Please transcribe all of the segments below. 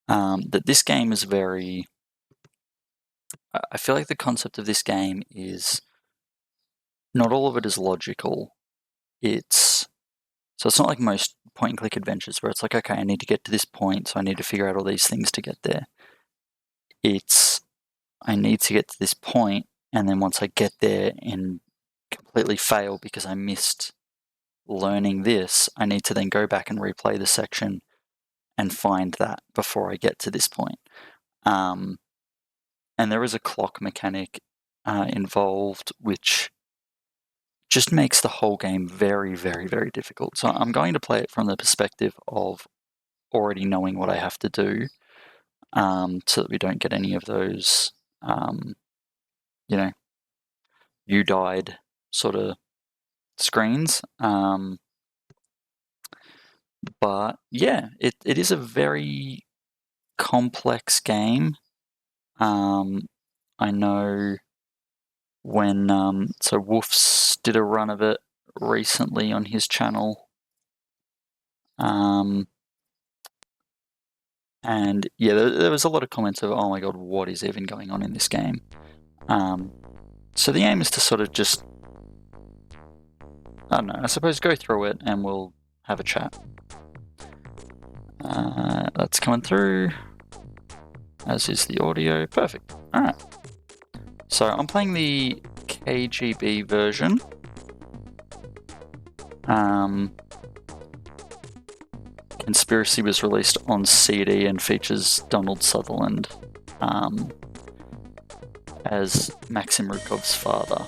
that this game is very... I feel like the concept of this game is not all of it is logical. So it's not like most point-and-click adventures where it's like, okay, I need to get to this point, so I need to figure out all these things to get there. It's, I need to get to this point, and then once I get there and completely fail because I missed learning this, I need to then go back and replay the section and find that before I get to this point. And there is a clock mechanic involved, which just makes the whole game very, very, very difficult. So I'm going to play it from the perspective of already knowing what I have to do, so that we don't get any of those, you died sort of screens. But yeah, it is a very complex game. I know when so Woofs did a run of it recently on his channel, and yeah, there was a lot of comments of, oh my god, what is even going on in this game? So the aim is to sort of just, I don't know, I suppose go through it and we'll have a chat. That's coming through, as is the audio. Perfect. Alright. So I'm playing the KGB version. Conspiracy was released on CD and features Donald Sutherland as Maxim Rukov's father.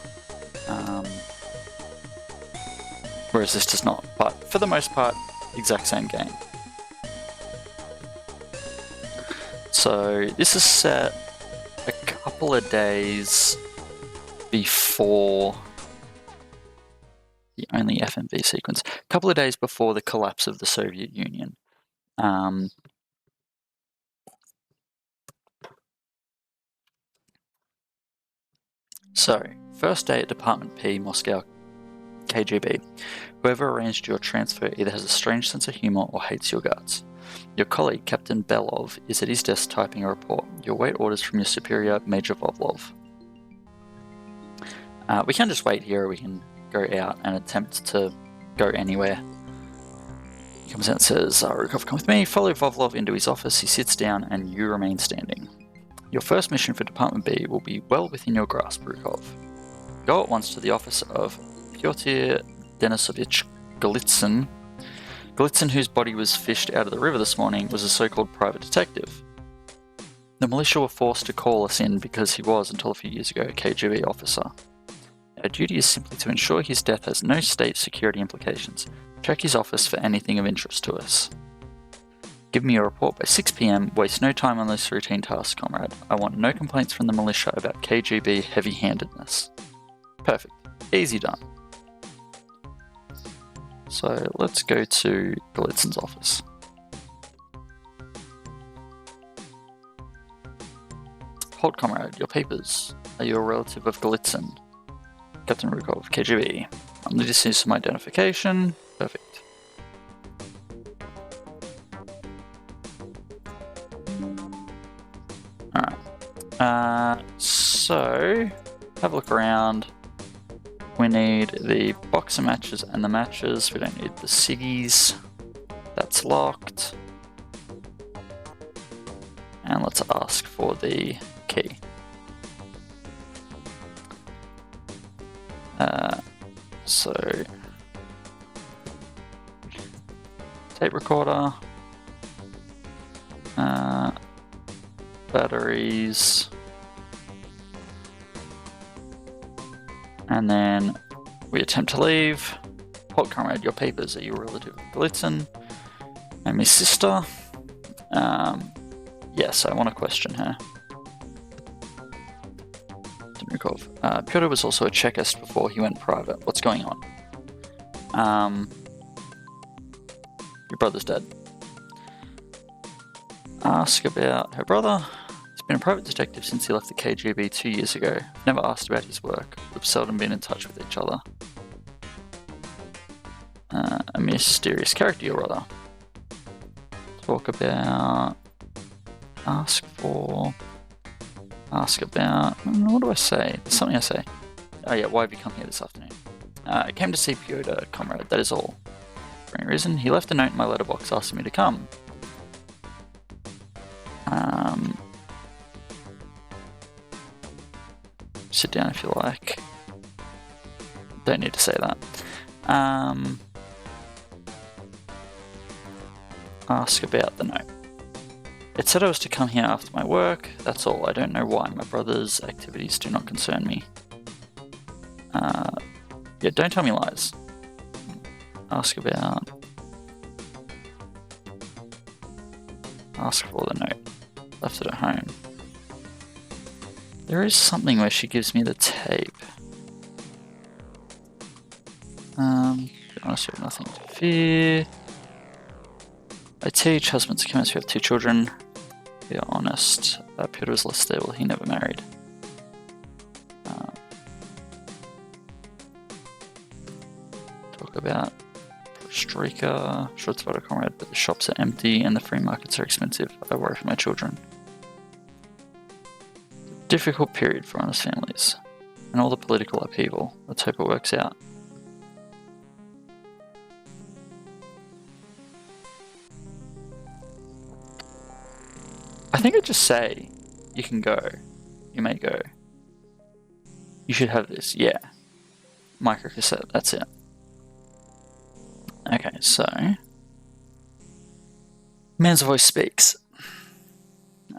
Whereas this does not, but for the most part, exact same game. So this is set a couple of days before the only FMV sequence, a couple of days before the collapse of the Soviet Union. So, first day at Department P, Moscow, KGB. Whoever arranged your transfer either has a strange sense of humor or hates your guts. Your colleague, Captain Belov, is at his desk typing a report. You await orders from your superior, Major Vovlov. We can just wait here, or we can go out and attempt to go anywhere. He comes out and says, Rukov, come with me. Follow Vovlov into his office. He sits down and you remain standing. Your first mission for Department B will be well within your grasp, Rukov. Go at once to the office of Pyotr Denisovich Golitsyn. Golitsyn, whose body was fished out of the river this morning, was a so-called private detective. The militia were forced to call us in because he was, until a few years ago, a KGB officer. Our duty is simply to ensure his death has no state security implications. Check his office for anything of interest to us. Give me a report by 6 PM. Waste no time on this routine task, comrade. I want no complaints from the militia about KGB heavy-handedness. Perfect. Easy done. So let's go to Golitsyn's office. Hold, comrade, your papers. Are you a relative of Golitsyn? Captain Rukov, KGB. I'll need to see some identification. Perfect. Alright. So, have a look around. We need the boxer matches and the matches. We don't need the ciggies. That's locked. And let's ask for the key. So, tape recorder, batteries, and then we attempt to leave. Halt, comrade, your papers. Are you a relative of Golitsyn? I'm his sister. Yes, I want to question her. Dmitrikov. Pyotr was also a Chekist before he went private. What's going on? Your brother's dead. Ask about her brother. He's been a private detective since he left the KGB 2 years ago. Never asked about his work. We've seldom been in touch with each other. A mysterious character, your brother. Talk about Ask for... Ask about... What do I say? There's something I say. Oh yeah, why have you come here this afternoon? I came to see Piotr, comrade, that is all. For any reason, he left a note in my letterbox asking me to come. Sit down if you like. Don't need to say that. Ask about the note. It said I was to come here after my work, that's all. I don't know why. My brother's activities do not concern me. Yeah, don't tell me lies. Ask about... Ask for the note. Left it at home. There is something where she gives me the tape. Be honest, you have nothing to fear. I teach husbands and parents who have 2 children. Be honest, Peter was less stable, he never married. Talk about Streaker, short about a comrade, but the shops are empty and the free markets are expensive. I worry for my children. Difficult period for honest families, and all the political upheaval. Let's hope it works out. I think I'd just say, you can go. You may go. You should have this, yeah. Micro cassette, that's it. Okay, so... Man's voice speaks.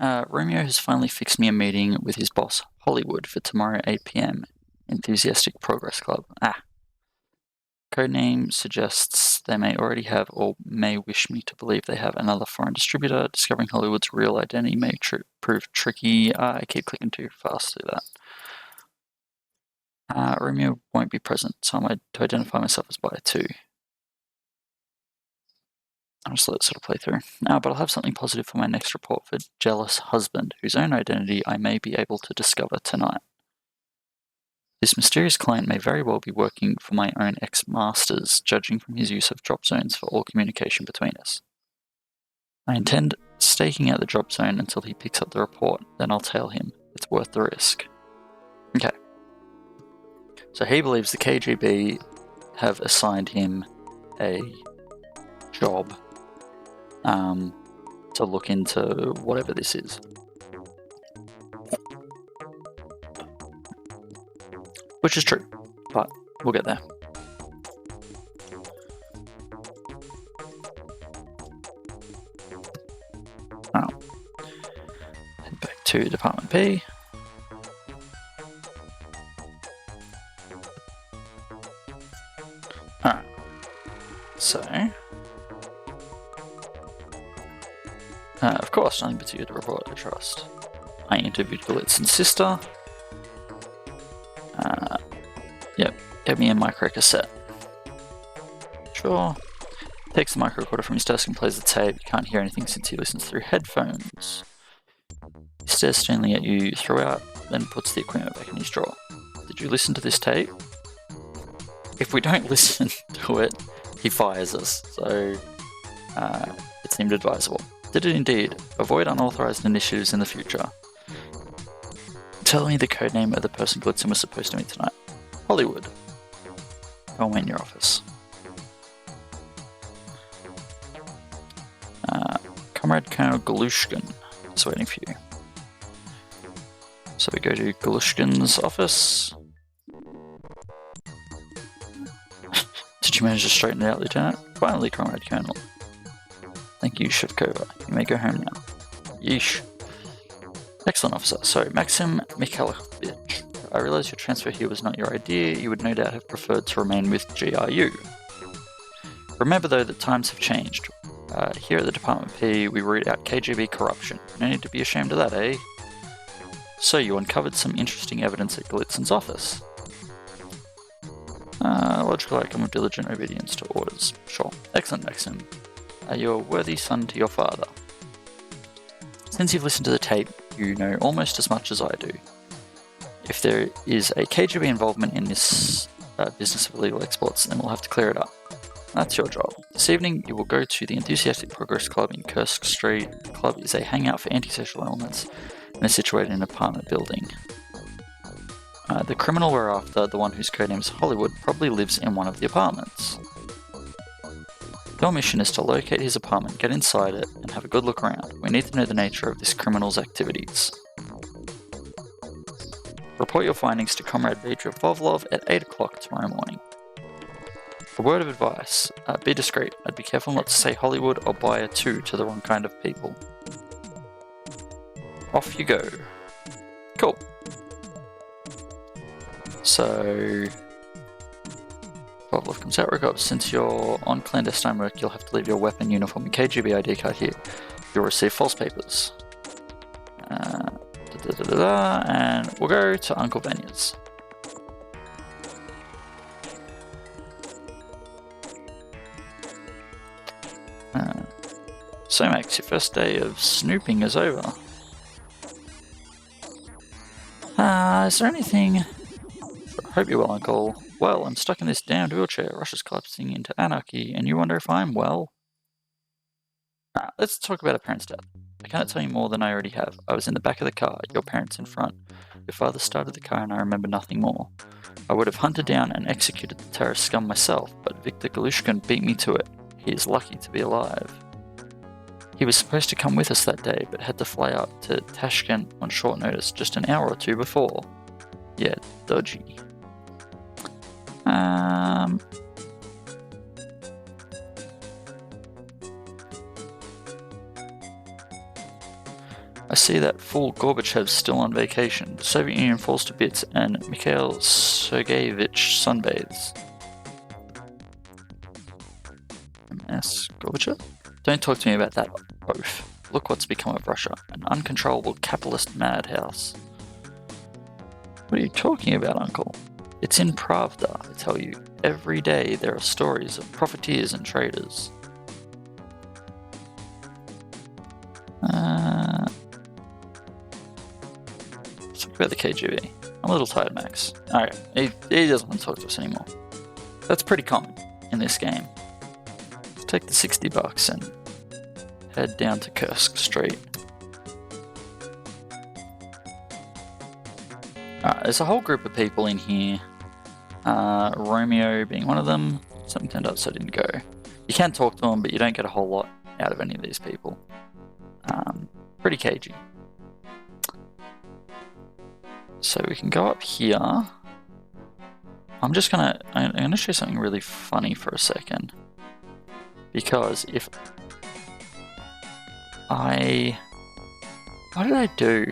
Romeo has finally fixed me a meeting with his boss, Hollywood, for tomorrow 8 PM. Enthusiastic Progress Club. Codename suggests they may already have or may wish me to believe they have another foreign distributor. Discovering Hollywood's real identity may prove tricky. I keep clicking too fast through that. Romeo won't be present, so I'm to identify myself as buyer 2. I'll just let it sort of play through. But I'll have something positive for my next report for jealous husband, whose own identity I may be able to discover tonight. This mysterious client may very well be working for my own ex-masters, judging from his use of drop zones for all communication between us. I intend staking out the drop zone until he picks up the report, then I'll tell him it's worth the risk. Okay. So he believes the KGB have assigned him a job to look into whatever this is. Which is true, but we'll get there. Head back to Department P. Alright, so... of course, nothing but you to report, I trust. I interviewed Golitsyn's sister. Yep, get me a micro cassette. Sure. Takes the micro recorder from his desk and plays the tape. You can't hear anything since he listens through headphones. He stares sternly at you throughout, then puts the equipment back in his drawer. Did you listen to this tape? If we don't listen to it, he fires us, so it seemed advisable. Did it indeed. Avoid unauthorized initiatives in the future. Tell me the codename of the person Golitsyn was supposed to meet tonight. Hollywood. I'll wait in your office. Comrade Colonel Galushkin is waiting for you. So we go to Galushkin's office. Did you manage to straighten it out, Lieutenant? Finally, Comrade Colonel. Thank you, Shevkova. You may go home now. Yeesh. Excellent, officer. So, Maxim Mikhailovich, I realize your transfer here was not your idea. You would no doubt have preferred to remain with GRU. Remember, though, that times have changed. Here at the Department P, we root out KGB corruption. No need to be ashamed of that, eh? So, you uncovered some interesting evidence at Golitsyn's office. Logical outcome of diligent obedience to orders. Sure. Excellent, Maxim. You're a worthy son to your father. Since you've listened to the tape, you know almost as much as I do. If there is a KGB involvement in this business of illegal exports, then we'll have to clear it up. That's your job. This evening, you will go to the Enthusiastic Progress Club in Kursk Street. The club is a hangout for antisocial elements and is situated in an apartment building. The criminal we're after, the one whose codename is Hollywood, probably lives in one of the apartments. Your mission is to locate his apartment, get inside it, and have a good look around. We need to know the nature of this criminal's activities. Report your findings to Comrade Vidra Vovlov at 8 o'clock tomorrow morning. A word of advice, be discreet. I'd be careful not to say Hollywood or buy a 2 to the wrong kind of people. Off you go. Cool. So, Vovlov comes out, Rokov. Since you're on clandestine work, you'll have to leave your weapon, uniform, and KGB ID card here. You'll receive false papers. And we'll go to Uncle Vanya's. So Max, your first day of snooping is over. Is there anything... I hope you're well, Uncle. Well, I'm stuck in this damned wheelchair. Russia's collapsing into anarchy, and you wonder if I'm well? Let's talk about our parents' death. I cannot tell you more than I already have. I was in the back of the car, your parents in front. Your father started the car and I remember nothing more. I would have hunted down and executed the terrorist scum myself, but Viktor Galushkin beat me to it. He is lucky to be alive. He was supposed to come with us that day, but had to fly up to Tashkent on short notice just an hour or two before. Yeah, dodgy. I see that fool Gorbachev's still on vacation. The Soviet Union falls to bits and Mikhail Sergeyevich sunbathes. MS Gorbachev? Don't talk to me about that oaf. Look what's become of Russia. An uncontrollable capitalist madhouse. What are you talking about, Uncle? It's in Pravda, I tell you. Every day there are stories of profiteers and traders. Let's talk about the KGB. I'm a little tired, Max. Alright, he doesn't want to talk to us anymore. That's pretty common in this game. Let's take the $60 and head down to Kursk Street. There's a whole group of people in here. Romeo being one of them. Something turned up so I didn't go. You can talk to them, but you don't get a whole lot out of any of these people. Pretty cagey. So we can go up here. I'm gonna show something really funny for a second. Because if what did I do?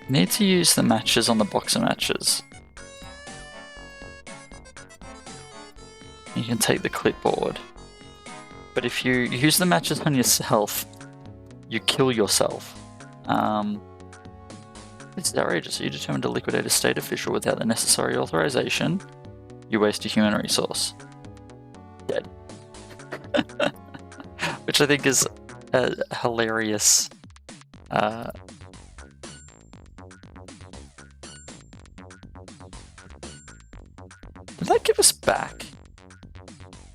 Need to use the matches on the box of matches. You can take the clipboard. But if you use the matches on yourself, you kill yourself. This is outrageous. You determined to liquidate a state official without the necessary authorization. You waste a human resource. Dead. Which I think is a hilarious... Did that give us back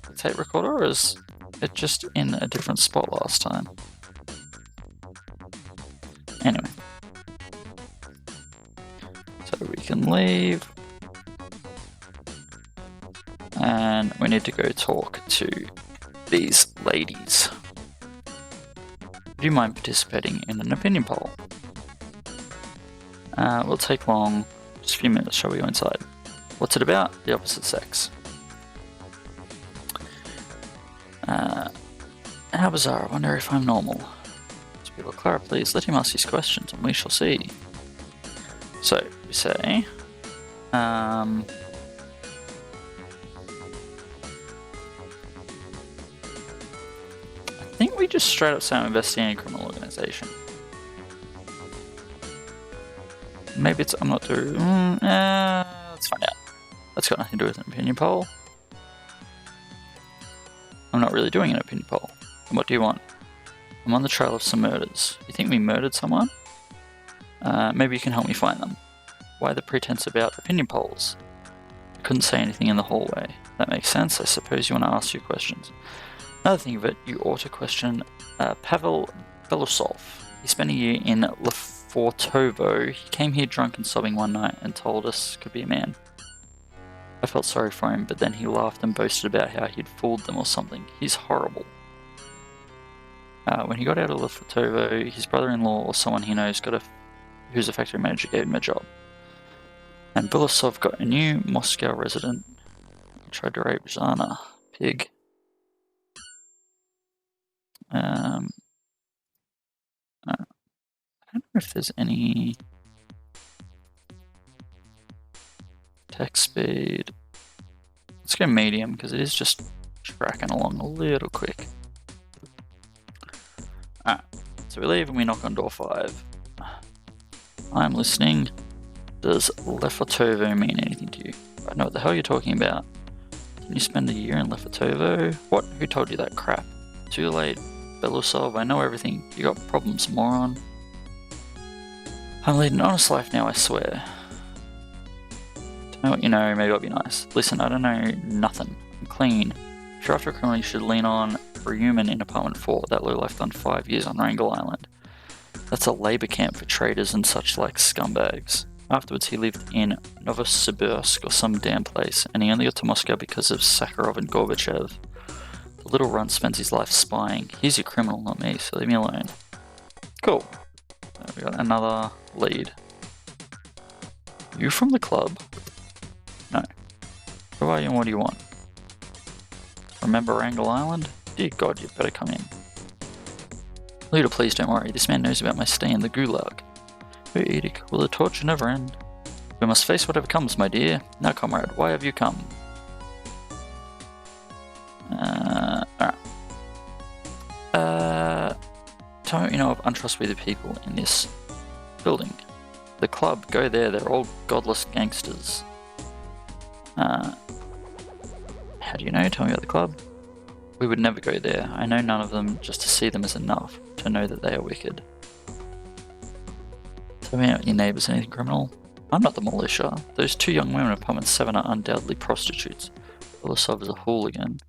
the tape recorder, or is it just in a different spot last time? Anyway. So we can leave. And we need to go talk to these ladies. Do you mind participating in an opinion poll? Will take long, just a few minutes. Shall we go inside? What's it about? The opposite sex. How bizarre. I wonder if I'm normal. Speaker Clara, please let him ask his questions and we shall see. So, we say... I think we just straight up say I'm investigating a criminal organization. Maybe it's... I'm not too... let's find out. That's got nothing to do with an opinion poll. I'm not really doing an opinion poll. And what do you want? I'm on the trail of some murders. You think we murdered someone? Maybe you can help me find them. Why the pretense about opinion polls? I couldn't say anything in the hallway. That makes sense. I suppose you want to ask your questions. Another thing of it, you ought to question Pavel Belousov. He spent a year in Lefortovo. He came here drunk and sobbing one night and told us could be a man. I felt sorry for him, but then he laughed and boasted about how he'd fooled them or something. He's horrible. When he got out of Lefortovo, his brother-in-law or someone he knows who's a factory manager gave him a job. And Belousov got a new Moscow resident. He tried to rape Zhana. Pig. I don't know if there's any text speed. Let's go medium because it is just tracking along a little quick. Alright, so we leave and we knock on door 5. I'm listening. Does Lefortovo mean anything to you? I know what the hell you're talking about. Didn't you spend a year in Lefortovo? What? Who told you that crap? Too late. Belousov, I know everything. You got problems, moron. I'm leading an honest life now, I swear. To know what you know, maybe I'll be nice. Listen, I don't know nothing. I'm clean. If you're after a criminal, you should lean on for a human in apartment 4. That lowlife done 5 years on Wrangel Island. That's a labour camp for traders and such like scumbags. Afterwards, he lived in Novosibirsk or some damn place, and he only got to Moscow because of Sakharov and Gorbachev. The little runt spends his life spying. He's your criminal, not me, so leave me alone. Cool. We got another lead. You from the club? No. Who are you and what do you want? Remember Wrangel Island? Dear God, you'd better come in. Leader, please don't worry. This man knows about my stay in the gulag. Oh, Edic, will the torture never end? We must face whatever comes, my dear. Now, comrade, why have you come? Alright. Tell me what you know of untrustworthy people in this building. The club, go there, they're all godless gangsters. How do you know? Tell me about the club. We would never go there. I know none of them. Just to see them is enough to know that they are wicked. Tell me about your neighbours, anything criminal? I'm not the militia. Those 2 young women in apartment 7 are undoubtedly prostitutes. Belousov is a hooligan.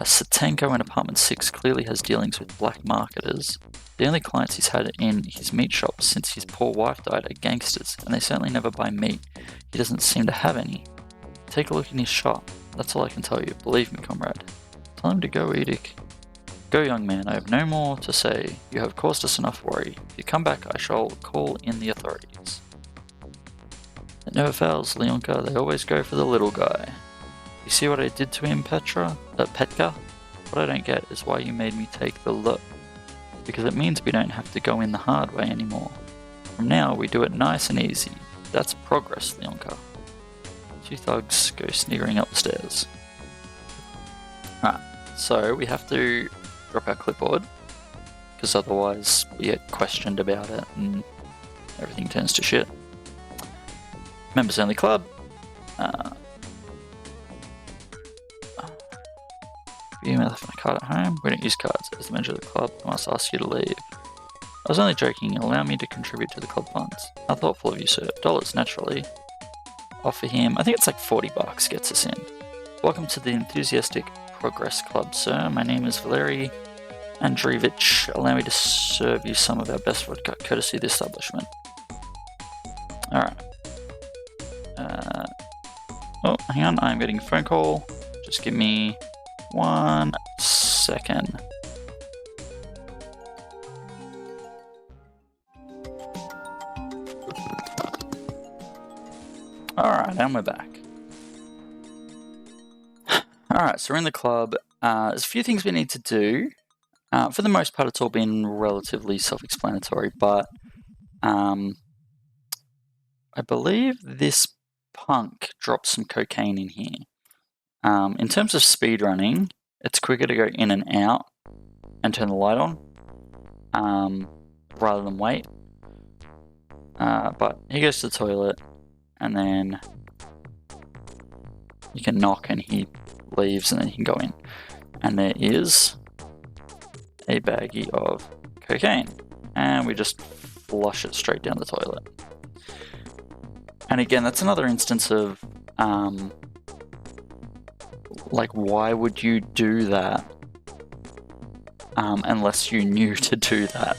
Satenko in apartment 6 clearly has dealings with black marketers. The only clients he's had in his meat shop since his poor wife died are gangsters, and they certainly never buy meat. He doesn't seem to have any. Take a look in his shop. That's all I can tell you. Believe me, comrade. Tell him to go, Edic. Go, young man. I have no more to say. You have caused us enough worry. If you come back, I shall call in the authorities. It never fails, Leonka. They always go for the little guy. You see what I did to him, Petka? What I don't get is why you made me take the look. Because it means we don't have to go in the hard way anymore. From now, we do it nice and easy. That's progress, Leonka. 2 thugs go sneering up the stairs. Alright, so we have to drop our clipboard, because otherwise we get questioned about it and everything turns to shit. Members only club. You left my card at home. We don't use cards. As the manager of the club, I must ask you to leave. I was only joking. Allow me to contribute to the club funds. How thoughtful of you, sir. Dollars, naturally. Offer him, I think it's like $40 gets us in. Welcome to the Enthusiastic Progress Club, sir. My name is Valery Andreevich. Allow me to serve you some of our best vodka, courtesy of the establishment. Alright. Oh, hang on. I'm getting a phone call. Just give me 1 second. Alright, and we're back. Alright, so we're in the club. There's a few things we need to do. For the most part, it's all been relatively self-explanatory, but I believe this punk dropped some cocaine in here. In terms of speedrunning, it's quicker to go in and out and turn the light on rather than wait. But he goes to the toilet and then you can knock and he leaves and then you can go in. And there is a baggie of cocaine. And we just flush it straight down the toilet. And again, that's another instance of Like, why would you do that? Unless you knew to do that.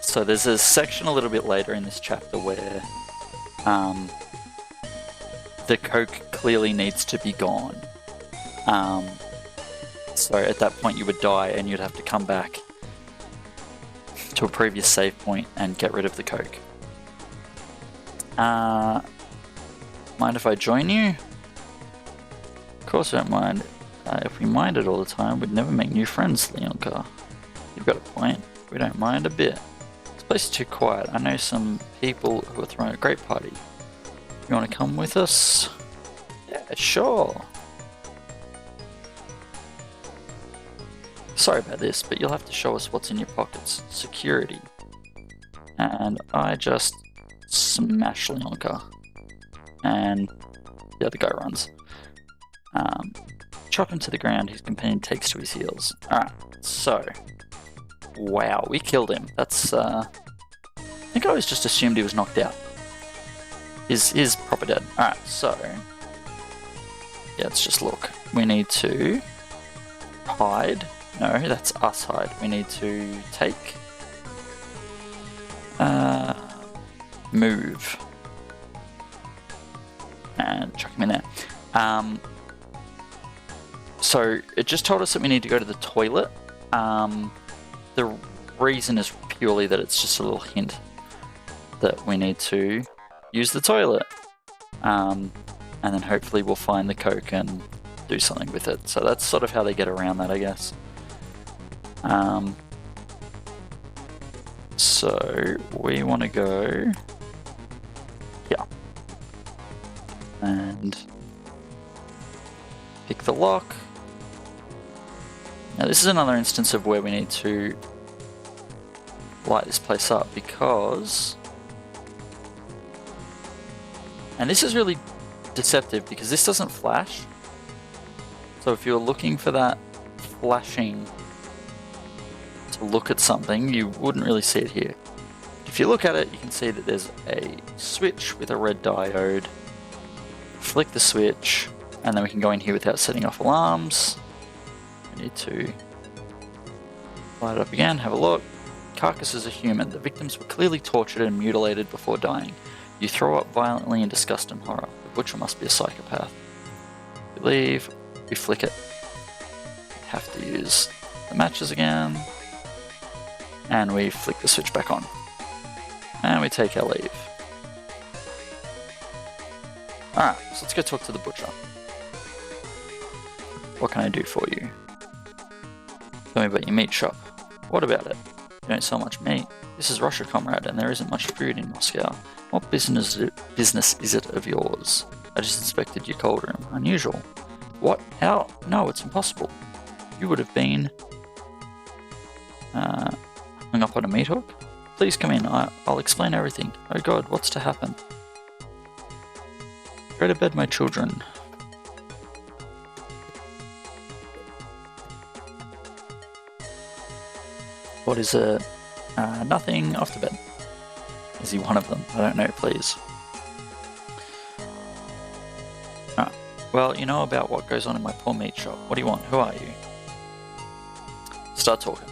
So there's a section a little bit later in this chapter where the coke clearly needs to be gone. So at that point you would die and you'd have to come back to a previous save point and get rid of the coke. Mind if I join you? Of course I don't mind. If we minded all the time, we'd never make new friends, Leonka. You've got a point. We don't mind a bit. This place is too quiet. I know some people who are throwing a great party. You want to come with us? Yeah, sure. Sorry about this, but you'll have to show us what's in your pockets. Security. And I just smash Leonka. And the other guy runs. Chop him to the ground, his companion takes to his heels. Alright, so. Wow, we killed him. That's, I think I always just assumed he was knocked out. He's proper dead. Alright, so. Yeah, let's just look. We need to hide. No, that's us hide. We need to take. Move. And chuck him in there. So it just told us that we need to go to the toilet. The reason is purely that it's just a little hint that we need to use the toilet. And then hopefully we'll find the coke and do something with it. So that's sort of how they get around that, I guess. So we want to go here. And pick the lock. Now this is another instance of where we need to light this place up because... And this is really deceptive because this doesn't flash. So if you're looking for that flashing to look at something, you wouldn't really see it here. If you look at it, you can see that there's a switch with a red diode. Flick the switch, and then we can go in here without setting off alarms. We need to light it up again, have a look. Carcasses are human. The victims were clearly tortured and mutilated before dying. You throw up violently in disgust and horror. The butcher must be a psychopath. We leave, we flick it. We have to use the matches again. And we flick the switch back on. And we take our leave. Alright, so let's go talk to the butcher. What can I do for you? Tell me about your meat shop. What about it? You don't sell much meat. This is Russia, comrade, and there isn't much food in Moscow. What business is it of yours? I just inspected your cold room. Unusual. What? How? No, it's impossible. You would have been... hung up on a meat hook? Please come in, I'll explain everything. Oh god, what's to happen? Go to bed, my children. What is it? Nothing, off to bed. Is he one of them? I don't know, please. Alright, well, you know about what goes on in my poor meat shop. What do you want? Who are you? Start talking.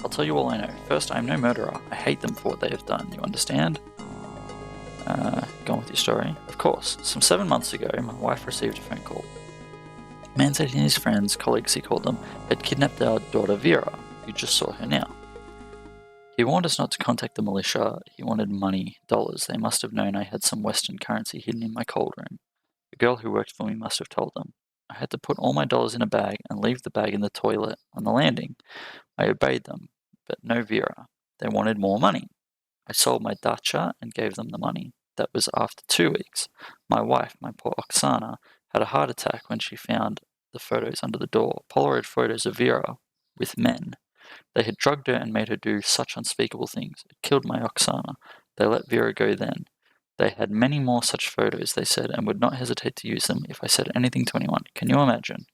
I'll tell you all I know. First, I'm no murderer. I hate them for what they have done, you understand? Go on with your story. Of course. Some 7 months ago, my wife received a phone call. A man said he and his friends, colleagues he called them, had kidnapped our daughter Vera. You just saw her now. He warned us not to contact the militia. He wanted money, dollars. They must have known I had some Western currency hidden in my cold room. The girl who worked for me must have told them. I had to put all my dollars in a bag and leave the bag in the toilet on the landing. I obeyed them, but no Vera. They wanted more money. I sold my dacha and gave them the money. That was after 2 weeks. My wife, my poor Oksana, had a heart attack when she found the photos under the door. Polaroid photos of Vera with men. They had drugged her and made her do such unspeakable things. It killed my Oksana. They let Vera go then. They had many more such photos, they said, and would not hesitate to use them if I said anything to anyone. Can you imagine?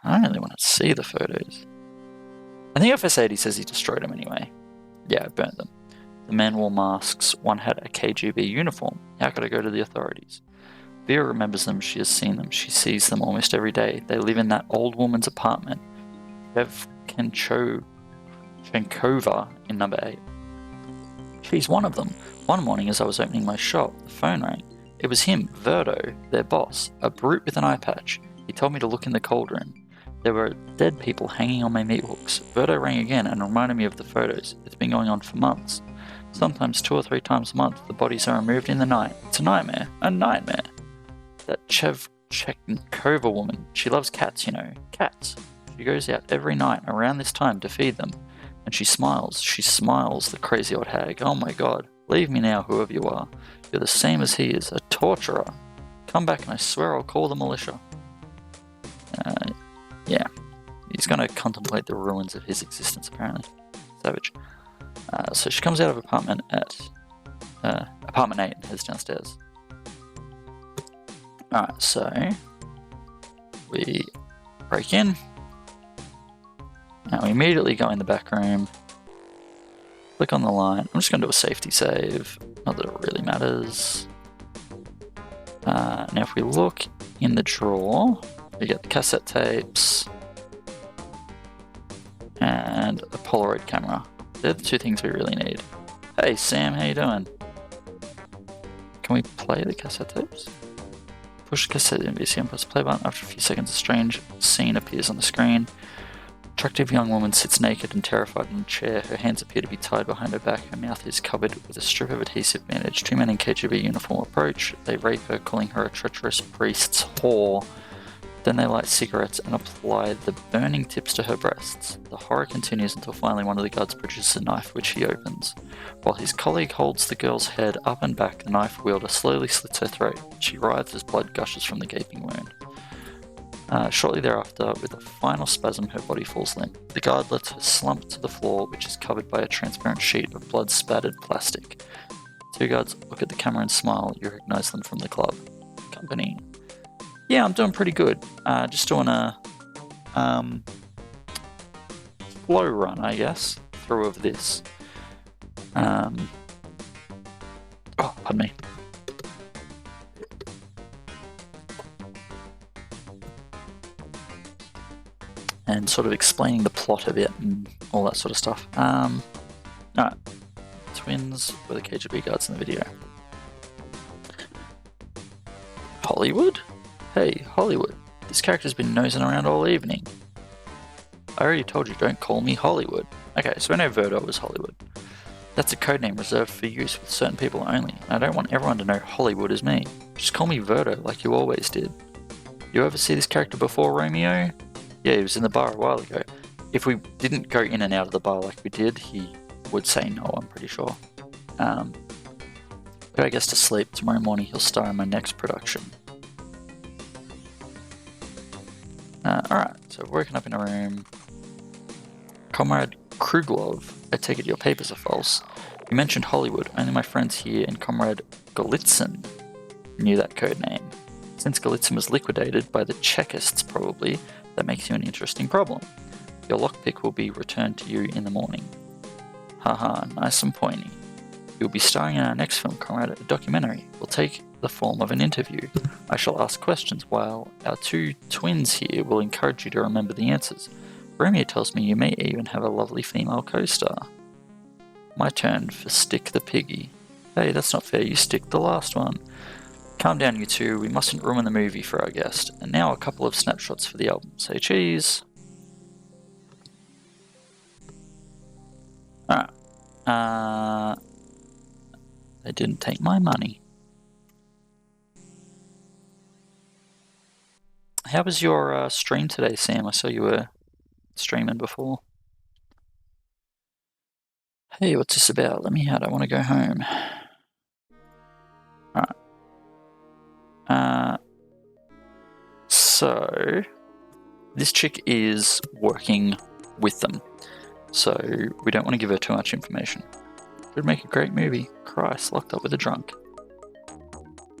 I don't really want to see the photos. I think FS80 says he destroyed them anyway. Yeah, I burnt them. The men wore masks. One had a KGB uniform. How could I go to the authorities? Vera remembers them, she has seen them, she sees them almost every day. They live in that old woman's apartment, Chenkova in number 8. She's one of them. One morning as I was opening my shop, the phone rang. It was him, Verdo, their boss, a brute with an eye patch. He told me to look in the cold room. There were dead people hanging on my meat hooks. Verdo rang again and reminded me of the photos. It's been going on for months. Sometimes 2 or 3 times a month, the bodies are removed in the night. It's a nightmare. A nightmare. That Chenkova woman, she loves cats, you know. Cats. She goes out every night around this time to feed them. And she smiles, the crazy old hag. Oh my god. Leave me now, whoever you are. You're the same as he is, a torturer. Come back and I swear I'll call the militia. Yeah. He's going to contemplate the ruins of his existence, apparently. Savage. So she comes out of apartment 8 and heads downstairs. Alright, so we break in. Now we immediately go in the back room, click on the line. I'm just going to do a safety save, not that it really matters. Now if we look in the drawer, we get the cassette tapes and a Polaroid camera. They're the 2 things we really need. Hey Sam, how you doing? Can we play the cassette tapes? Push the cassette in VCM, press the play button. After a few seconds, a strange scene appears on the screen. Attractive young woman sits naked and terrified in a chair. Her hands appear to be tied behind her back. Her mouth is covered with a strip of adhesive bandage. 2 men in KGB uniform approach. They rape her, calling her a treacherous priest's whore. Then they light cigarettes and apply the burning tips to her breasts. The horror continues until finally one of the guards produces a knife, which he opens. While his colleague holds the girl's head up and back, the knife wielder slowly slits her throat. She writhes as blood gushes from the gaping wound. Shortly thereafter, with a final spasm, her body falls limp. The guard lets her slump to the floor, which is covered by a transparent sheet of blood-spattered plastic. 2 guards look at the camera and smile. You recognize them from the club. Company. Yeah, I'm doing pretty good. Just doing a flow run, I guess, through of this. Oh, pardon me. And sort of explaining the plot of it and all that sort of stuff. Alright. Twins were the KGB guards in the video. Hollywood? Hey, Hollywood. This character's been nosing around all evening. I already told you, don't call me Hollywood. Okay, so I know Verdo was Hollywood. That's a codename reserved for use with certain people only. I don't want everyone to know Hollywood is me. Just call me Verdo like you always did. You ever see this character before, Romeo? Yeah, he was in the bar a while ago. If we didn't go in and out of the bar like we did, he would say no, I'm pretty sure. Go, I guess, to sleep. Tomorrow morning he'll star in my next production. Alright, so working up in a room. Comrade Kruglov, I take it your papers are false. You mentioned Hollywood. Only my friends here and Comrade Golitsyn knew that code name. Since Golitsyn was liquidated by the Chekists, probably, that makes you an interesting problem. Your lockpick will be returned to you in the morning. Haha, nice and pointy. You'll be starring in our next film, Comrade, a documentary. Will take the form of an interview. I shall ask questions while our 2 twins here will encourage you to remember the answers. Romeo tells me you may even have a lovely female co-star. My turn for Stick the Piggy. Hey, that's not fair, you stick the last one. Calm down, you 2, we mustn't ruin the movie for our guest. And now a couple of snapshots for the album. Say cheese. Alright. They didn't take my money. How was your stream today, Sam? I saw you were streaming before. Hey, what's this about? Let me out. I want to go home. Alright. So, this chick is working with them. So, we don't want to give her too much information. Would make a great movie. Christ, locked up with a drunk.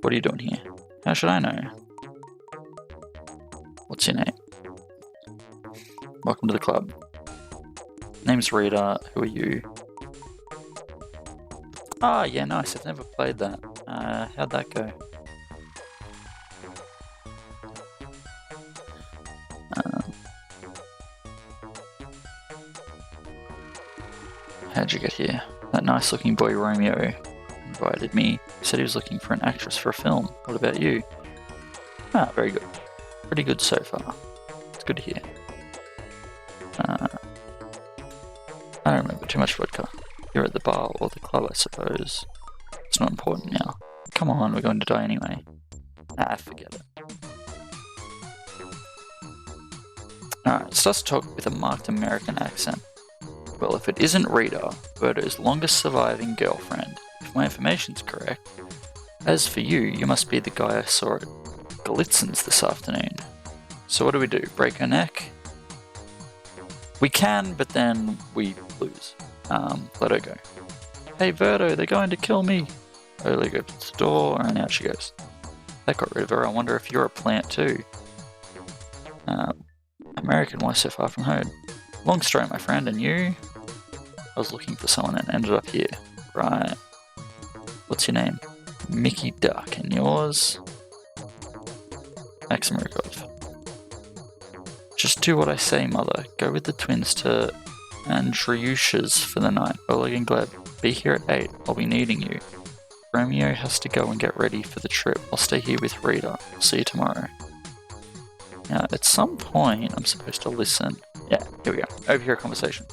What are you doing here? How should I know? What's your name? Welcome to the club. Name's Rita. Who are you? Ah, yeah, nice. I've never played that. How'd that go? How'd you get here? That nice looking boy Romeo invited me. He said he was looking for an actress for a film. What about you? Ah, very good. Pretty good so far. It's good to hear. I don't remember too much vodka. You're at the bar or the club, I suppose. It's not important now. Come on, we're going to die anyway. Ah, forget it. Alright, starts to talk with a marked American accent. Well, if it isn't Rita, Birdo's longest surviving girlfriend, if my information's correct. As for you, you must be the guy I saw at Galitzin's this afternoon. So what do we do? Break her neck? We can, but then we lose. Let her go. Hey Verdo, they're going to kill me! Oleg opens the door and out she goes. That got rid of her. I wonder if you're a plant too. American, why so far from home? Long story, my friend, and you? I was looking for someone and ended up here. Right. What's your name? Mickey Duck, and yours? Maxim Rukov. Just do what I say, mother. Go with the twins to Andriusha's for the night. Oleg and Gleb, be here at 8. I'll be needing you. Romeo has to go and get ready for the trip. I'll stay here with Rita. I'll see you tomorrow. Now, at some point, I'm supposed to listen. Yeah, here we go. Overhear a conversation.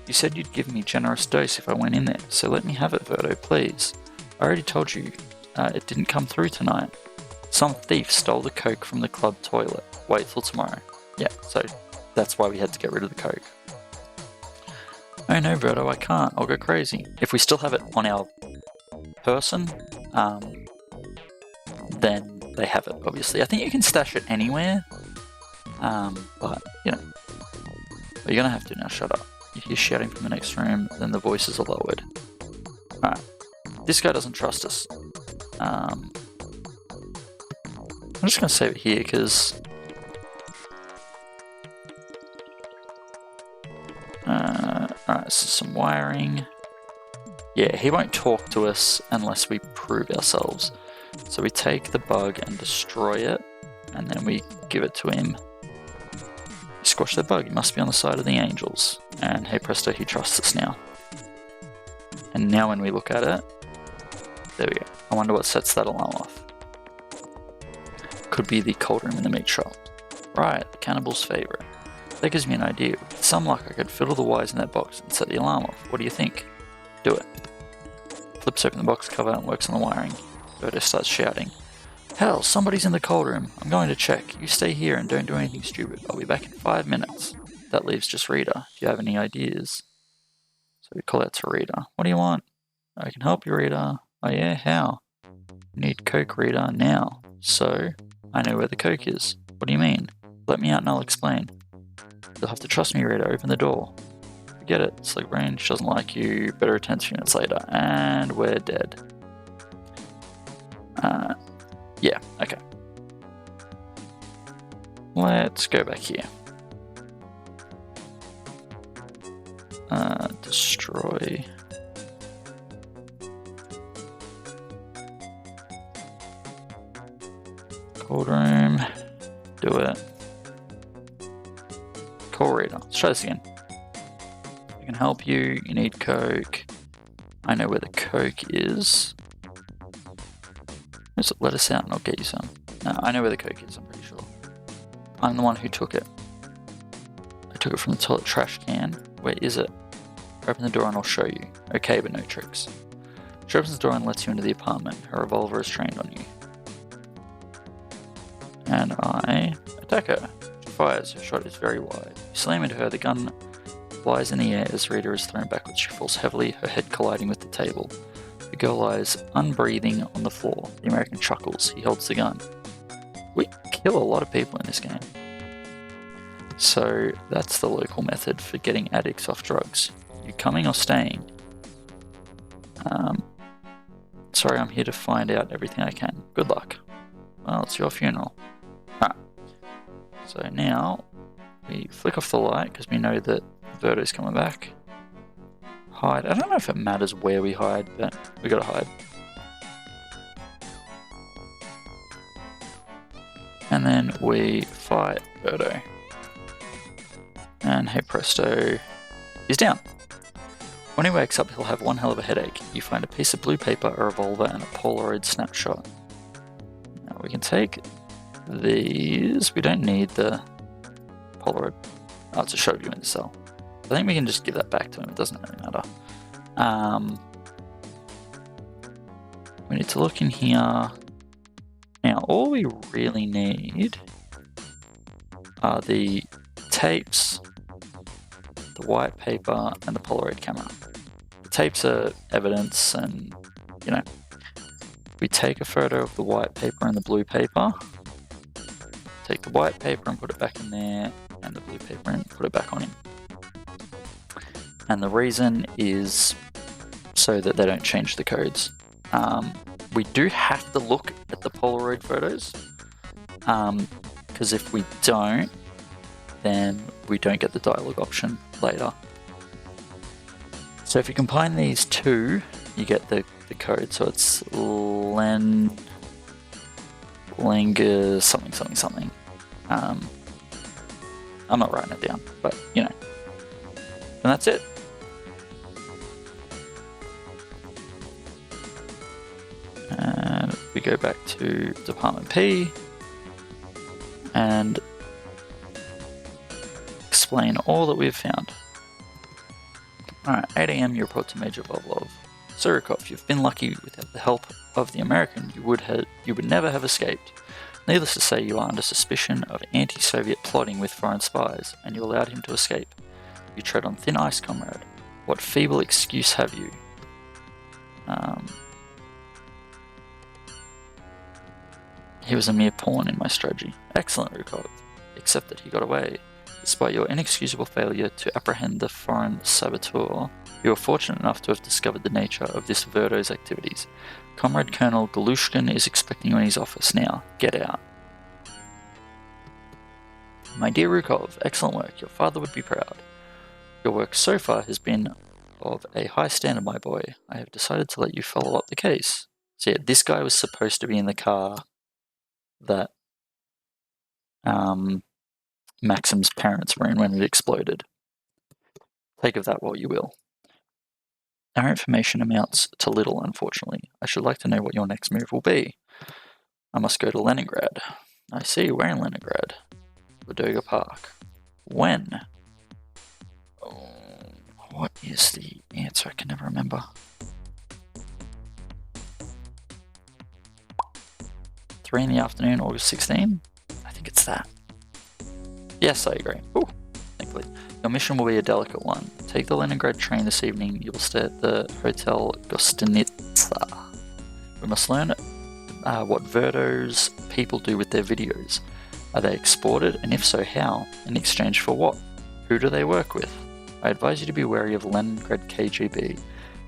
You said you'd give me generous dose if I went in there, so let me have it, Verdo, please. I already told you, it didn't come through tonight. Some thief stole the coke from the club toilet. Wait till tomorrow. Yeah, so that's why we had to get rid of the coke. Oh no, Verdo, I can't. I'll go crazy. If we still have it on our person, then they have it, obviously. I think you can stash it anywhere, but, you know. But you're gonna have to now, shut up. If you're shouting from the next room, then the voices are lowered. Alright. This guy doesn't trust us. I'm just gonna save it here, because... Alright, so some wiring. Yeah, he won't talk to us unless we prove ourselves. So we take the bug and destroy it, and then we give it to him. Squash the bug, he must be on the side of the angels. And hey presto, he trusts us now. And now when we look at it, there we go. I wonder what sets that alarm off. Could be the cold room in the meat shop. Right, the cannibal's favourite. That gives me an idea. With some luck I could fiddle the wires in that box and set the alarm off. What do you think? Do it. Flips open the box cover and works on the wiring. Verdo starts shouting. Hell, somebody's in the cold room. I'm going to check. You stay here and don't do anything stupid. I'll be back in 5 minutes. That leaves just Rita, if you have any ideas. So we call out to Rita. What do you want? I can help you, Rita. Oh yeah, how? Need coke, Rita, now. So, I know where the coke is. What do you mean? Let me out and I'll explain. You'll have to trust me, Rita. Open the door. Forget it. Slick brain, she doesn't like you. Better return 2 minutes later. And we're dead. Yeah, okay. Let's go back here. Destroy. Cold room. Do it. Call Rita. Let's try this again. I can help you. You need coke. I know where the coke is. Just let us out and I'll get you some. No, I know where the coke is, I'm pretty sure. I'm the one who took it. I took it from the toilet trash can. Where is it? Open the door and I'll show you. Okay, but no tricks. She opens the door and lets you into the apartment. Her revolver is trained on you. And I attack her. She fires. Her shot is very wide. You slam into her. The gun flies in the air as Rita is thrown backwards. She falls heavily, her head colliding with the table. The girl lies unbreathing on the floor. The American chuckles. He holds the gun. We kill a lot of people in this game. So that's the local method for getting addicts off drugs. You coming or staying? Sorry, I'm here to find out everything I can. Good luck. Well, it's your funeral. Alright. So now we flick off the light because we know that Verdo's coming back. Hide. I don't know if it matters where we hide, but we gotta hide. And then we fight Verdo. And hey presto, he's down. When he wakes up, he'll have one hell of a headache. You find a piece of blue paper, a revolver, and a Polaroid snapshot. Now we can take these. We don't need the Polaroid. Oh, it's a shot of you in the cell. I think we can just give that back to him. It doesn't really matter. We need to look in here. Now, all we really need are the tapes, the white paper, and the Polaroid camera. The tapes are evidence, and, you know, we take a photo of the white paper and the blue paper, take the white paper and put it back in there, and the blue paper and put it back on him. And the reason is so that they don't change the codes. We do have to look at the Polaroid photos, because if we don't, then we don't get the dialogue option later. So if you combine these two, you get the code. So it's Lenga something. I'm not writing it down, but you know. And that's it. And we go back to Department P and explain all that we've found. Alright, 8 AM you report to Major Volov. Surikov, you've been lucky. Without the help of the American, you would never have escaped. Needless to say, you are under suspicion of anti-Soviet plotting with foreign spies, and you allowed him to escape. You tread on thin ice, comrade. What feeble excuse have you? He was a mere pawn in my strategy. Excellent, Rukov. Except that he got away. Despite your inexcusable failure to apprehend the foreign saboteur, you were fortunate enough to have discovered the nature of this Verdo's activities. Comrade Colonel Galushkin is expecting you in his office now. Get out. My dear Rukov, excellent work. Your father would be proud. Your work so far has been of a high standard, my boy. I have decided to let you follow up the case. So yeah, this guy was supposed to be in the car that Maxim's parents were in when it exploded. Take of that what you will. Our information amounts to little, unfortunately. I should like to know what your next move will be. I must go to Leningrad. I see, we're in Leningrad. Ladoga Park. When? Oh, what is the answer? I can never remember. 3 in the afternoon, August 16? I think it's that. Yes, I agree. Ooh, thankfully. Your mission will be a delicate one. Take the Leningrad train this evening. You will stay at the Hotel Gostinitsa. We must learn what Verdo's people do with their videos. Are they exported, and if so, how? In exchange for what? Who do they work with? I advise you to be wary of Leningrad KGB.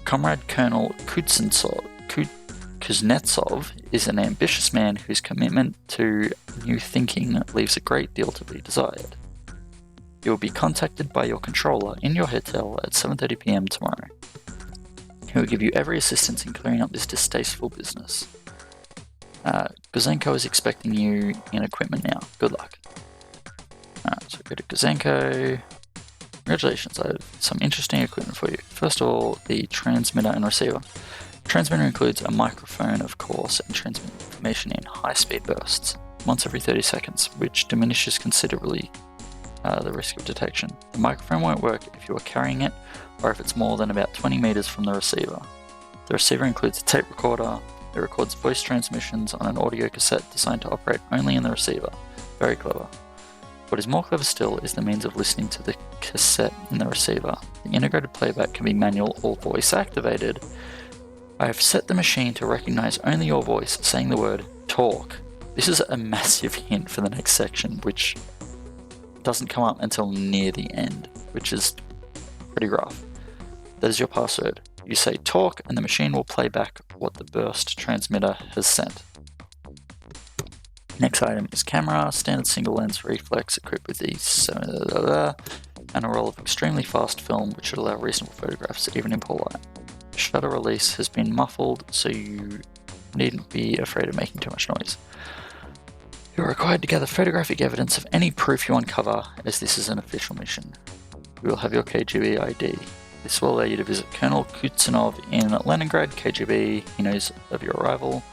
Comrade Colonel Kuznetsov is an ambitious man whose commitment to new thinking leaves a great deal to be desired. You will be contacted by your controller in your hotel at 7:30 PM tomorrow. He will give you every assistance in clearing up this distasteful business. Guzenko is expecting you in equipment now. Good luck. Alright, so go to Guzenko. Congratulations, I have some interesting equipment for you. First of all, the transmitter and receiver. Transmitter includes a microphone, of course, and transmits information in high-speed bursts, once every 30 seconds, which diminishes considerably the risk of detection. The microphone won't work if you are carrying it, or if it's more than about 20 meters from the receiver. The receiver includes a tape recorder. It records voice transmissions on an audio cassette designed to operate only in the receiver. Very clever. What is more clever still is the means of listening to the cassette in the receiver. The integrated playback can be manual or voice activated. I have set the machine to recognize only your voice saying the word talk. This is a massive hint for the next section, which doesn't come up until near the end, which is pretty rough. That is your password. You say talk and the machine will play back what the burst transmitter has sent. Next item is camera, standard single lens reflex equipped with the and a roll of extremely fast film which should allow reasonable photographs even in poor light. Shutter release has been muffled so you needn't be afraid of making too much noise. You are required to gather photographic evidence of any proof you uncover, as this is an official mission. We will have your KGB ID. This will allow you to visit Colonel Kutsunov in Leningrad, KGB. He knows of your arrival.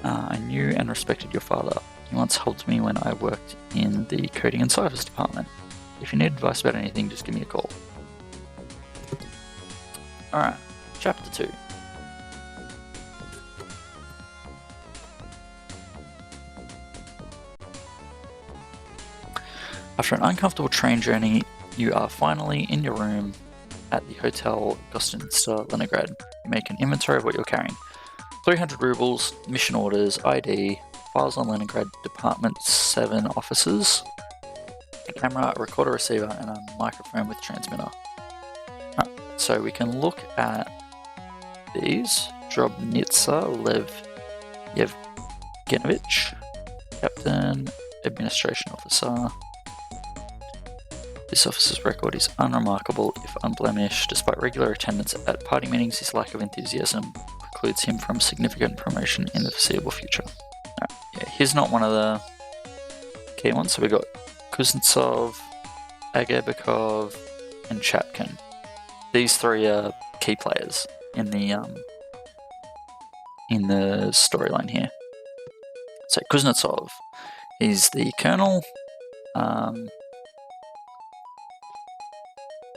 I knew and respected your father. He once helped me when I worked in the coding and ciphers department. If you need advice about anything, just give me a call. Alright, chapter 2. After an uncomfortable train journey, you are finally in your room at the Hotel Gostinska, Leningrad. You make an inventory of what you're carrying. 300 rubles, mission orders, ID, files on Leningrad Department 7 officers, a camera, a recorder receiver, and a microphone with transmitter. Right, so we can look at these. Drobnitsa Lev Yevgenovich, Captain, Administration Officer. This officer's record is unremarkable if unblemished. Despite regular attendance at party meetings, his lack of enthusiasm precludes him from significant promotion in the foreseeable future. Right, yeah, he's not one of the key ones. So we got Kuznetsov, Agebekov, and Chapkin. These three are key players in the storyline here. So Kuznetsov, he's the colonel.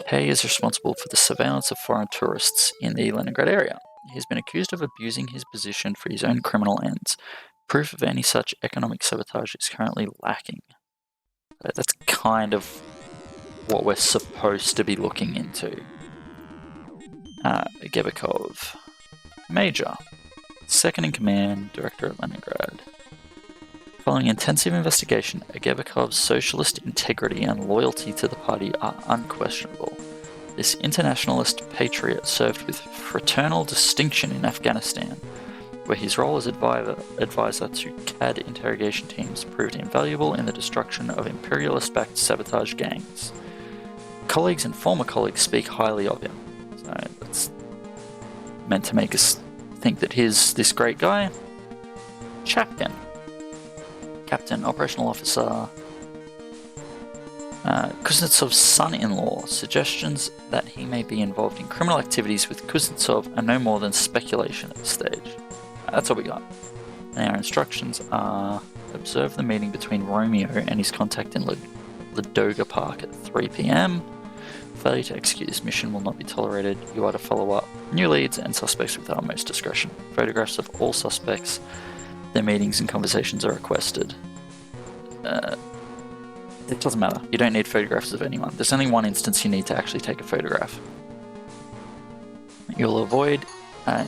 K is responsible for the surveillance of foreign tourists in the Leningrad area. He has been accused of abusing his position for his own criminal ends. Proof of any such economic sabotage is currently lacking. That's kind of what we're supposed to be looking into. Gebekov, Major, second in command, Director of Leningrad. Following intensive investigation, Agebekov's socialist integrity and loyalty to the party are unquestionable. This internationalist patriot served with fraternal distinction in Afghanistan, where his role as advisor to CAD interrogation teams proved invaluable in the destruction of imperialist-backed sabotage gangs. Colleagues and former colleagues speak highly of him. So that's meant to make us think that he's this great guy. Chapkin, Captain, Operational Officer. Kuznetsov's son-in-law. Suggestions that he may be involved in criminal activities with Kuznetsov are no more than speculation at this stage. That's all we got. And our instructions are: observe the meeting between Romeo and his contact in Ladoga Park at 3 PM. Failure to execute this mission will not be tolerated. You are to follow up new leads and suspects with utmost discretion. Photographs of all suspects, their meetings and conversations are requested. It doesn't matter. You don't need photographs of anyone. There's only one instance you need to actually take a photograph. You'll avoid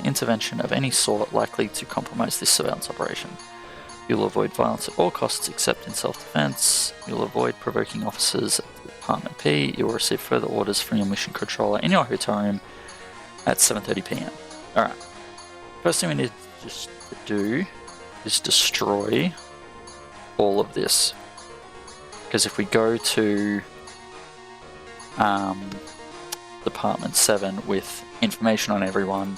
intervention of any sort likely to compromise this surveillance operation. You'll avoid violence at all costs except in self-defense. You'll avoid provoking officers at Department P. You will receive further orders from your mission controller in your hotel room at 7:30 PM. Alright. First thing we need to do is destroy all of this. Because if we go to Department 7 with information on everyone,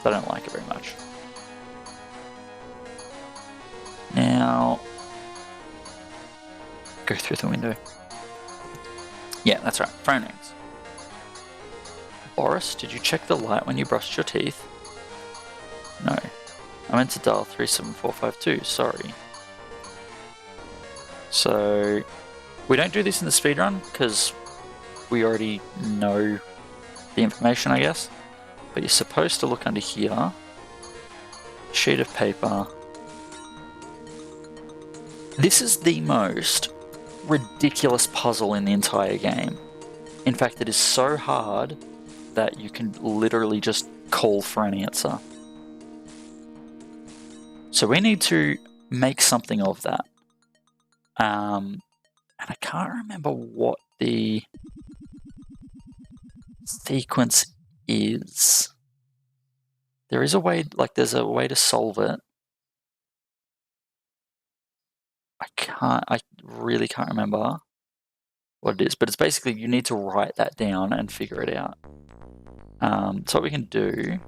they don't like it very much. Now, go through the window. Yeah, that's right, phone rings. Boris, did you check the light when you brushed your teeth? No. I meant to dial 37452, sorry. So, we don't do this in the speedrun because we already know the information, I guess. But you're supposed to look under here. Sheet of paper. This is the most ridiculous puzzle in the entire game. In fact, it is so hard that you can literally just call for an answer. So we need to make something of that. And I can't remember what the sequence is. There is a way, like there's a way to solve it. I really can't remember what it is, but it's basically you need to write that down and figure it out. So what we can do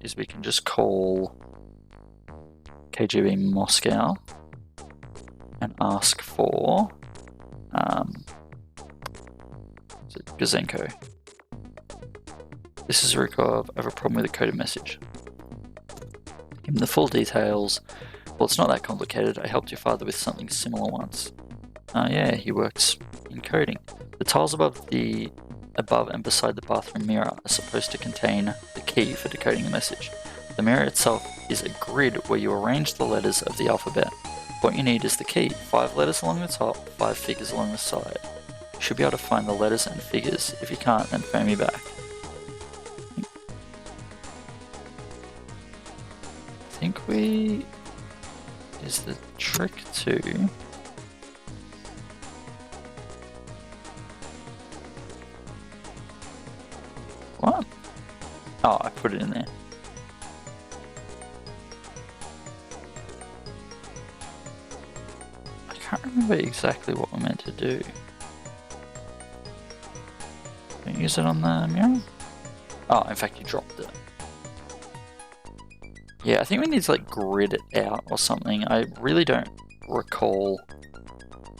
is we can just call KGB Moscow and ask for Gazenko. This is Rukov. I have a problem with a coded message. Give him the full details. Well, it's not that complicated. I helped your father with something similar once. Yeah, he works in coding. The tiles above and beside the bathroom mirror are supposed to contain the key for decoding the message. The mirror itself is a grid where you arrange the letters of the alphabet. What you need is the key. 5 letters along the top, 5 figures along the side. You should be able to find the letters and figures. If you can't, then phone me back. I think is the trick to... What? Oh, I put it in there. I can't remember exactly what we're meant to do. Don't use it on the mirror? Oh, in fact, you dropped it. Yeah, I think we need to like grid it out or something. I really don't recall,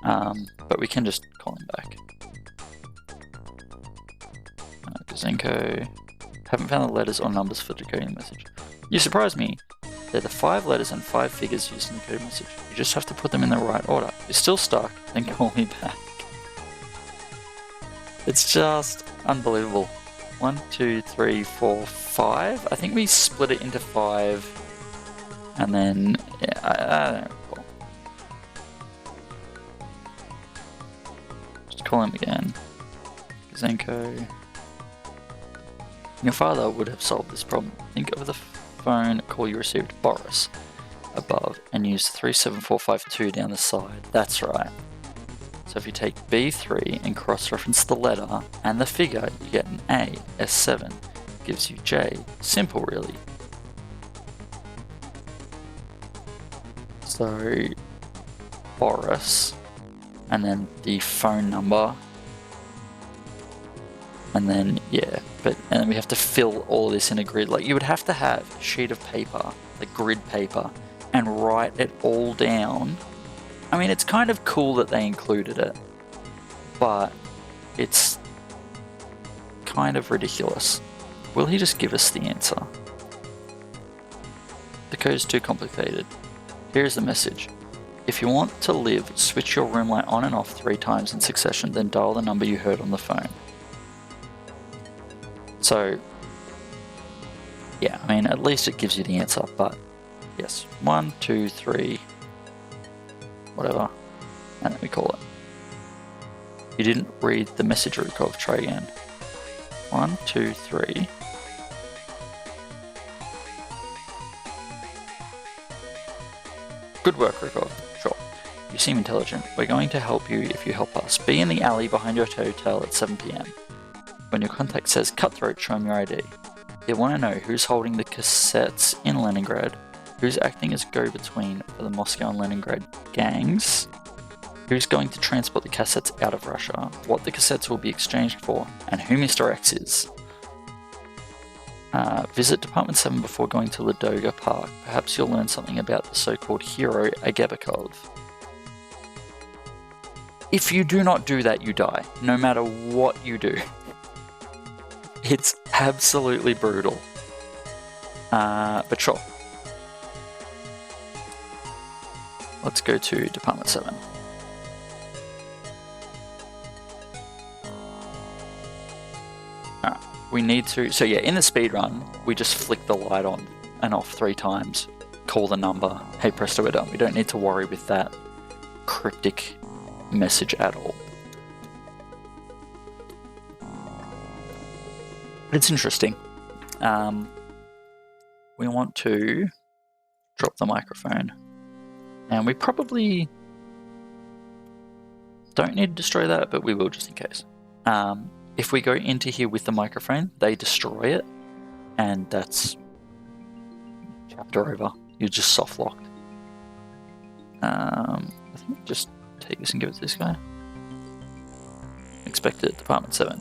but we can just call him back. Zenko. Haven't found the letters or numbers for decoding the message. You surprised me. They're the 5 letters and 5 figures used in the coded message. You just have to put them in the right order. If you're still stuck, then call me back. It's just unbelievable. 1, 2, 3, 4, 5. I think we split it into 5. And then, yeah, I don't recall. Just call him again. Zenko. Your father would have solved this problem. Think of the phone call you received, Boris, above, and use 37452 down the side. That's right. So if you take B3 and cross-reference the letter and the figure, you get an A. S7 gives you J. Simple, really. So, Boris, and then the phone number, and then, yeah, and then we have to fill all this in a grid. Like, you would have to have a sheet of paper, like grid paper, and write it all down. I mean, it's kind of cool that they included it, but it's kind of ridiculous. Will he just give us the answer? The code is too complicated. Here's the message. If you want to live, switch your room light on and off 3 times in succession, then dial the number you heard on the phone. So, yeah, I mean, at least it gives you the answer, but yes, 1, 2, 3, whatever, and then we call it. You didn't read the message, Rukov. Try again. 1, 2, 3. Good work, Rukov. Sure. You seem intelligent. We're going to help you if you help us. Be in the alley behind your hotel at 7 PM. When your contact says cutthroat, show him your ID. You want to know who's holding the cassettes in Leningrad, who's acting as go-between for the Moscow and Leningrad gangs, who's going to transport the cassettes out of Russia, what the cassettes will be exchanged for, and who Mr. X is. Visit Department 7 before going to Ladoga Park. Perhaps you'll learn something about the so-called hero Agebekov. If you do not do that, you die, no matter what you do. It's absolutely brutal. But sure. Let's go to Department 7. Alright, we need to... So yeah, in the speedrun, we just flick the light on and off 3 times, call the number, hey presto, we're done. We don't need to worry with that cryptic message at all. It's interesting. We want to drop the microphone, and we probably don't need to destroy that, but we will just in case. If we go into here with the microphone, they destroy it, and that's chapter over. You're just soft locked. I think just take this and give it to this guy. Expected, Department 7.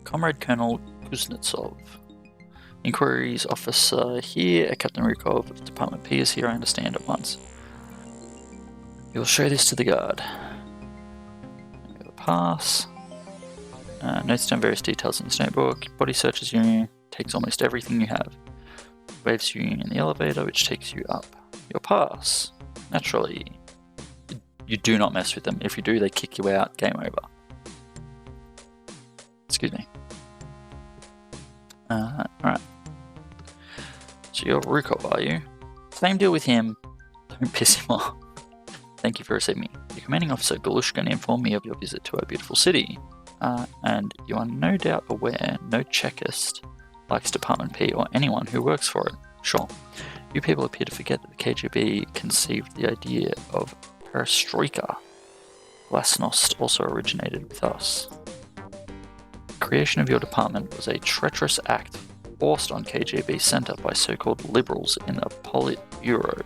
Comrade Colonel Kuznetsov. Inquiries Officer here, Captain Rukov of Department P is here, I understand at once. You'll show this to the guard. Pass. Notes down various details in his notebook. Body searches you, takes almost everything you have. Waves you in the elevator, which takes you up. Your pass. Naturally, you do not mess with them. If you do, they kick you out. Game over. Excuse me. Alright. So you're Rukov, are you? Same deal with him. Don't piss him off. Thank you for receiving me. Your commanding officer, Galushkin, informed me of your visit to our beautiful city. And you are no doubt aware no Chekist likes Department P or anyone who works for it. Sure. You people appear to forget that the KGB conceived the idea of perestroika. Glasnost also originated with us. The creation of your department was a treacherous act forced on KGB Center by so-called liberals in the Politburo.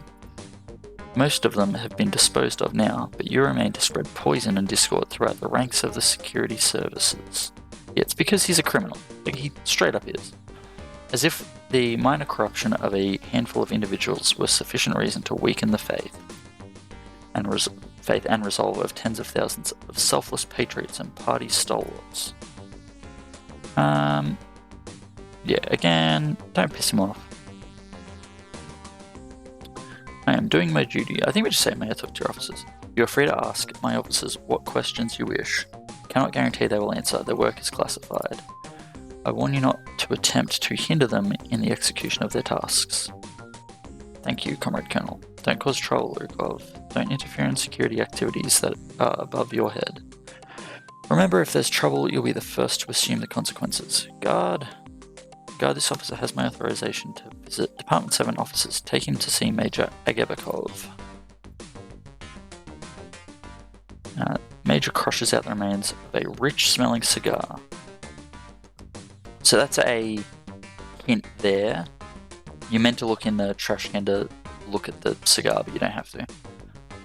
Most of them have been disposed of now, but you remain to spread poison and discord throughout the ranks of the security services. Yeah, it's because he's a criminal. Like, he straight up is. As if the minor corruption of a handful of individuals was sufficient reason to weaken the faith and resolve of tens of thousands of selfless patriots and party stalwarts. Yeah, again, don't piss him off. I am doing my duty. I think we just say, may I talk to your officers? You are free to ask my officers what questions you wish. Cannot guarantee they will answer. Their work is classified. I warn you not to attempt to hinder them in the execution of their tasks. Thank you, Comrade Colonel. Don't cause trouble, Rukov. Don't interfere in security activities that are above your head. Remember, if there's trouble, you'll be the first to assume the consequences. Guard, this officer has my authorization to visit Department 7 officers. Take him to see Major Agebekov. Major crushes out the remains of a rich-smelling cigar. So that's a hint there. You're meant to look in the trash can to look at the cigar, but you don't have to.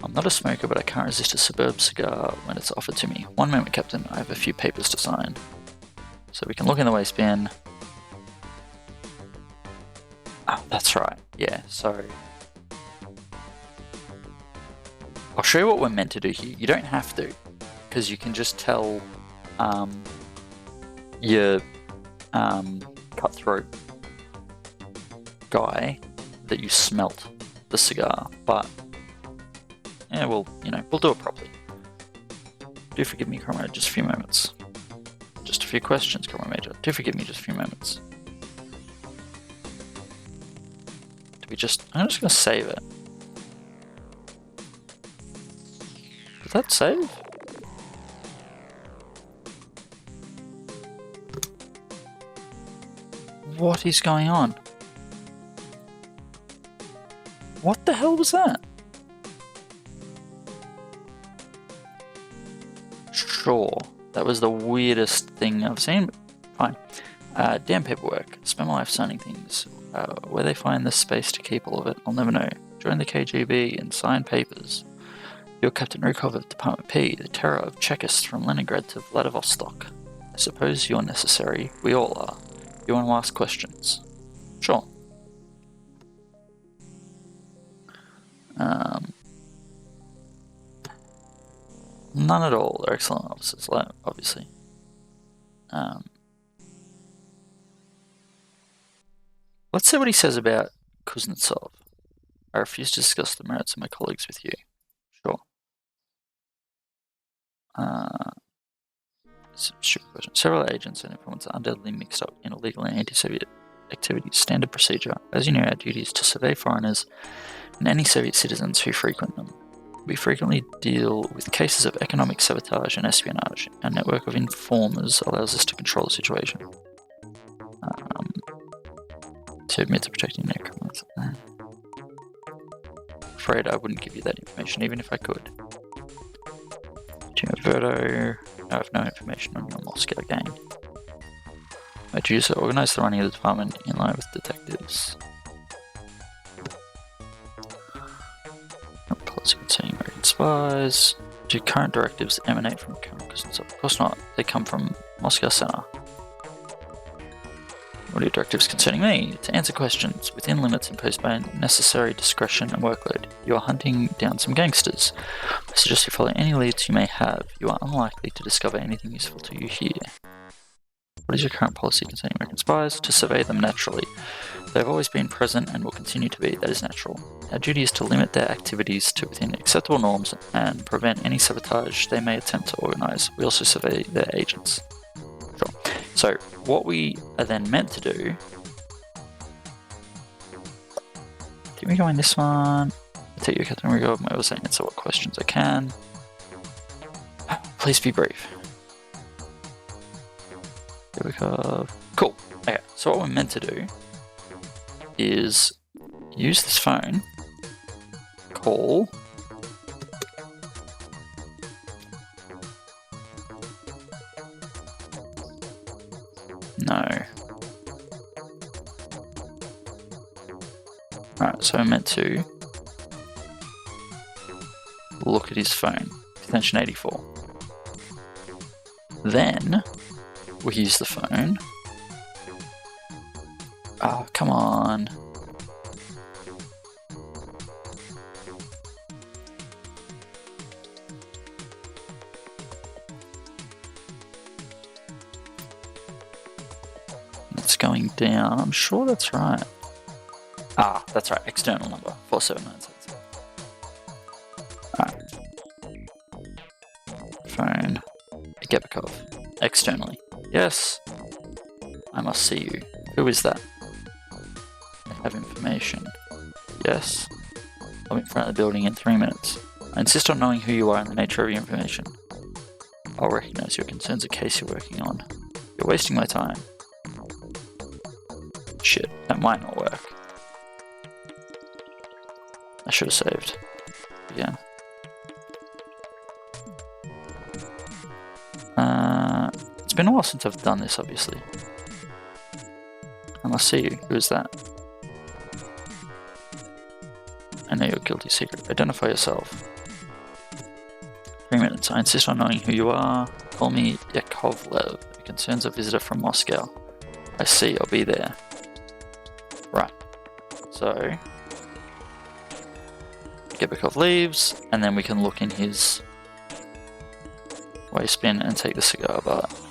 I'm not a smoker, but I can't resist a superb cigar when it's offered to me. One moment, Captain. I have a few papers to sign. So we can look in the waistband. Oh, that's right. Yeah, so I'll show you what we're meant to do here. You don't have to, because you can just tell your cutthroat guy that you smelt the cigar, but yeah, well, we'll do it properly. Do forgive me, Comrade, just a few moments. Just a few questions, Comrade Major. Do forgive me, just a few moments. I'm just gonna save it. Did that save? What is going on? What the hell was that? Sure, that was the weirdest thing I've seen. Fine. Damn paperwork. Spend my life signing things. Where they find the space to keep all of it, I'll never know. Join the KGB and sign papers. You're Captain Rukov of Department P, the terror of Chekists from Leningrad to Vladivostok. I suppose you're necessary. We all are. You want to ask questions? Sure. None at all. They're excellent officers, obviously. Let's see what he says about Kuznetsov. I refuse to discuss the merits of my colleagues with you. Sure. Stupid question. Several agents and informants are undoubtedly mixed up in illegal and anti-Soviet activities. Standard procedure. As you know, our duty is to survey foreigners and any Soviet citizens who frequent them. We frequently deal with cases of economic sabotage and espionage. Our network of informers allows us to control the situation. To admit to protecting their criminals. Afraid I wouldn't give you that information, even if I could. Verdo, I have no information on your Moscow gang. My duties are to organize the running of the department in line with detectives. Policy concerning American spies. Do current directives emanate from Colonel Kuznetsov? Of course not. They come from Moscow Center. What are your directives concerning me? To answer questions within limits imposed by necessary discretion and workload. You are hunting down some gangsters. I suggest you follow any leads you may have. You are unlikely to discover anything useful to you here. What is your current policy concerning American spies? To survey them naturally. They have always been present and will continue to be. That is natural. Our duty is to limit their activities to within acceptable norms and prevent any sabotage they may attempt to organise. We also survey their agents. Sure. So what we are then meant to do... Did we go in this one? Take your captain, we go. I was saying answer what questions I can. Please be brief. Here we go. Cool. Okay, so what we're meant to do is use this phone, call no. Alright, so I'm meant to look at his phone. Attention 84. Then we use the phone. Oh, come on. It's going down. I'm sure that's right. Ah, that's right. External number. 4796. Alright. Phone. Gebekov. Externally. Yes. I must see you. Who is that? I have information. Yes. I'll be in front of the building in 3 minutes. I insist on knowing who you are and the nature of your information. I'll recognize your concerns a case you're working on. You're wasting my time. Shit, that might not work. I should have saved. Again. It's been a while since I've done this, obviously. I must see you. Who is that? I know your guilty secret. Identify yourself. 3 minutes. I insist on knowing who you are. Call me Yakovlev. It concerns a visitor from Moscow. I see. I'll be there. Right. So... Gebekov leaves, and then we can look in his waistbin and take the cigar butt.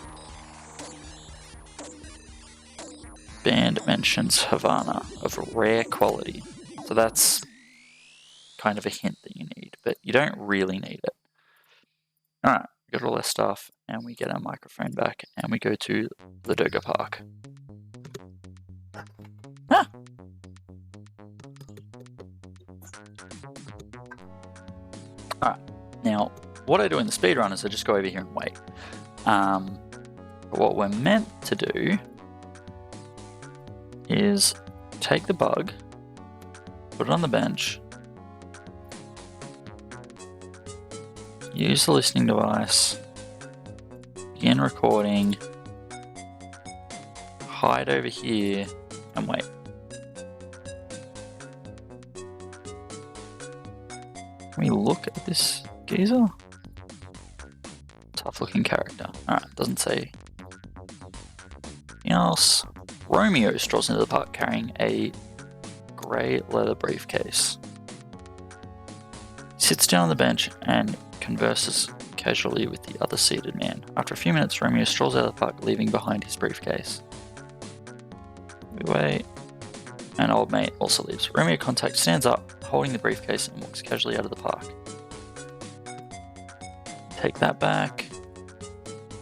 Band mentions Havana of rare quality. So that's kind of a hint that you need, but you don't really need it. Alright, we got all our stuff, and we get our microphone back, and we go to Ladoga Park. Ah! Alright, now what I do in the speedrun is I just go over here and wait. But what we're meant to do is take the bug, put it on the bench, use the listening device, begin recording, hide over here, and wait. Can we look at this geezer? Tough looking character. Alright, doesn't say anything else. Romeo strolls into the park carrying a grey leather briefcase. He sits down on the bench and converses casually with the other seated man. After a few minutes, Romeo strolls out of the park, leaving behind his briefcase. We wait, and old mate also leaves. Romeo contact stands up, holding the briefcase, and walks casually out of the park. Take that back.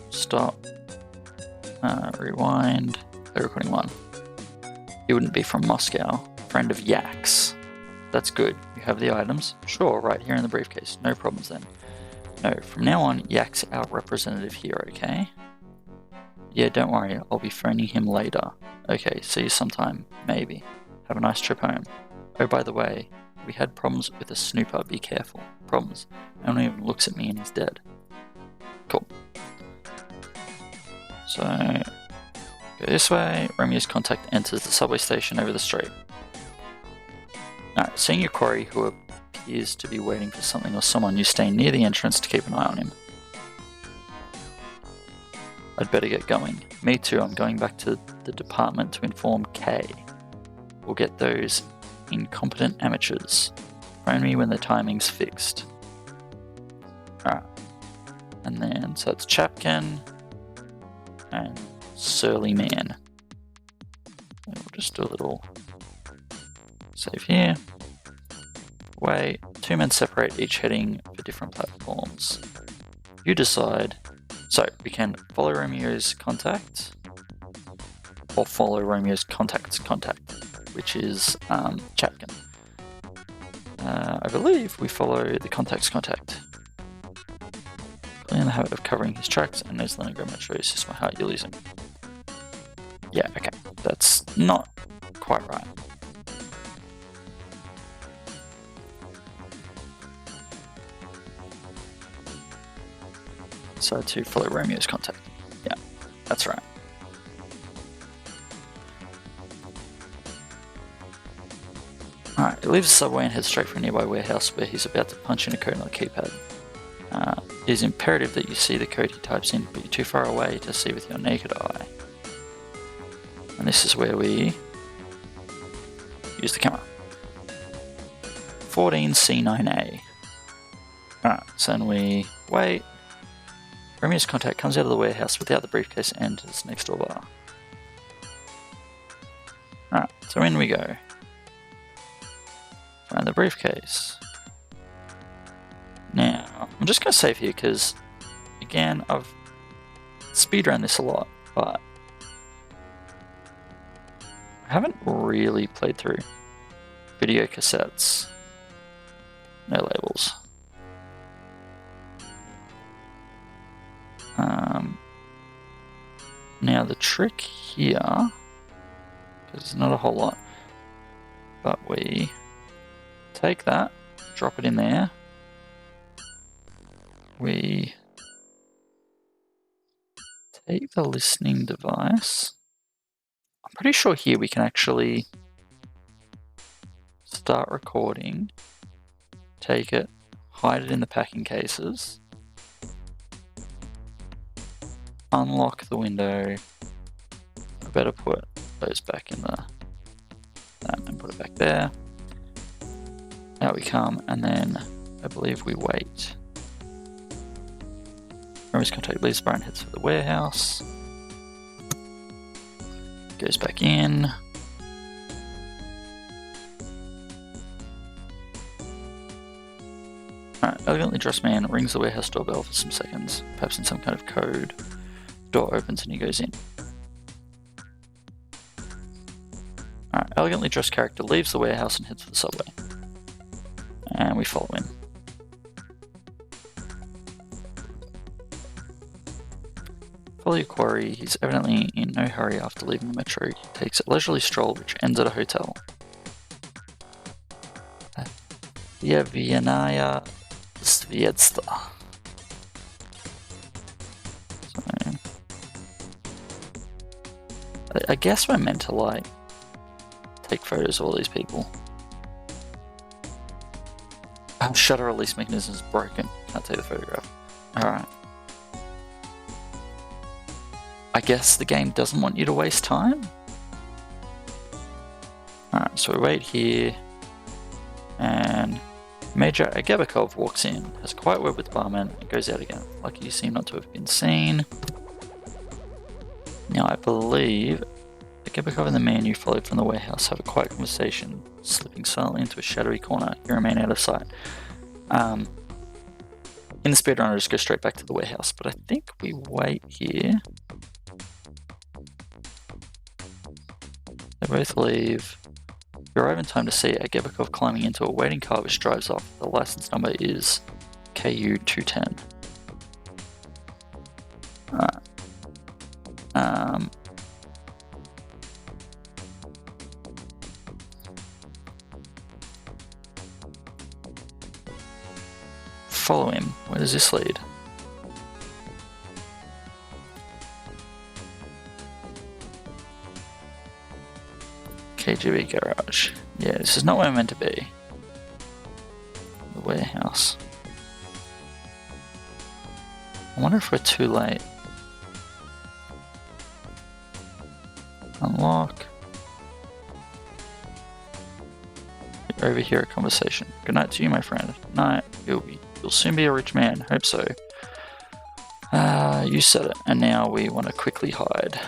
Stop. Rewind. Play recording 1. He wouldn't be from Moscow. Friend of Yak's. That's good. You have the items? Sure, right here in the briefcase. No problems then. No, from now on, Yak's our representative here, okay? Yeah, don't worry. I'll be phoning him later. Okay, see you sometime. Maybe. Have a nice trip home. Oh, by the way, we had problems with a snooper. Be careful. Problems. No one even looks at me and he's dead. Cool. So, go this way. Romeo's contact enters the subway station over the street. Alright, seeing your quarry who appears to be waiting for something or someone, you stay near the entrance to keep an eye on him. I'd better get going. Me too, I'm going back to the department to inform Kay. We'll get those incompetent amateurs. Phone me when the timing's fixed. Alright. And then, so it's Chapkin. And surly man. And we'll just do a little save here. Wait, 2 men separate, each heading for different platforms. You decide. So we can follow Romeo's contact, or follow Romeo's contact's contact, which is Chapkin. I believe we follow the contact's contact. Clearly in the habit of covering his tracks and knows Leningrad Metro is just my heart, you're losing. Yeah, okay, that's not quite right. So to follow Romeo's contact. Yeah, that's right. Alright, he leaves the subway and heads straight for a nearby warehouse where he's about to punch in a code on the keypad. It is imperative that you see the code he types in, but you're too far away to see with your naked eye. And this is where we use the camera. 14C9A. Alright, so then we wait. Romeo's contact comes out of the warehouse without the briefcase and enters next door bar. Alright, so in we go. Find the briefcase. Now, I'm just going to save here because, again, I've speedrun this a lot, but I haven't really played through video cassettes. No labels. Now the trick here, because there's not a whole lot, but we take that, drop it in there. We take the listening device. I'm pretty sure here we can actually start recording, take it, hide it in the packing cases, unlock the window. I better put those back in that and put it back there. Out we come, and then I believe we wait. Romeo's contact leaves the bar and heads for the warehouse. Goes back in. Alright, elegantly dressed man rings the warehouse doorbell for some seconds, perhaps in some kind of code. The door opens and he goes in. Alright, elegantly dressed character leaves the warehouse and heads for the subway. And we follow him. Follow your quarry. He's evidently in no hurry after leaving the metro. He takes a leisurely stroll which ends at a hotel. Vienaya Svietsta. So, I guess we're meant to like take photos of all these people. Shutter release mechanism is broken. Can't take the photograph. Alright. I guess the game doesn't want you to waste time. Alright, so we wait here. And Major Agabakov walks in, has a quiet word with the barman, and goes out again. Lucky you seem not to have been seen. Now I believe Agabakov and the man you followed from the warehouse have a quiet conversation, slipping silently into a shadowy corner. You remain out of sight. In the speedrun, I just go straight back to the warehouse, but I think we wait here. They both leave. You arrive in time to see Agabakov climbing into a waiting car which drives off. The license number is KU210. Follow him. Where does this lead? KGB garage. Yeah, this is not where I'm meant to be. The warehouse. I wonder if we're too late. Unlock. You overhear a conversation. Good night to you, my friend. Night. You'll soon be a rich man. Hope so. You said it. And now we want to quickly hide.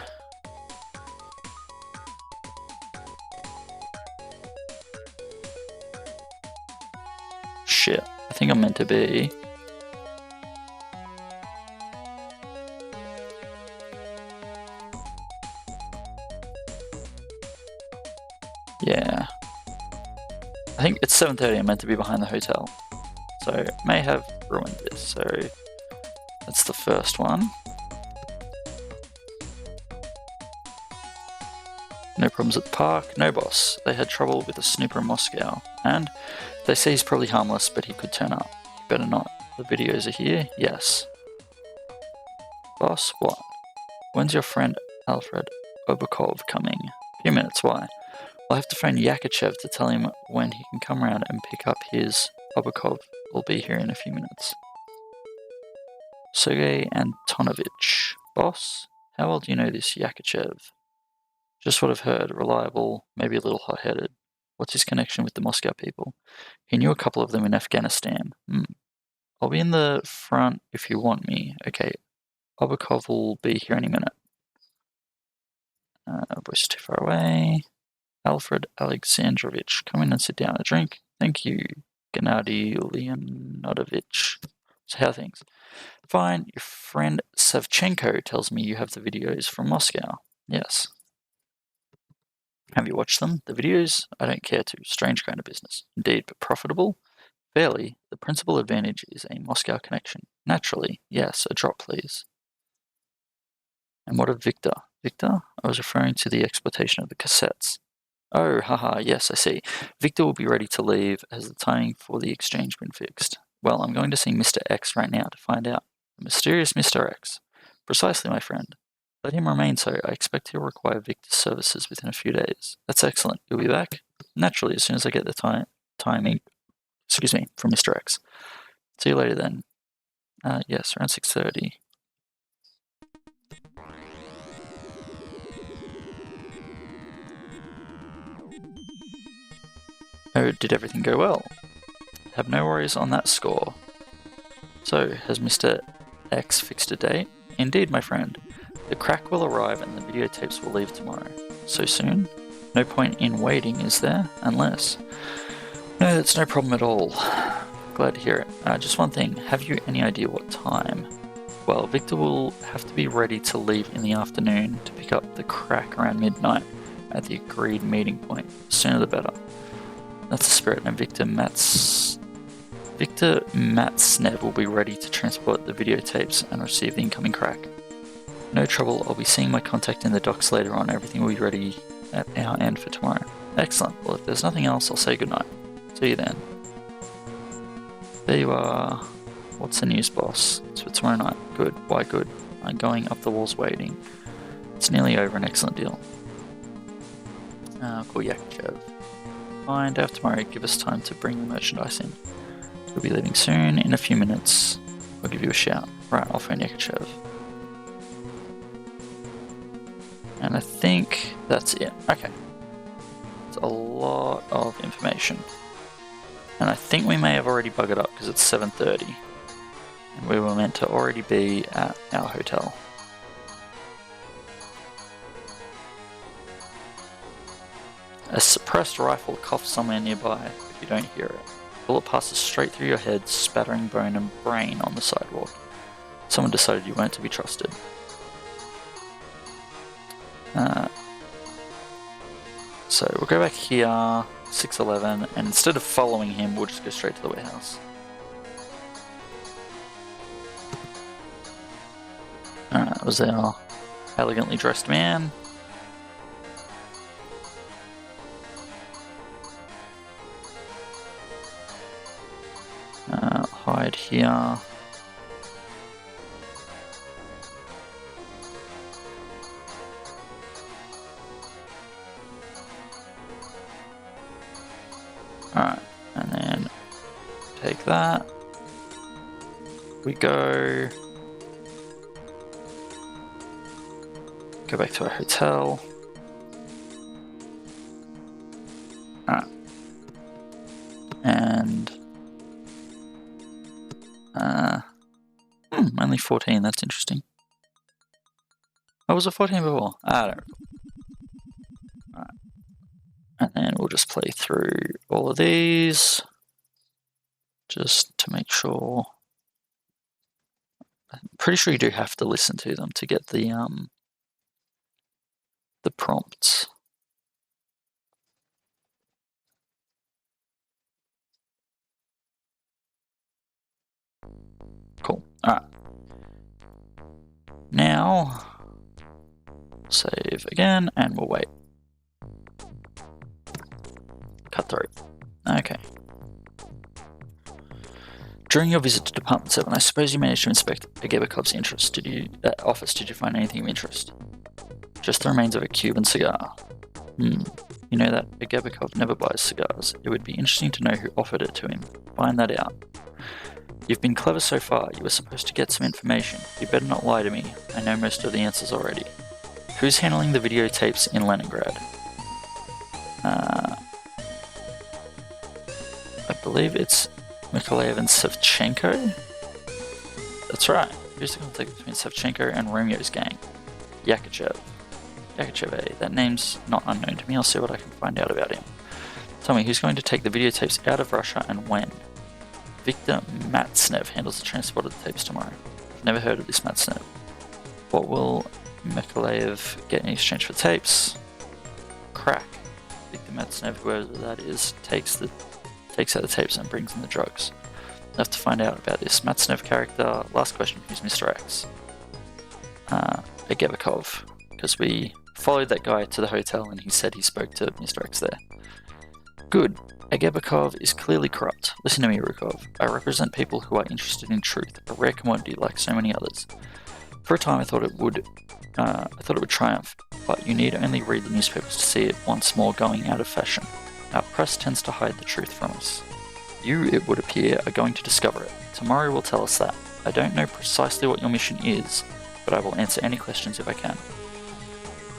shit. I think I'm meant to be... Yeah. I think it's 7:30, I'm meant to be behind the hotel. So, may have ruined this, so... That's the first one. No problems at the park. No, boss. They had trouble with a snooper in Moscow. And they say he's probably harmless, but he could turn up. You better not. The videos are here? Yes. Boss, what? When's your friend Alfred Obakov coming? A few minutes, why? I'll have to phone Yakachev to tell him when he can come around and pick up his... Obakov will be here in a few minutes. Sergei Antonovich. Boss? How well do you know this Yakachev? Just what I've heard. Reliable, maybe a little hot-headed. What's his connection with the Moscow people? He knew a couple of them in Afghanistan. I'll be in the front if you want me. Okay. Obakov will be here any minute. Voice too far away. Alfred Alexandrovich, come in and sit down. A drink? Thank you. Gennady Leonidovich. So how are things? Fine. Your friend Savchenko tells me you have the videos from Moscow. Yes. Have you watched them? The videos? I don't care to. Strange kind of business. Indeed, but profitable? Fairly. The principal advantage is a Moscow connection. Naturally. Yes, a drop please. And what of Victor? Victor? I was referring to the exploitation of the cassettes. Oh, haha, yes, I see. Victor will be ready to leave. Has the timing for the exchange been fixed? Well, I'm going to see Mr. X right now to find out. The mysterious Mr. X. Precisely, my friend. Let him remain so. I expect he'll require Victor's services within a few days. That's excellent. You'll be back? Naturally, as soon as I get the timing from Mr. X. See you later then. Yes, around 6:30. Oh, did everything go well? Have no worries on that score. So, has Mr. X fixed a date? Indeed, my friend. The crack will arrive and the videotapes will leave tomorrow. So soon? No point in waiting, is there? Unless... No, that's no problem at all. Glad to hear it. Just one thing. Have you any idea what time? Well, Victor will have to be ready to leave in the afternoon to pick up the crack around midnight at the agreed meeting point. The sooner the better. That's the spirit, and Victor Matsnev will be ready to transport the videotapes and receive the incoming crack. No trouble, I'll be seeing my contact in the docks later on. Everything will be ready at our end for tomorrow. Excellent. Well, if there's nothing else, I'll say goodnight. See you then. There you are. What's the news, boss? It's for tomorrow night. Good. Why good? I'm going up the walls waiting. It's nearly over. An excellent deal. Call Yakachev. Fine, day after tomorrow. Give us time to bring the merchandise in. We'll be leaving soon. In a few minutes, I'll give you a shout. Right, I'll phone Yakachev. And I think that's it. Okay. It's a lot of information. And I think we may have already buggered up because it's 7:30. And we were meant to already be at our hotel. A suppressed rifle coughs somewhere nearby if you don't hear it. The bullet passes straight through your head, spattering bone and brain on the sidewalk. Someone decided you weren't to be trusted. So we'll go back here, 6:11, and instead of following him, we'll just go straight to the warehouse. Alright, that was our elegantly dressed man. Hide here. Alright, and then take that. We go back to our hotel. Alright. And only 14, that's interesting. Oh, was it 14 before? I don't recall. Alright. And then we'll just play through all of these. just to make sure. I'm pretty sure you do have to listen to them to get the prompts. Cool. Alright. Now, save again, and we'll wait. Cut through. Okay. During your visit to Department 7, I suppose you managed to inspect Agebekov's office. Did you find anything of interest? Just the remains of a Cuban cigar. You know that Agebekov never buys cigars. It would be interesting to know who offered it to him. Find that out. You've been clever so far. You were supposed to get some information. You better not lie to me. I know most of the answers already. Who's handling the videotapes in Leningrad? I believe it's Mikhailov and Savchenko? That's right. Who's the conflict between Savchenko and Romyo's gang? Yakachev. Yakachev, that name's not unknown to me. I'll see what I can find out about him. Tell me, who's going to take the videotapes out of Russia and when? Viktor Matsnev handles the transport of the tapes tomorrow. I've never heard of this Matsnev. What will Mikhailov get in exchange for tapes? Crack. Viktor Matsnev, whoever that is, takes out the tapes and brings in the drugs. I have to find out about this Matsnev character. Last question, who's Mr. X? Agebekov, because we followed that guy to the hotel and he said he spoke to Mr. X there. Good. Agebekov is clearly corrupt. Listen to me, Rukov. I represent people who are interested in truth, a rare commodity like so many others. For a time I thought it would triumph, but you need only read the newspapers to see it once more going out of fashion. Our press tends to hide the truth from us. You, it would appear, are going to discover it. Tomorrow will tell us that. I don't know precisely what your mission is, but I will answer any questions if I can.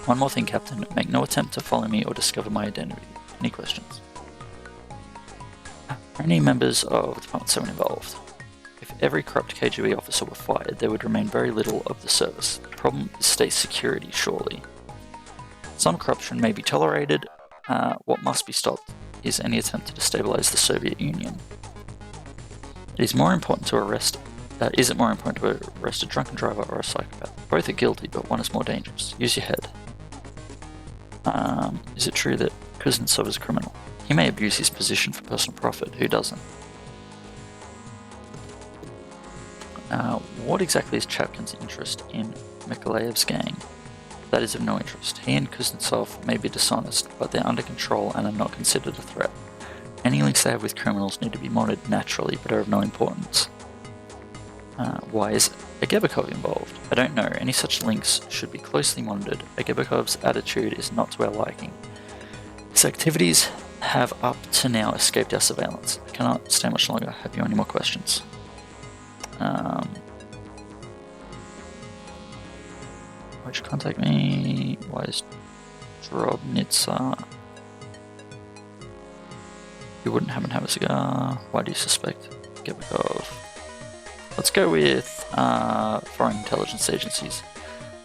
One more thing, Captain. Make no attempt to follow me or discover my identity. Any questions? Are any members of Department 7 involved? If every corrupt KGB officer were fired, there would remain very little of the service. The problem is state security, surely. Some corruption may be tolerated. What must be stopped is any attempt to destabilize the Soviet Union. Is it more important to arrest a drunken driver or a psychopath? Both are guilty, but one is more dangerous. Use your head. Is it true that Kuznetsov is a criminal? He may abuse his position for personal profit. Who doesn't? What exactly is Chapkin's interest in Mikhailov's gang? That is of no interest. He and Kuznetsov may be dishonest, but they're under control and are not considered a threat. Any links they have with criminals need to be monitored naturally, but are of no importance. Why is Agebekov involved? I don't know. Any such links should be closely monitored. Agebekov's attitude is not to our liking. His activities have up to now escaped our surveillance. I cannot stay much longer. Have you any more questions? Why'd you contact me? Why is Drobnitsa? You wouldn't happen to have a cigar. Why do you suspect Gebekov? Let's go with foreign intelligence agencies.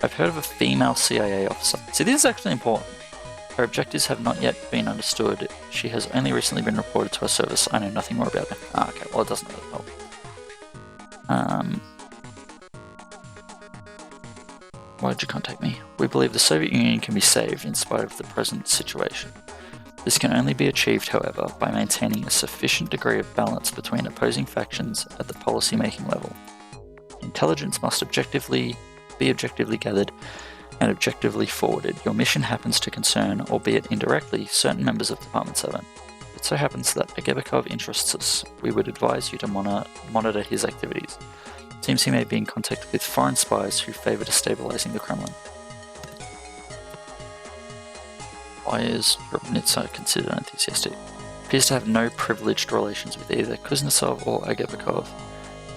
I've heard of a female CIA officer. See, this is actually important. Her objectives have not yet been understood. She has only recently been reported to our service. I know nothing more about her. Okay, well, it doesn't really help. Why did you contact me? We believe the Soviet Union can be saved in spite of the present situation. This can only be achieved, however, by maintaining a sufficient degree of balance between opposing factions at the policy-making level. Intelligence must be objectively gathered and objectively forwarded. Your mission happens to concern, albeit indirectly, certain members of Department 7. It so happens that Agebekov interests us. We would advise you to monitor his activities. It seems he may be in contact with foreign spies who favour destabilizing the Kremlin. Why is Drobnitsa considered enthusiastic? Appears to have no privileged relations with either Kuznetsov or Agebekov.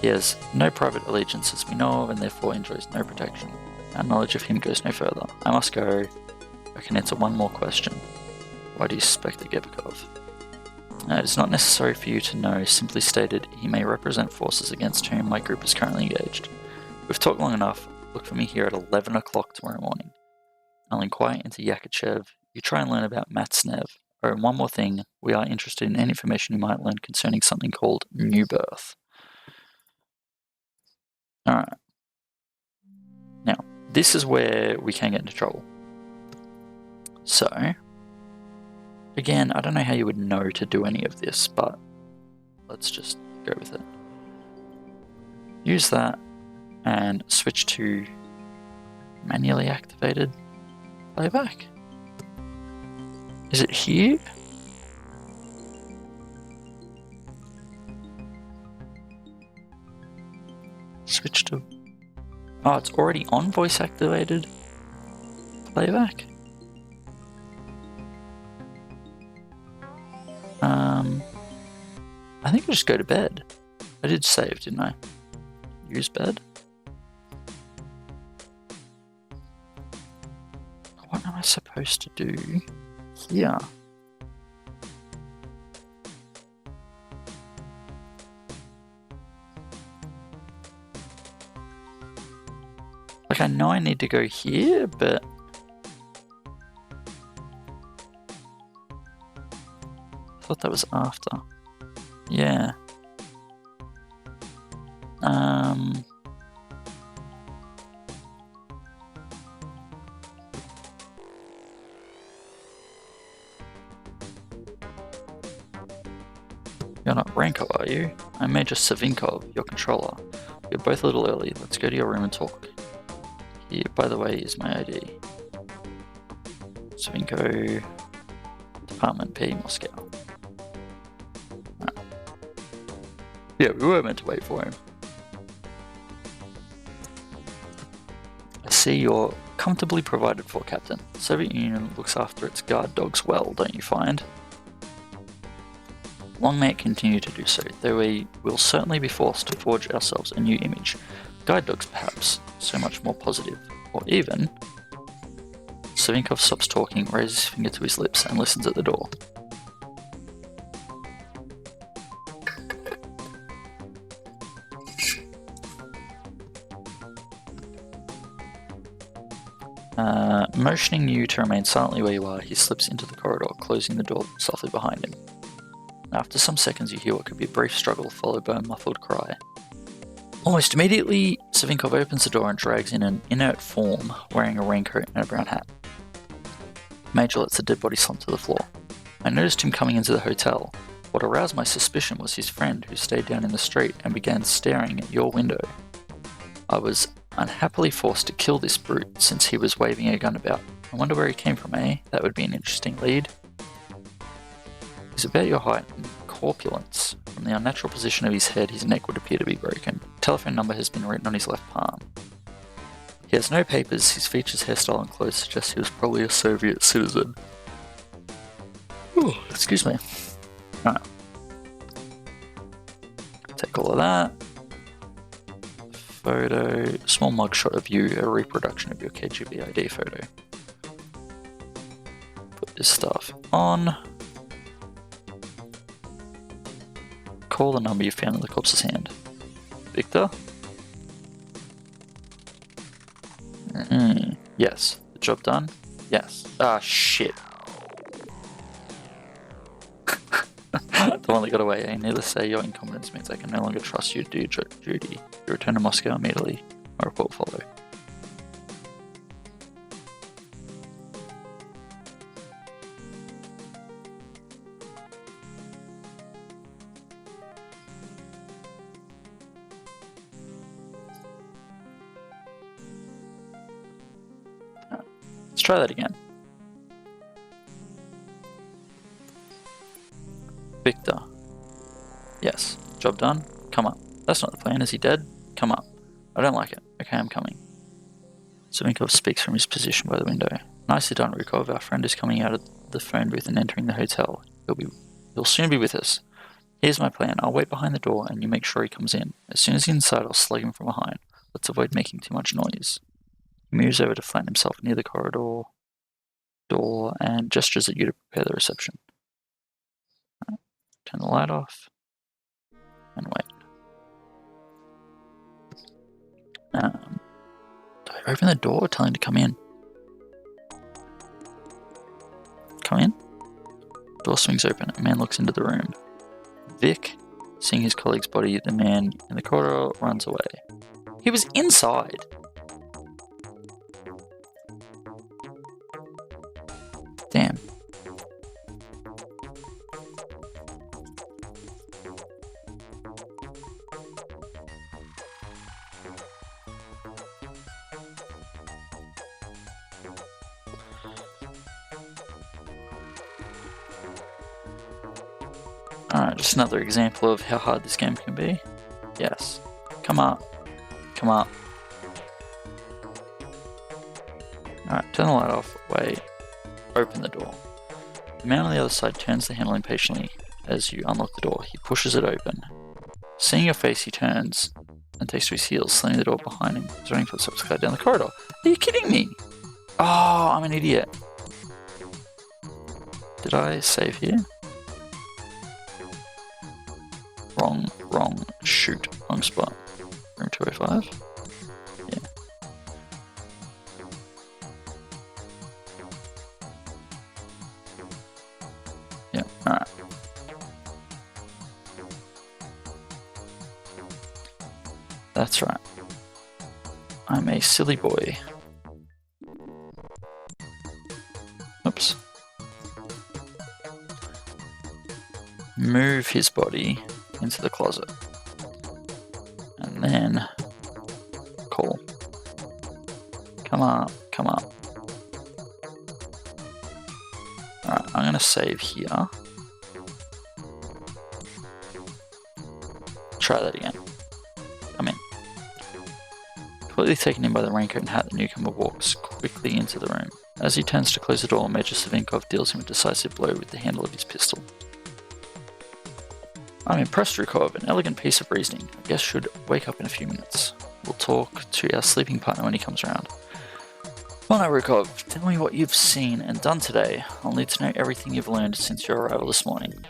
He has no private allegiances we know of and therefore enjoys no protection. Our knowledge of him goes no further. I must go. I can answer one more question. Why do you suspect Agebekov? It is not necessary for you to know. Simply stated, he may represent forces against whom my group is currently engaged. We've talked long enough. Look for me here at 11 o'clock tomorrow morning. I'll inquire into Yakachev. You try and learn about Matsnev. Oh, and one more thing. We are interested in any information you might learn concerning something called New Birth. Alright. Now, this is where we can get into trouble. So, again, I don't know how you would know to do any of this, but let's just go with it. Use that and switch to manually activated playback. Is it here? Switch to... Oh, it's already on voice activated playback? I think I just go to bed. I did save, didn't I? Use bed? What am I supposed to do here? Like, I know I need to go here, but... I thought that was after. Yeah. You're not Ranko, are you? I'm Major Savinkov, your controller. You're both a little early. Let's go to your room and talk. Here, by the way, is my ID. Savinko, Department P, Moscow. Right. Yeah, we were meant to wait for him. I see you're comfortably provided for, Captain. The Soviet Union looks after its guard dogs well, don't you find? Long may it continue to do so, though we will certainly be forced to forge ourselves a new image. Guide dogs, perhaps, so much more positive. Or even... Savinkov stops talking, raises his finger to his lips, and listens at the door. Motioning you to remain silently where you are, he slips into the corridor, closing the door softly behind him. After some seconds you hear what could be a brief struggle, followed by a muffled cry. Almost immediately, Savinkov opens the door and drags in an inert form, wearing a raincoat and a brown hat. Major lets the dead body slump to the floor. I noticed him coming into the hotel. What aroused my suspicion was his friend, who stayed down in the street and began staring at your window. I was unhappily forced to kill this brute, since he was waving a gun about. I wonder where he came from, eh? That would be an interesting lead. He's about your height and corpulence. From the unnatural position of his head, his neck would appear to be broken. A telephone number has been written on his left palm. He has no papers, his features, hairstyle and clothes suggest he was probably a Soviet citizen. Ooh, excuse me. Alright. Take all of that. Photo, small mugshot of you, a reproduction of your KGB ID photo. Put this stuff on. Call the number you found in the corpse's hand. Victor? Yes. The job done? Yes. Ah, shit. The one that got away, eh? Needless to say, your incompetence means I can no longer trust you to do your duty. You return to Moscow immediately. My report will follow. Let's try that again. Victor. Yes. Job done? Come up. That's not the plan. Is he dead? Come up. I don't like it. Okay, I'm coming. Savinkov speaks from his position by the window. Nicely done, Rukov. Our friend is coming out of the phone booth and entering the hotel. He'll soon be with us. Here's my plan. I'll wait behind the door and you make sure he comes in. As soon as he's inside, I'll slug him from behind. Let's avoid making too much noise. He moves over to flatten himself near the corridor door and gestures at you to prepare the reception. Right. Turn the light off and wait. Do I open the door or tell him to come in? Come in? door swings open. A man looks into the room. Vic, seeing his colleague's body, the man in the corridor runs away. He was inside. Damn. Alright, just another example of how hard this game can be. Yes. Come up. Come up. Alright, turn the light off. Wait. Open the door. The man on the other side turns the handle impatiently as you unlock the door. He pushes it open. Seeing your face, he turns and takes to his heels, slamming the door behind him. His running footsteps glide down the corridor. Are you kidding me? Oh, I'm an idiot. Did I save here? Wrong, shoot, wrong spot. Room 205? Yeah. Yeah, alright. That's right. I'm a silly boy. Oops. Move his body into the closet. And then call. Come up, come up. Alright, I'm gonna save here. Try that again. Come in. Completely taken in by the raincoat and hat, the newcomer walks quickly into the room. As he turns to close the door, Major Savinkov deals him a decisive blow with the handle of his pistol. I'm impressed, Rukov. An elegant piece of reasoning. I guess should wake up in a few minutes. We'll talk to our sleeping partner when he comes around. Well now, Rukov, tell me what you've seen and done today. I'll need to know everything you've learned since your arrival this morning.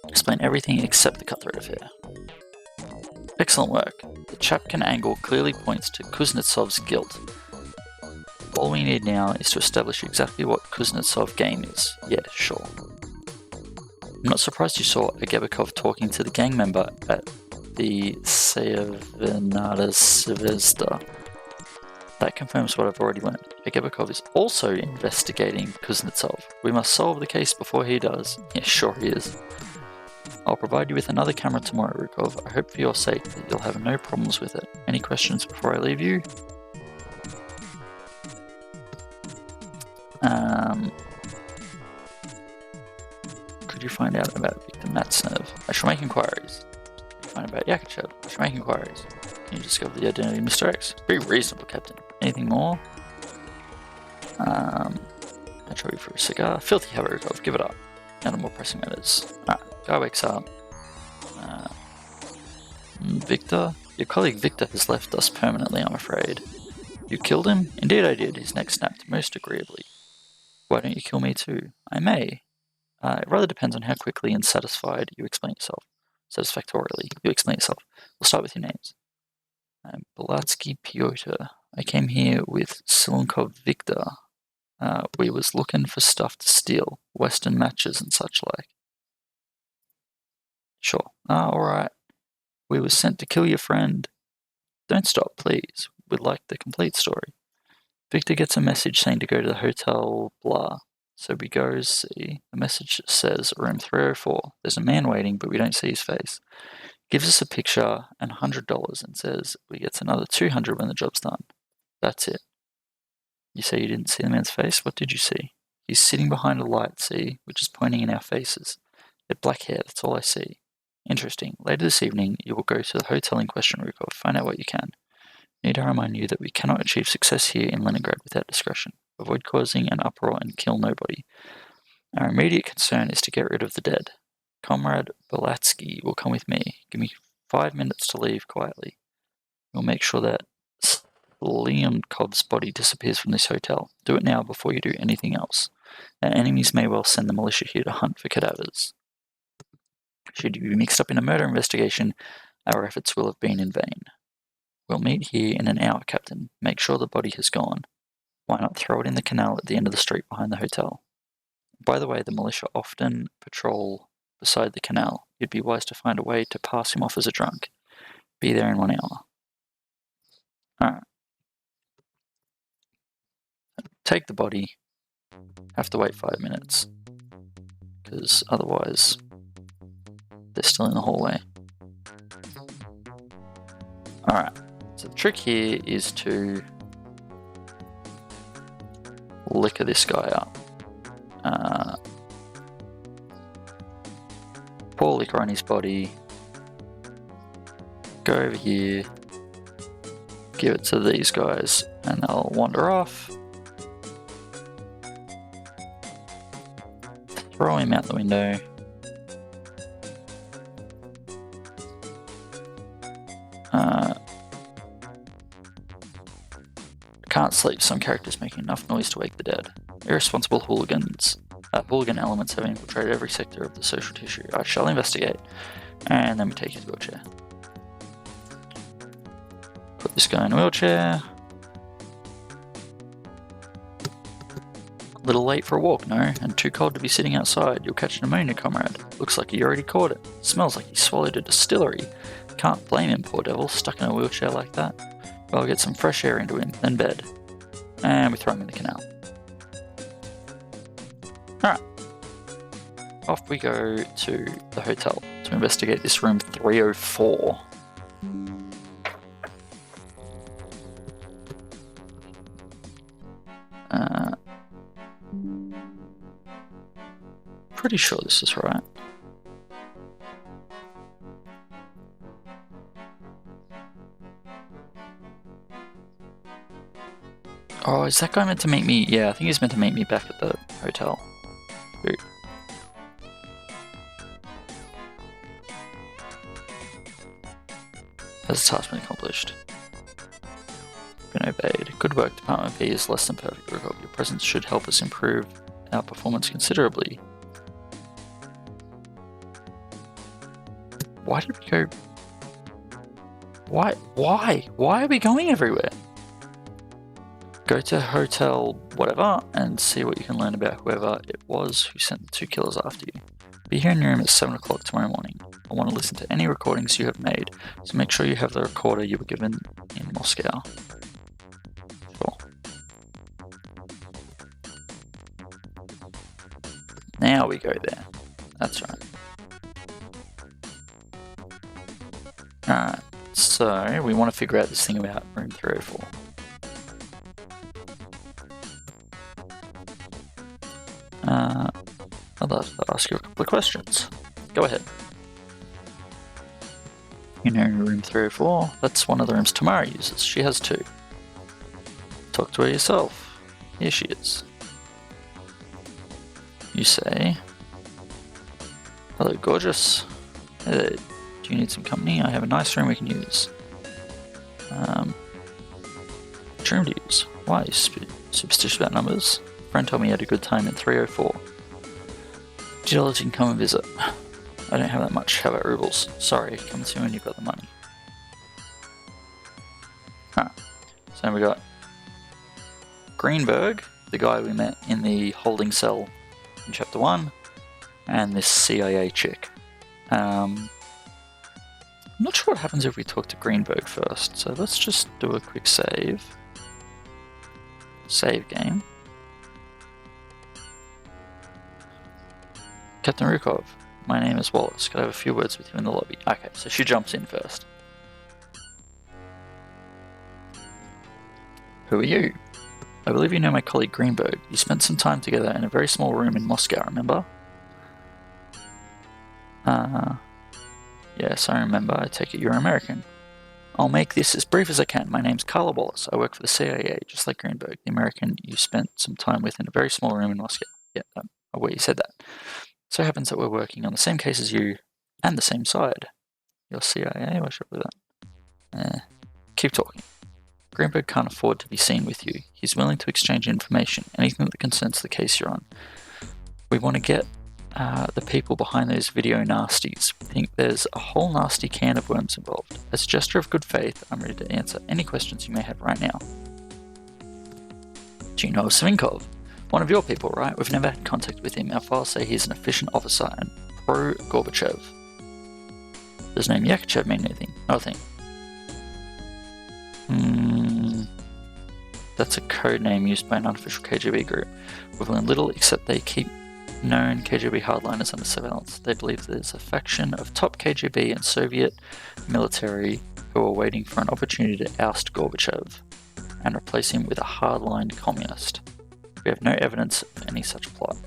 Explain everything except the cutthroat affair. Excellent work. The Chapkin angle clearly points to Kuznetsov's guilt. All we need now is to establish exactly what Kuznetsov game is. Yeah, sure. I'm not surprised you saw Agebekov talking to the gang member at the Sayavinada Svezda. That confirms what I've already learned. Agebekov is also investigating Kuznetsov. We must solve the case before he does. Yeah, sure he is. I'll provide you with another camera tomorrow, Rukov. I hope for your sake that you'll have no problems with it. Any questions before I leave you? Could you find out about Viktor Matsnev? I shall make inquiries. Could you find about Yakachev? I shall make inquiries. Can you discover the identity of Mr. X? Very reasonable, Captain. Anything more? I trouble you for a cigar. Filthy habit, Rukov. Give it up. Now to more pressing matters. Alright, guy wakes up. Victor? Your colleague Victor has left us permanently, I'm afraid. You killed him? Indeed I did. His neck snapped most agreeably. Why don't you kill me too? I may. It rather depends on how quickly and satisfied you explain yourself. Satisfactorily, you explain yourself. We'll start with your names. I'm Belatsky Pyotr. I came here with Silunkov Victor. We was looking for stuff to steal, Western matches and such like. Sure. Alright. We was sent to kill your friend. Don't stop, please. We'd like the complete story. Victor gets a message saying to go to the hotel, blah. So we go see. The message says room 304. There's a man waiting, but we don't see his face. Gives us a picture and $100 and says we get another $200 when the job's done. That's it. You say you didn't see the man's face? What did you see? He's sitting behind a light, see, which is pointing in our faces. He had black hair, that's all I see. Interesting. Later this evening, you will go to the hotel in question, Rukov. Find out what you can. Need to remind you that we cannot achieve success here in Leningrad without discretion. Avoid causing an uproar and kill nobody. Our immediate concern is to get rid of the dead. Comrade Belatsky will come with me. Give me 5 minutes to leave quietly. We'll make sure that Leonkov's body disappears from this hotel. Do it now before you do anything else. Our enemies may well send the militia here to hunt for cadavers. Should you be mixed up in a murder investigation, our efforts will have been in vain. We'll meet here in an hour, Captain. Make sure the body has gone. Why not throw it in the canal at the end of the street behind the hotel? By the way, the militia often patrol beside the canal. You'd be wise to find a way to pass him off as a drunk. Be there in 1 hour. Alright. Take the body. Have to wait 5 minutes. Because otherwise, they're still in the hallway. Alright. So the trick here is to liquor this guy up. Pour liquor on his body. Go over here. Give it to these guys and they'll wander off. Throw him out the window. Can't sleep. Some characters making enough noise to wake the dead. Irresponsible hooligans. Hooligan elements have infiltrated every sector of the social tissue. I shall investigate. And then we take his wheelchair. Put this guy in a wheelchair. A little late for a walk, no? And too cold to be sitting outside. You'll catch pneumonia, comrade. Looks like he already caught it. Smells like he swallowed a distillery. Can't blame him, poor devil, stuck in a wheelchair like that. I'll get some fresh air into him, then bed. And we throw him in the canal. Alright. Off we go to the hotel to investigate this room 304. Pretty sure this is right. Oh, is that guy meant to meet me? Yeah, I think he's meant to meet me back at the hotel. Ooh. Has the task been accomplished? Been obeyed. Good work, Department B is less than perfect. Your presence should help us improve our performance considerably. Why did we go... Why are we going everywhere? Go to hotel whatever and see what you can learn about whoever it was who sent the 2 killers after you. Be here in your room at 7 o'clock tomorrow morning. I want to listen to any recordings you have made, so make sure you have the recorder you were given in Moscow. Sure. Now we go there. That's right. Alright, so we want to figure out this thing about room 304. I'd like to ask you a couple of questions. Go ahead. You know room 304? That's one of the rooms Tamara uses. She has 2. Talk to her yourself. Here she is. You say, hello gorgeous. Hey there, do you need some company? I have a nice room we can use. Which room to use? Why are you superstitious about numbers? A friend told me you had a good time in 304. $2 you can come and visit. I don't have that much. How about rubles? Sorry, come and see when you've got the money. Alright, so now we got Greenberg, the guy we met in the holding cell in chapter 1, and this CIA chick. I'm not sure what happens if we talk to Greenberg first, so let's just do a quick save. Save game. Captain Rukov, my name is Wallace. Could I have a few words with you in the lobby? Okay, so she jumps in first. Who are you? I believe you know my colleague Greenberg. You spent some time together in a very small room in Moscow, remember? Yes, I remember. I take it you're American. I'll make this as brief as I can. My name's Carla Wallace. I work for the CIA, just like Greenberg, the American you spent some time with in a very small room in Moscow. Yeah, where you said that. So it happens that we're working on the same case as you, and the same side. You're CIA? Why should I do that? Keep talking. Greenberg can't afford to be seen with you. He's willing to exchange information, anything that concerns the case you're on. We want to get the people behind those video nasties. We think there's a whole nasty can of worms involved. As a gesture of good faith, I'm ready to answer any questions you may have right now. Do you know of Svinkov? One of your people, right? We've never had contact with him. Our files say he's an efficient officer and pro-Gorbachev. Does the name Yakachev mean anything? Nothing. That's a code name used by an unofficial KGB group. We've learned little except they keep known KGB hardliners under surveillance. They believe there's a faction of top KGB and Soviet military who are waiting for an opportunity to oust Gorbachev and replace him with a hardline communist. We have no evidence of any such plot.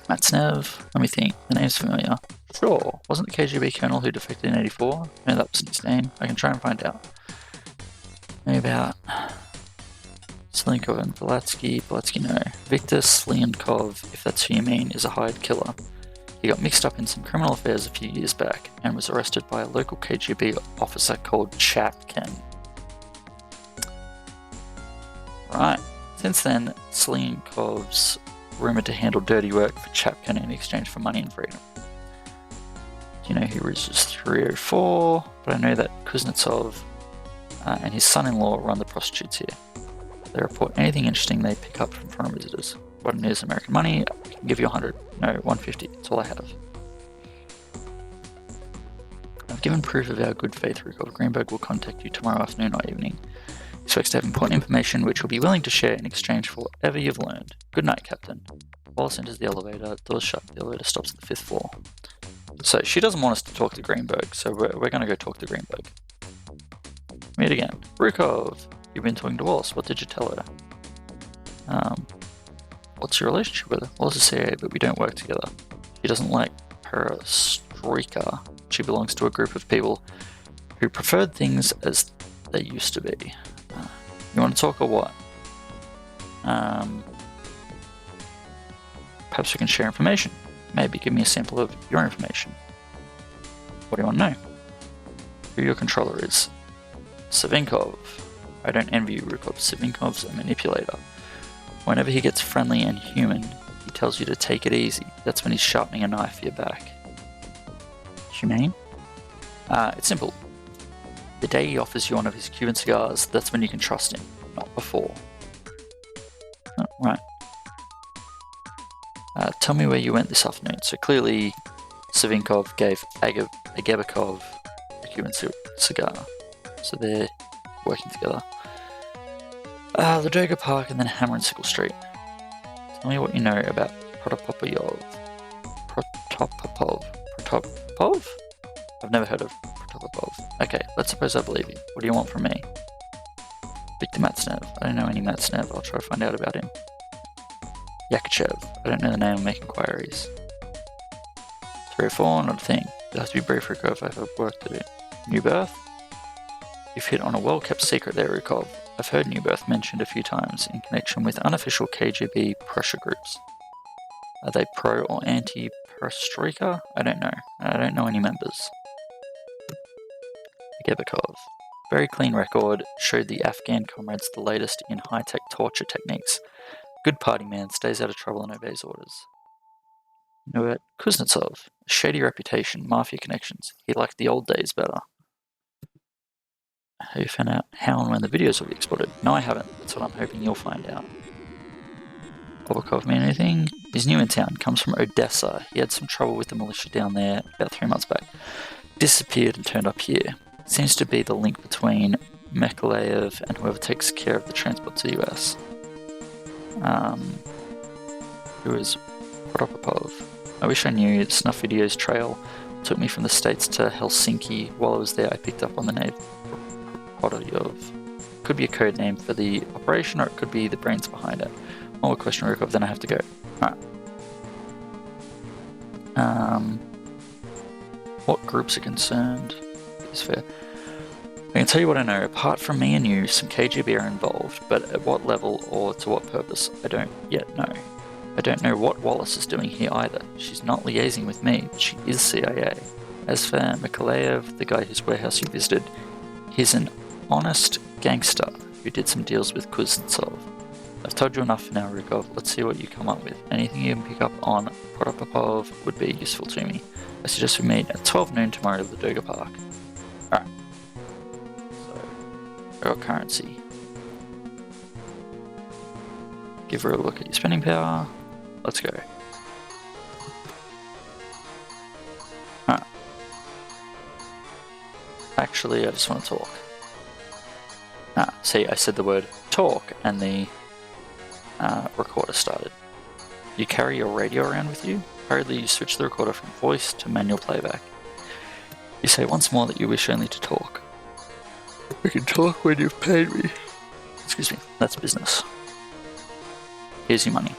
Matsnev, let me think, the name's familiar. Sure, wasn't the KGB colonel who defected in 84? No, that wasn't his name. I can try and find out. Maybe about Slinkov and Blatsky no. Viktor Slinkov, if that's who you mean, is a hired killer. He got mixed up in some criminal affairs a few years back and was arrested by a local KGB officer called Chapkin. Right. Since then, Slinkov's rumoured to handle dirty work for Chapkin in exchange for money and freedom. You know, he was 304, but I know that Kuznetsov and his son-in-law run the prostitutes here. They report anything interesting they pick up from foreign visitors. What it is, American money, I can give you 100. No, 150. That's all I have. I've given proof of our good faith, Rukov. Greenberg will contact you tomorrow afternoon or evening. He expects to have important information which will be willing to share in exchange for whatever you've learned. Good night, Captain. Wallace enters the elevator, doors shut, the elevator stops at the 5th floor. So she doesn't want us to talk to Greenberg, so we're going to go talk to Greenberg. Meet again. Rukov, you've been talking to Wallace. What did you tell her? What's your relationship with her? Wallace is CIA, but we don't work together. She doesn't like perestroika. She belongs to a group of people who preferred things as they used to be. You want to talk or what? Perhaps we can share information. Maybe give me a sample of your information. What do you want to know? Who your controller is? Savinkov. I don't envy you, Rukov. Savinkov's a manipulator. Whenever he gets friendly and human, he tells you to take it easy. That's when he's sharpening a knife for your back. Humane? It's simple. The day he offers you one of his Cuban cigars, that's when you can trust him, not before. Oh, right. Tell me where you went this afternoon. So clearly, Savinkov gave Agebekov a Cuban cigar. So they're working together. Ladoga Park and then Hammer and Sickle Street. Tell me what you know about Protopopov? I've never heard of Protopopov. Okay, let's suppose I believe you. What do you want from me? Viktor Matsnev. I don't know any Matsnev. I'll try to find out about him. Yakachev. I don't know the name. I'll make inquiries. 304, not a thing. You'll have to be brief, Rukov. I have work to do. New birth? You've hit on a well-kept secret there, Rukov. I've heard New Birth mentioned a few times in connection with unofficial KGB pressure groups. Are they pro or anti-perestroika? I don't know. I don't know any members. Gebekov. Very clean record, showed the Afghan comrades the latest in high-tech torture techniques. Good party man, stays out of trouble and obeys orders. You know about Kuznetsov? A shady reputation, mafia connections. He liked the old days better. Have you found out how and when the videos will be exported? No, I haven't. That's what I'm hoping you'll find out. Obakov mean anything? He's new in town, comes from Odessa. He had some trouble with the militia down there about 3 months back. Disappeared and turned up here. Seems to be the link between Mekalaev and whoever takes care of the transport to the US. Who is Protopopov? I wish I knew. Snuff Videos trail took me from the States to Helsinki. While I was there, I picked up on the name Podoyov. Could be a code name for the operation, or it could be the brains behind it. One more question, Rukov, then I have to go. Alright. What groups are concerned? Is fair. I can tell you what I know. Apart from me and you, some KGB are involved, but at what level or to what purpose, I don't yet know. I don't know what Wallace is doing here either. She's not liaising with me, but she is CIA. As for Mykolaev, the guy whose warehouse you visited, he's an honest gangster who did some deals with Kuznetsov. I've told you enough for now, Rukov. Let's see what you come up with. Anything you can pick up on Protopopov would be useful to me. I suggest we meet at 12 noon tomorrow at Ladoga Park. Alright. So, I got currency. Give her a look at your spending power. Let's go. Alright. Actually, I just want to talk. See, I said the word talk and the recorder started. You carry your radio around with you. Hurriedly, you switch the recorder from voice to manual playback. You say once more that you wish only to talk. We can talk when you've paid me. Excuse me, that's business. Here's your money.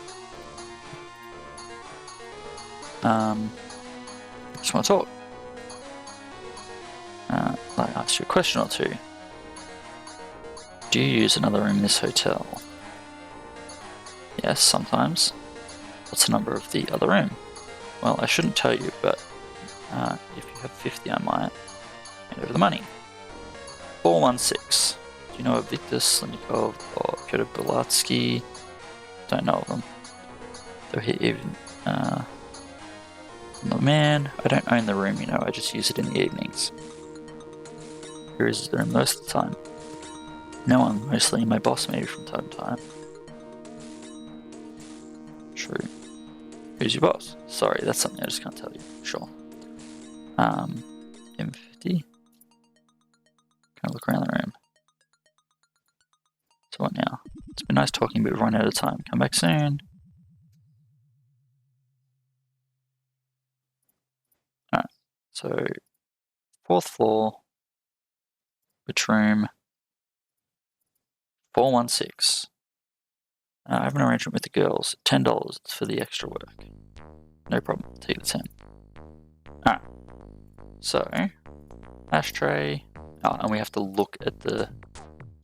Just want to talk. I asked you a question or two. Do you use another room in this hotel? Yes, sometimes. What's the number of the other room? Well, I shouldn't tell you, but if you have 50, I might hand over the money. 416. Do you know of Viktor Slinikov or Pyotr Belatsky? Don't know of them. They're here even. I'm a man. I don't own the room, you know, I just use it in the evenings. Who uses the room most of the time? No one, mostly my boss maybe from time to time. True. Who's your boss? Sorry, that's something I just can't tell you. Sure. M50. Can I look around the room? So what now? It's been nice talking, but we've run out of time. Come back soon. Alright, so 4th floor, which room? 416. I have an arrangement with the girls. $10 for the extra work. No problem. Take the 10. Alright. So, ashtray. Oh, and we have to look at the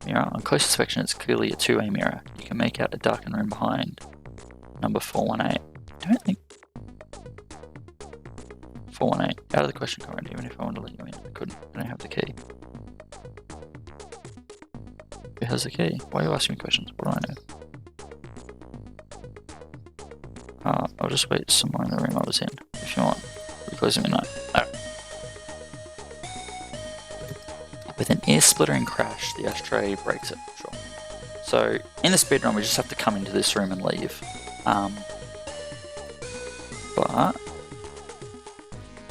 mirror. On close inspection, it's clearly a two-way mirror. You can make out a darkened room behind number 418. I don't think 418. Out of the question, Conrad. Even if I wanted to let you in, I couldn't. I don't have the key. Who has the key? Why are you asking me questions? What do I know? I'll just wait somewhere in the room I was in, if you want. We're closing midnight. Alright. With an ear-splittering crash, the ashtray breaks it. Sure. So, in the speedrun, we just have to come into this room and leave. But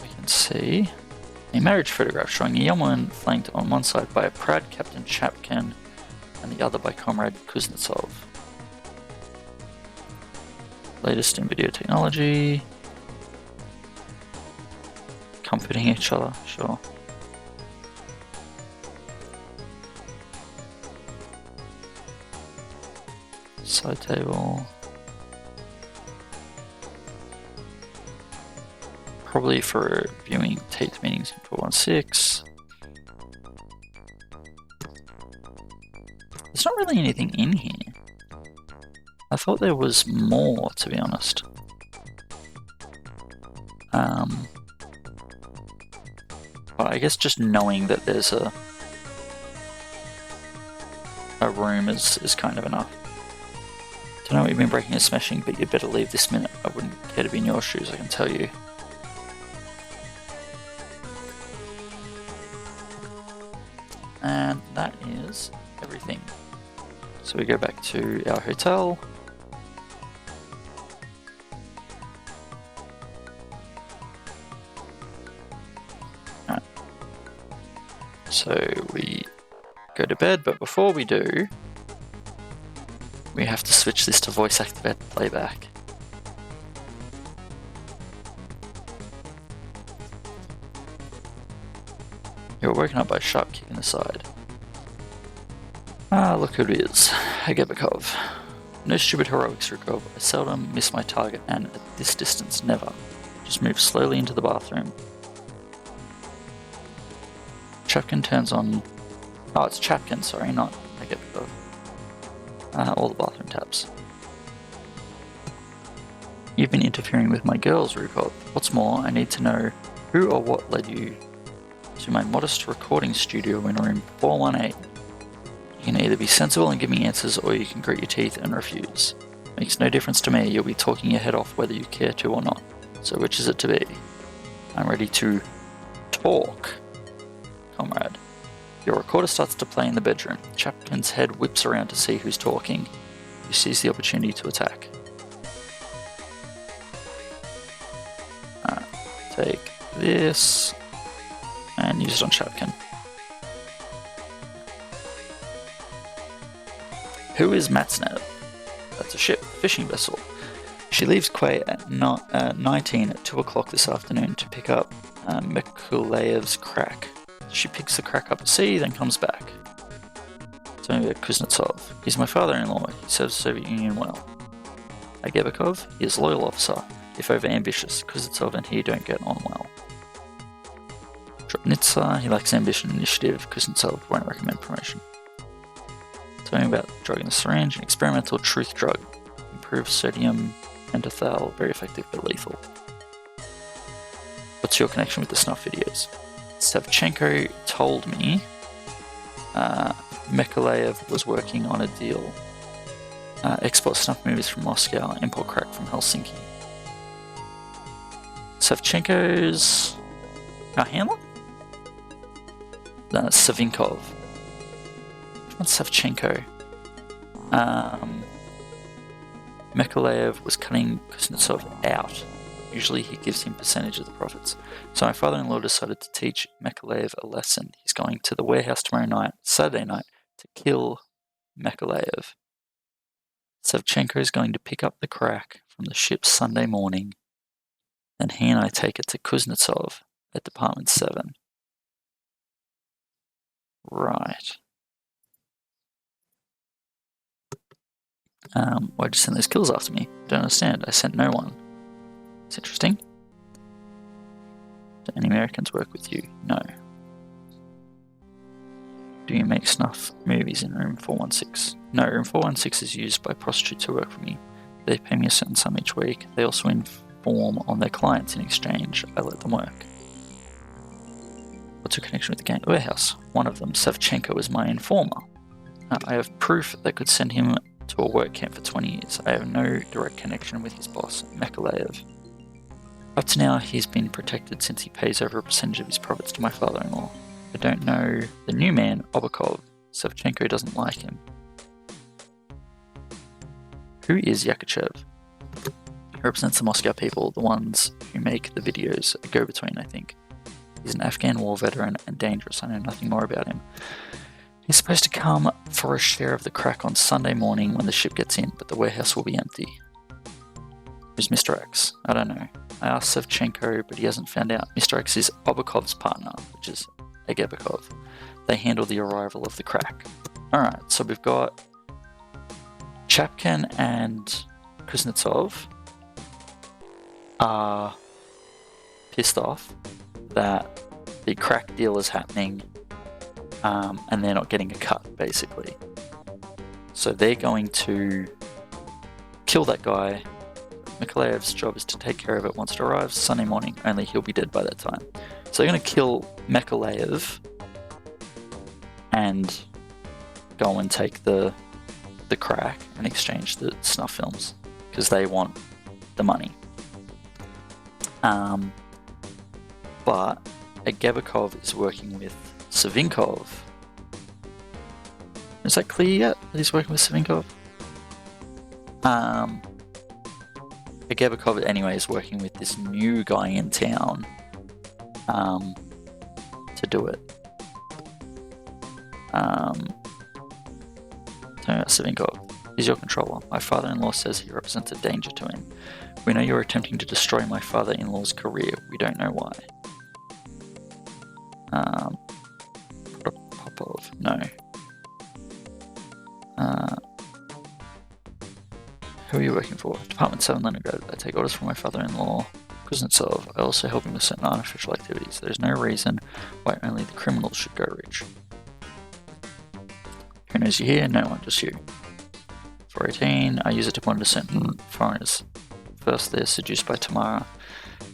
we can see a marriage photograph showing a young woman flanked on one side by a proud Captain Chapkin and the other by Comrade Kuznetsov. Latest in video technology. Comforting each other, sure. Side table. Probably for viewing taped meetings in 416. There's not really anything in here. I thought there was more, to be honest. But I guess just knowing that there's a room is kind of enough. Don't know what you've been breaking and smashing, but you'd better leave this minute. I wouldn't care to be in your shoes, I can tell you. And that is everything. So we go back to our hotel. Alright. So we go to bed, but before we do, we have to switch this to voice activated playback. You're woken up by a sharp kick in the side. Ah, look who it is. Agebekov. No stupid heroics, Rukov. I seldom miss my target, and at this distance, never. Just move slowly into the bathroom. Chapkin turns on... Oh, it's Chapkin, sorry, not Agebekov. All the bathroom taps. You've been interfering with my girls, Rukov. What's more, I need to know who or what led you to my modest recording studio in room 418. You can either be sensible and give me answers, or you can grit your teeth and refuse. Makes no difference to me, you'll be talking your head off whether you care to or not. So which is it to be? I'm ready to talk, comrade. Your recorder starts to play in the bedroom. Chapkin's head whips around to see who's talking. You seize the opportunity to attack. Take this and use it on Chapkin. Who is Matsnev? That's a ship, fishing vessel. She leaves Quay at 19 at 2 o'clock this afternoon to pick up Mikulayev's crack. She picks the crack up at sea, then comes back. Tell me about Kuznetsov. He's my father-in-law. He serves the Soviet Union well. Agebekov, he is a loyal officer. If over-ambitious, Kuznetsov and he don't get on well. Drobnitsa, he lacks ambition and initiative. Kuznetsov won't recommend promotion. Tell me about drug in the syringe, an experimental truth drug. Improved sodium pentothal, very effective but lethal. What's your connection with the snuff videos? Savchenko told me Mikuleyev was working on a deal. Export snuff movies from Moscow, import crack from Helsinki. Savchenko's our handler? No, that's Savinkov. Which one's Savchenko? Mikuleyev was cutting Kuznetsov out. Usually he gives him percentage of the profits. So my father-in-law decided to teach Mikuleyev a lesson. He's going to the warehouse tomorrow night, Saturday night, to kill Mikuleyev. Savchenko is going to pick up the crack from the ship Sunday morning. Then he and I take it to Kuznetsov at Department 7. Right. Why'd you send those kills after me? Don't understand. I sent no one. It's interesting. Do any Americans work with you? No. Do you make snuff movies in room 416? No, room 416 is used by prostitutes who work for me. They pay me a certain sum each week. They also inform on their clients in exchange. I let them work. What's your connection with the gang warehouse? One of them, Savchenko, is my informer. I have proof that could send him to a work camp for 20 years. I have no direct connection with his boss, Mikuleyev. Up to now, he's been protected since he pays over a percentage of his profits to my father-in-law. I don't know the new man, Obakov. Savchenko doesn't like him. Who is Yakachev? He represents the Moscow people, the ones who make the videos, a go-between, I think. He's an Afghan war veteran and dangerous. I know nothing more about him. He's supposed to come for a share of the crack on Sunday morning when the ship gets in, but the warehouse will be empty. Who's Mr. X? I don't know. I asked Savchenko, but he hasn't found out. Mr. X is Obakov's partner, which is Agebekov. They handle the arrival of the crack. Alright, so we've got Chapkin and Kuznetsov are pissed off that the crack deal is happening and they're not getting a cut, basically. So they're going to kill that guy. Mikuleyev's job is to take care of it once it arrives. Sunday morning, only he'll be dead by that time. So they're going to kill Mikuleyev and go and take the crack and exchange the snuff films because they want the money. But Agebekov is working with Savinkov. Is that clear yet that he's working with Savinkov? Agebekov anyway is working with this new guy in town to do it. Savinkov is your controller. My father-in-law says he represents a danger to him. We know you're attempting to destroy my father-in-law's career. We don't know why. Popov, no. Who are you working for? Department 7 Leningrad. I take orders from my father-in-law, Kuznetsov. I also help him with certain unofficial activities. There's no reason why only the criminals should go rich. Who knows you here? No one, just you. 418, I use it to monitor certain foreigners. First they're seduced by Tamara.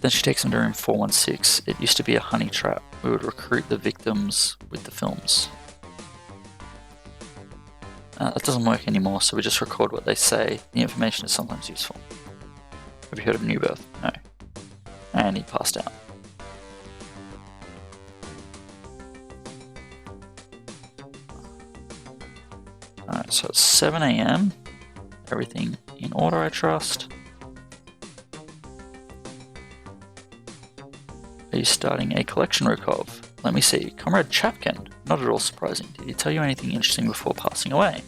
Then she takes them to room 416. It used to be a honey trap. We would recruit the victims with the films. That doesn't work anymore, so we just record what they say. The information is sometimes useful. Have you heard of New Birth? No. And he passed out. Alright, so it's 7 AM. Everything in order, I trust. Are you starting a collection, Rukov? Let me see. Comrade Chapkin. Not at all surprising. Did he tell you anything interesting before passing away?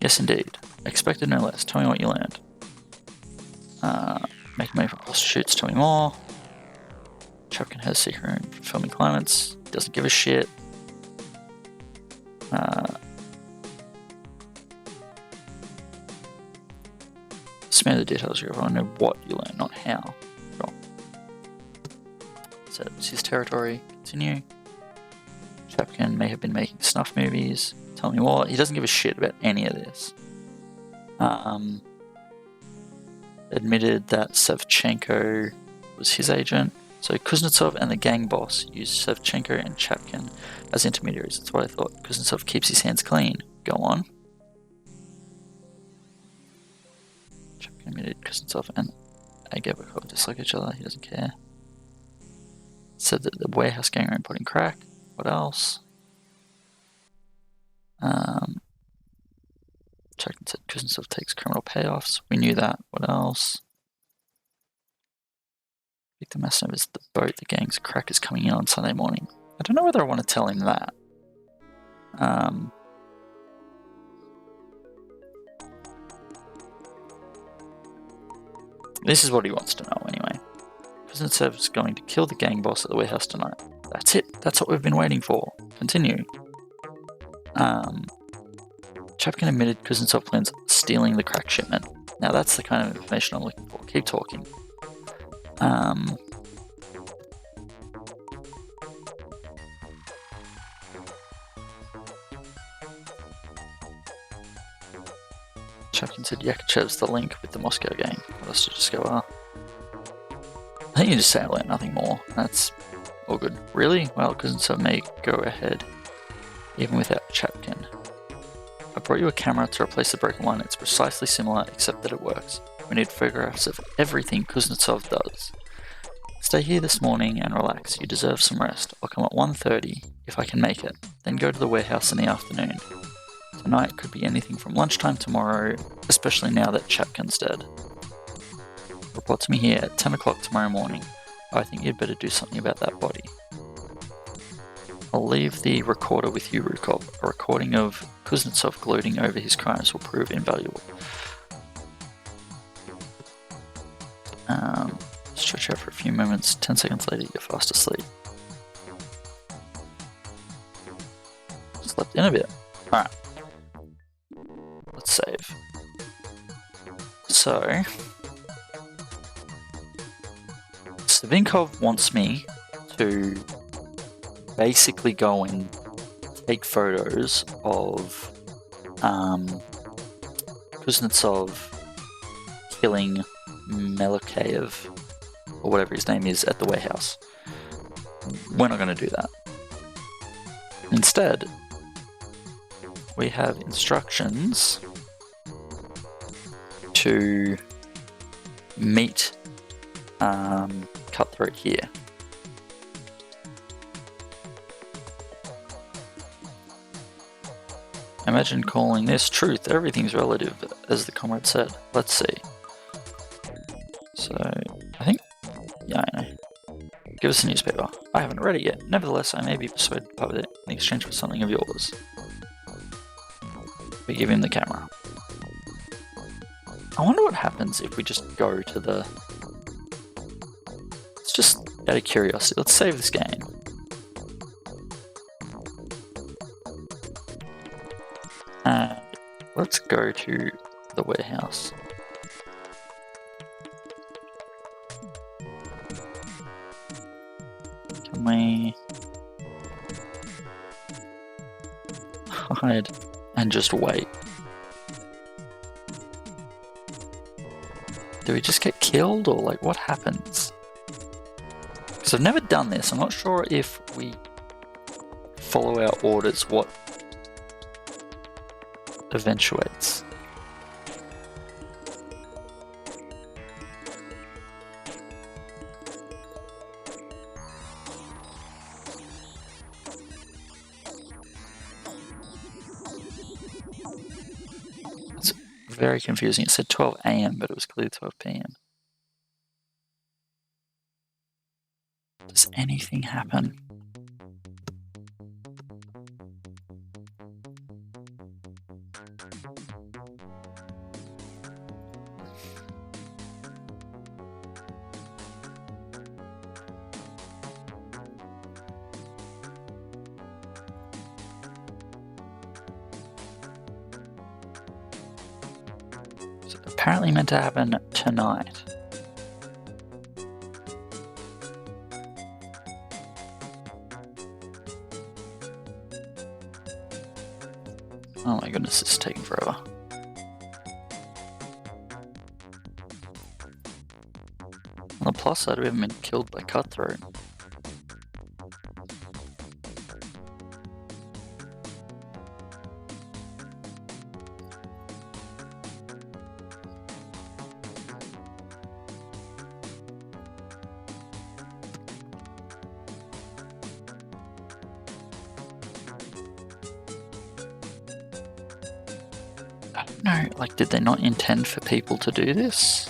Yes, indeed. Expected no less. Tell me what you learned. Make money from prostitutes. Tell me more. Chapkin has secret room for filming climates. Doesn't give a shit. Smear the details. You want to know what you learn, not how. Sure. So it's his territory. Continue. Chapkin may have been making snuff movies. Tell me what. He doesn't give a shit about any of this. Admitted that Savchenko was his agent. So Kuznetsov and the gang boss used Savchenko and Chapkin as intermediaries. That's what I thought. Kuznetsov keeps his hands clean. Go on. Chapkin admitted Kuznetsov and Agabakov dislike each other. He doesn't care. Said that the warehouse gang are importing crack. What else? Chapkin said Kuznetsov takes criminal payoffs. We knew that. What else? Victor Masnov is the boat. The gang's crack is coming in on Sunday morning. I don't know whether I want to tell him that. This is what he wants to know anyway. Kuznetsov is going to kill the gang boss at the warehouse tonight. That's it. That's what we've been waiting for. Continue. Chapkin admitted Kuznetsov plans stealing the crack shipment. Now that's the kind of information I'm looking for. Keep talking. Chapkin said Yakachev's the link with the Moscow gang. What else did you discover? I think you just say I learned nothing more. That's all good. Really? Well, Kuznetsov may go ahead even without Chapkin. I brought you a camera to replace the broken one. It's precisely similar, except that it works. We need photographs of everything Kuznetsov does. Stay here this morning and relax. You deserve some rest. I'll come at 1:30 if I can make it. Then go to the warehouse in the afternoon. Tonight could be anything from lunchtime tomorrow, especially now that Chapkin's dead. Report to me here at 10 o'clock tomorrow morning. I think you'd better do something about that body. I'll leave the recorder with you, Rukov. A recording of Kuznetsov gloating over his crimes will prove invaluable. Stretch out for a few moments. 10 seconds later, you're fast asleep. Slept in a bit. Alright. Let's save. So Savinkov wants me to basically go and take photos of Kuznetsov killing Melikayev, or whatever his name is, at the warehouse. We're not going to do that. Instead, we have instructions to meet Cutthroat here. Imagine calling this truth. Everything's relative, as the comrade said. Let's see. So, I think... yeah, I know. Give us a newspaper. I haven't read it yet. Nevertheless, I may be persuaded to publish it in exchange for something of yours. We give him the camera. I wonder what happens if we just go to the... It's just out of curiosity. Let's save this game. And let's go to the warehouse. Can we hide and just wait? Do we just get killed, or like what happens? Because I've never done this. I'm not sure if we follow our orders, what eventuates. It's very confusing. It said 12 AM, but it was clearly 12 PM. Does anything happen? It's apparently meant to happen tonight. Oh my goodness, this is taking forever. On the plus side, we haven't been killed by Cutthroat. I don't know, like, did they not intend for people to do this?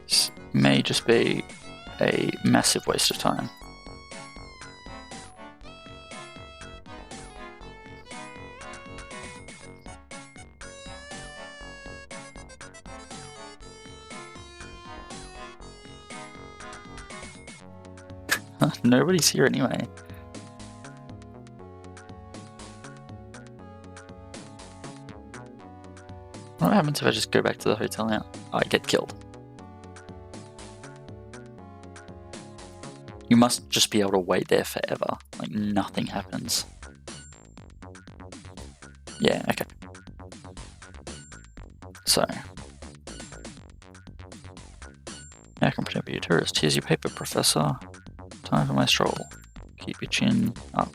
This may just be a massive waste of time. Nobody's here anyway. What happens if I just go back to the hotel now? I get killed. You must just be able to wait there forever. Like, nothing happens. Yeah, okay. So. Now I can pretend to be a tourist. Here's your paper, Professor. Time for my stroll. Keep your chin up.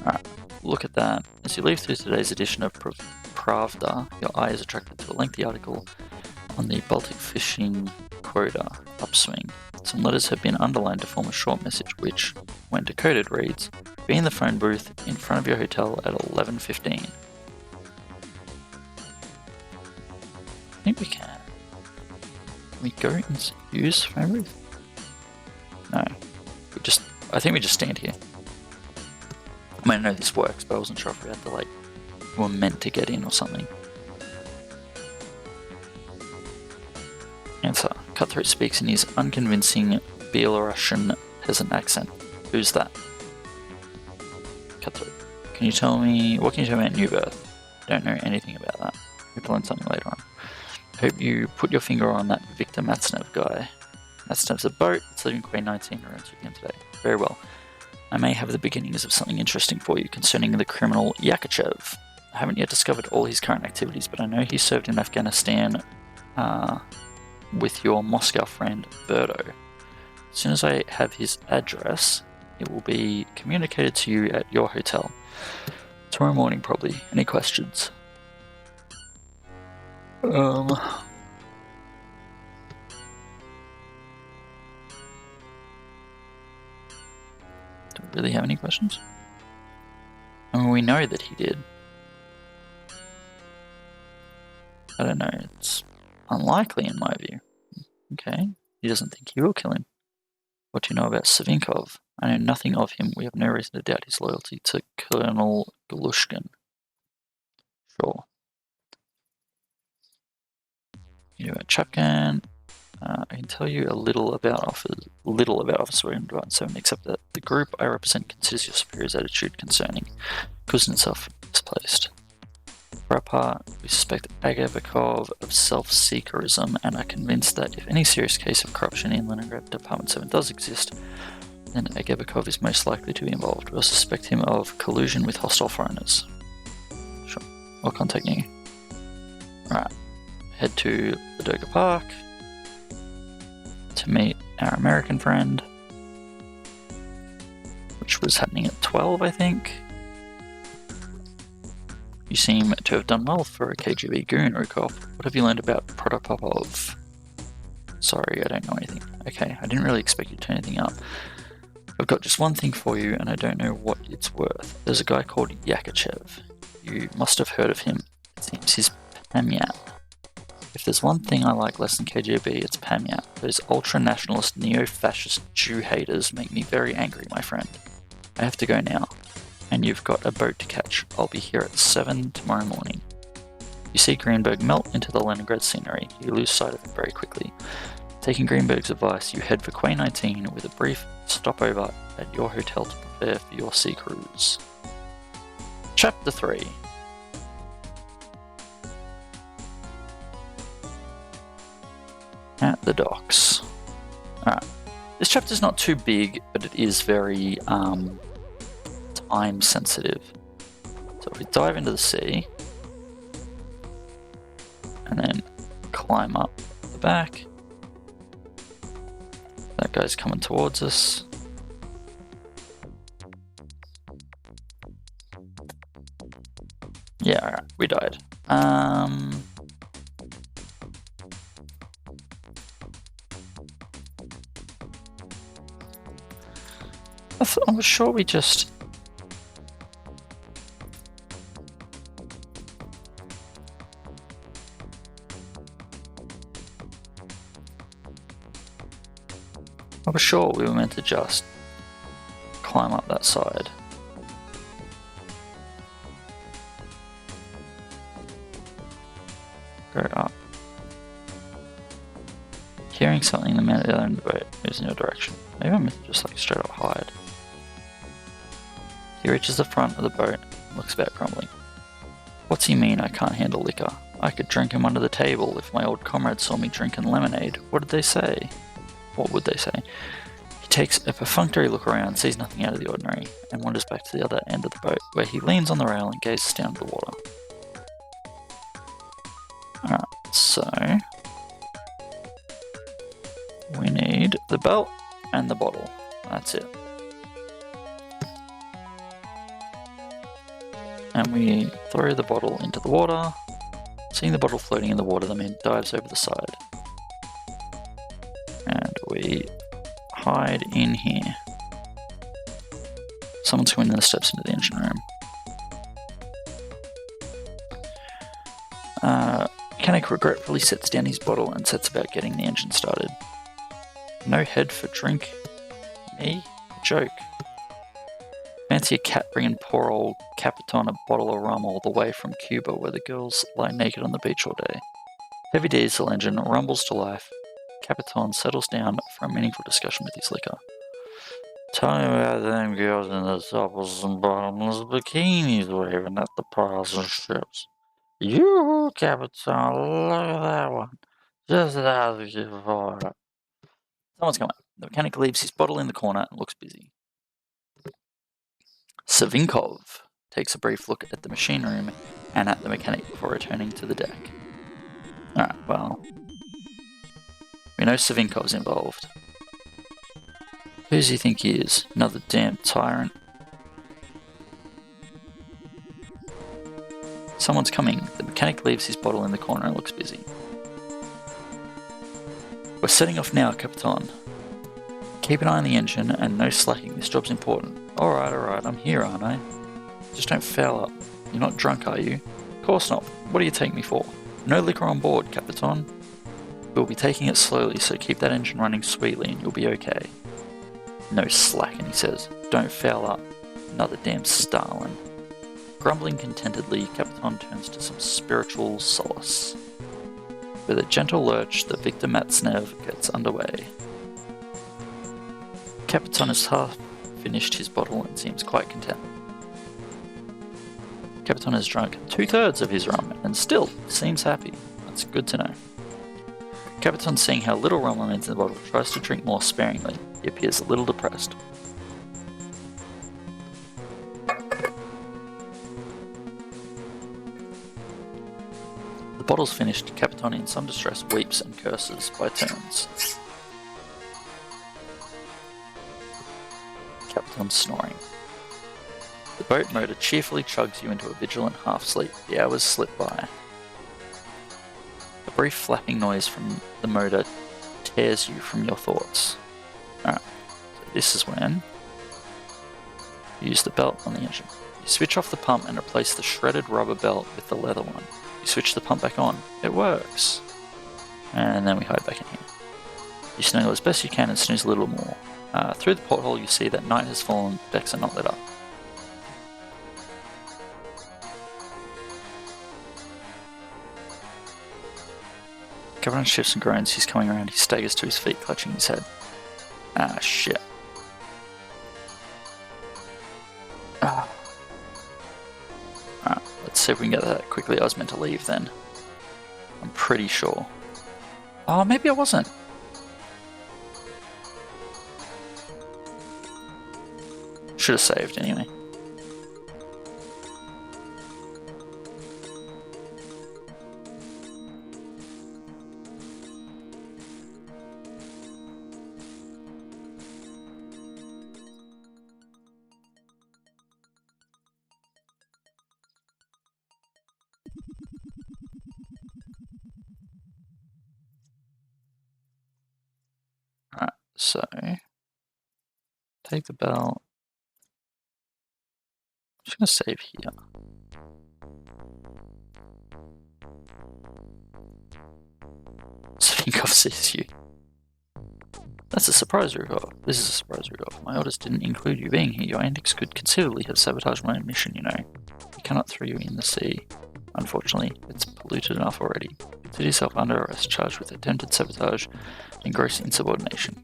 Alright, look at that. As you leave through today's edition of Pravda, your eye is attracted to a lengthy article on the Baltic fishing quota upswing. Some letters have been underlined to form a short message which, when decoded, reads, "Be in the phone booth in front of your hotel at 11:15. I think we can. Can we go and use phone booth? No. I think we just stand here. I mean, I know this works, but I wasn't sure if we had to, like, we were meant to get in or something. Answer. Cutthroat speaks in his unconvincing Belarusian peasant accent. Who's that? Cutthroat. What can you tell me about New Birth? Don't know anything about that. We'll learn something later on. Hope you put your finger on that Victor Matsnev guy. Matsnev's a boat. It's leaving Quay 19 around 2 PM today. Very well. I may have the beginnings of something interesting for you concerning the criminal Yakachev. I haven't yet discovered all his current activities, but I know he served in Afghanistan with your Moscow friend Birdo. As soon as I have his address, it will be communicated to you at your hotel. Tomorrow morning, probably. Any questions? Do we really have any questions? I mean, we know that he did. I don't know, it's unlikely in my view. Okay, he doesn't think he will kill him. What do you know about Savinkov? I know nothing of him. We have no reason to doubt his loyalty to Colonel Galushkin. Sure. You know about Chapkan. I can tell you a little about Officer 127, except that the group I represent considers your superior's attitude concerning Kuznetsov misplaced. For our part, we suspect Agabakov of self-seekerism and are convinced that if any serious case of corruption in Leningrad Department 7 does exist, then Agabakov is most likely to be involved. We also suspect him of collusion with hostile foreigners. Sure, I'll contact you. head to Ladoga Park to meet our American friend, which was happening at 12, I think. You seem to have done well for a KGB goon, Rukov. What have you learned about Protopopov? Sorry, I don't know anything. Okay, I didn't really expect you to turn anything up. I've got just one thing for you, and I don't know what it's worth. There's a guy called Yakachev. You must have heard of him. It seems he's Pamyat. If there's one thing I like less than KGB, it's Pamyat. Those ultra-nationalist, neo-fascist Jew haters make me very angry, my friend. I have to go now. And you've got a boat to catch. I'll be here at 7 tomorrow morning. You see Greenberg melt into the Leningrad scenery. You lose sight of him very quickly. Taking Greenberg's advice, you head for Quay 19 with a brief stopover at your hotel to prepare for your sea cruise. Chapter 3. At the docks. Alright. This chapter's not too big, but it is very time sensitive. So if we dive into the sea and then climb up the back, that guy's coming towards us. Yeah, alright, we died. I was sure we just... I was sure we were meant to just climb up that side. Go up. Hearing something, the man at the other end of the boat moves in your direction. Maybe I'm meant to just like straight up hide. He reaches the front of the boat and looks about grumbling. What's he mean I can't handle liquor? I could drink him under the table if my old comrades saw me drinking lemonade. What did they say? What would they say? He takes a perfunctory look around, sees nothing out of the ordinary, and wanders back to the other end of the boat, where he leans on the rail and gazes down at the water. Alright, so... we need the belt and the bottle. That's it. And we throw the bottle into the water. Seeing the bottle floating in the water, the man dives over the side. And we hide in here. Someone's coming in the steps into the engine room. Mechanic regretfully sets down his bottle and sets about getting the engine started. No head for drink? Me? A joke. Fancy a cat bringing poor old Capitan a bottle of rum all the way from Cuba where the girls lie naked on the beach all day. Heavy diesel engine rumbles to life. Capitan settles down for a meaningful discussion with his liquor. Tell me about them girls in the topless and bottomless bikinis waving at the piles and ships. You, Capitan, look at that one. Just as you for it. Someone's coming. The mechanic leaves his bottle in the corner and looks busy. Savinkov takes a brief look at the machine room and at the mechanic before returning to the deck. Alright, well... we know Savinkov's involved. Who does he think he is? Another damn tyrant? Someone's coming. The mechanic leaves his bottle in the corner and looks busy. We're setting off now, Capitan. Keep an eye on the engine and no slacking. This job's important. Alright, I'm here, aren't I? Just don't foul up. You're not drunk, are you? Of course not. What do you take me for? No liquor on board, Capitan. We'll be taking it slowly, so keep that engine running sweetly and you'll be okay. No slacking, he says. Don't foul up. Another damn Stalin. Grumbling contentedly, Capitan turns to some spiritual solace. With a gentle lurch, the Victor Matsnev gets underway. Capitan has half finished his bottle and seems quite content. Capitan has drunk 2/3 of his rum and still seems happy. That's good to know. Capitan, seeing how little rum remains in the bottle, tries to drink more sparingly. He appears a little depressed. The bottle's finished. Capitan, in some distress, weeps and curses by turns. Capitan snoring. The boat motor cheerfully chugs you into a vigilant half-sleep. The hours slip by. A brief flapping noise from the motor tears you from your thoughts. Alright, so this is when you use the belt on the engine. You switch off the pump and replace the shredded rubber belt with the leather one. You switch the pump back on. It works. And then we hide back in here. You snuggle as best you can and snooze a little more. Through the porthole you see that night has fallen, decks are not lit up. Capitan shifts and groans. He's coming around. He staggers to his feet, clutching his head. Ah, shit. Alright, let's see if we can get that quickly. I was meant to leave then. I'm pretty sure. Oh, maybe I wasn't. Should have saved anyway. Alright, so take the belt. I'm just going to save here. Svinkov sees you. That's a surprise, Rukov. This is a surprise, Rukov. My orders didn't include you being here. Your antics could conceivably have sabotaged my own mission, you know. We cannot throw you in the sea. Unfortunately, it's polluted enough already. Consider yourself under arrest, charged with attempted sabotage and gross insubordination.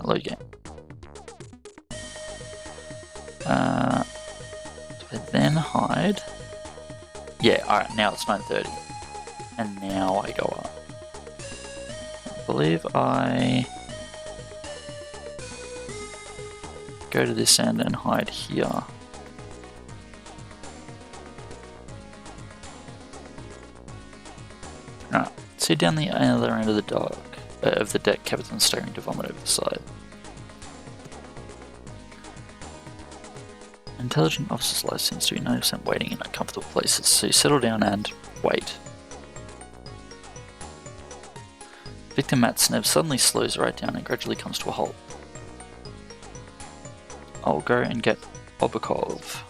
Load game. Do I then hide? Yeah, alright, now it's 9:30. And now I go up. I believe I go to this end and hide here. Alright, see down the other end of the dock. Of the deck, Capitan staring to vomit over the side. Intelligent officer's life seems to be 90% waiting in uncomfortable places, so you settle down and wait. Victor Matsnev suddenly slows right down and gradually comes to a halt. I'll go and get Obakov.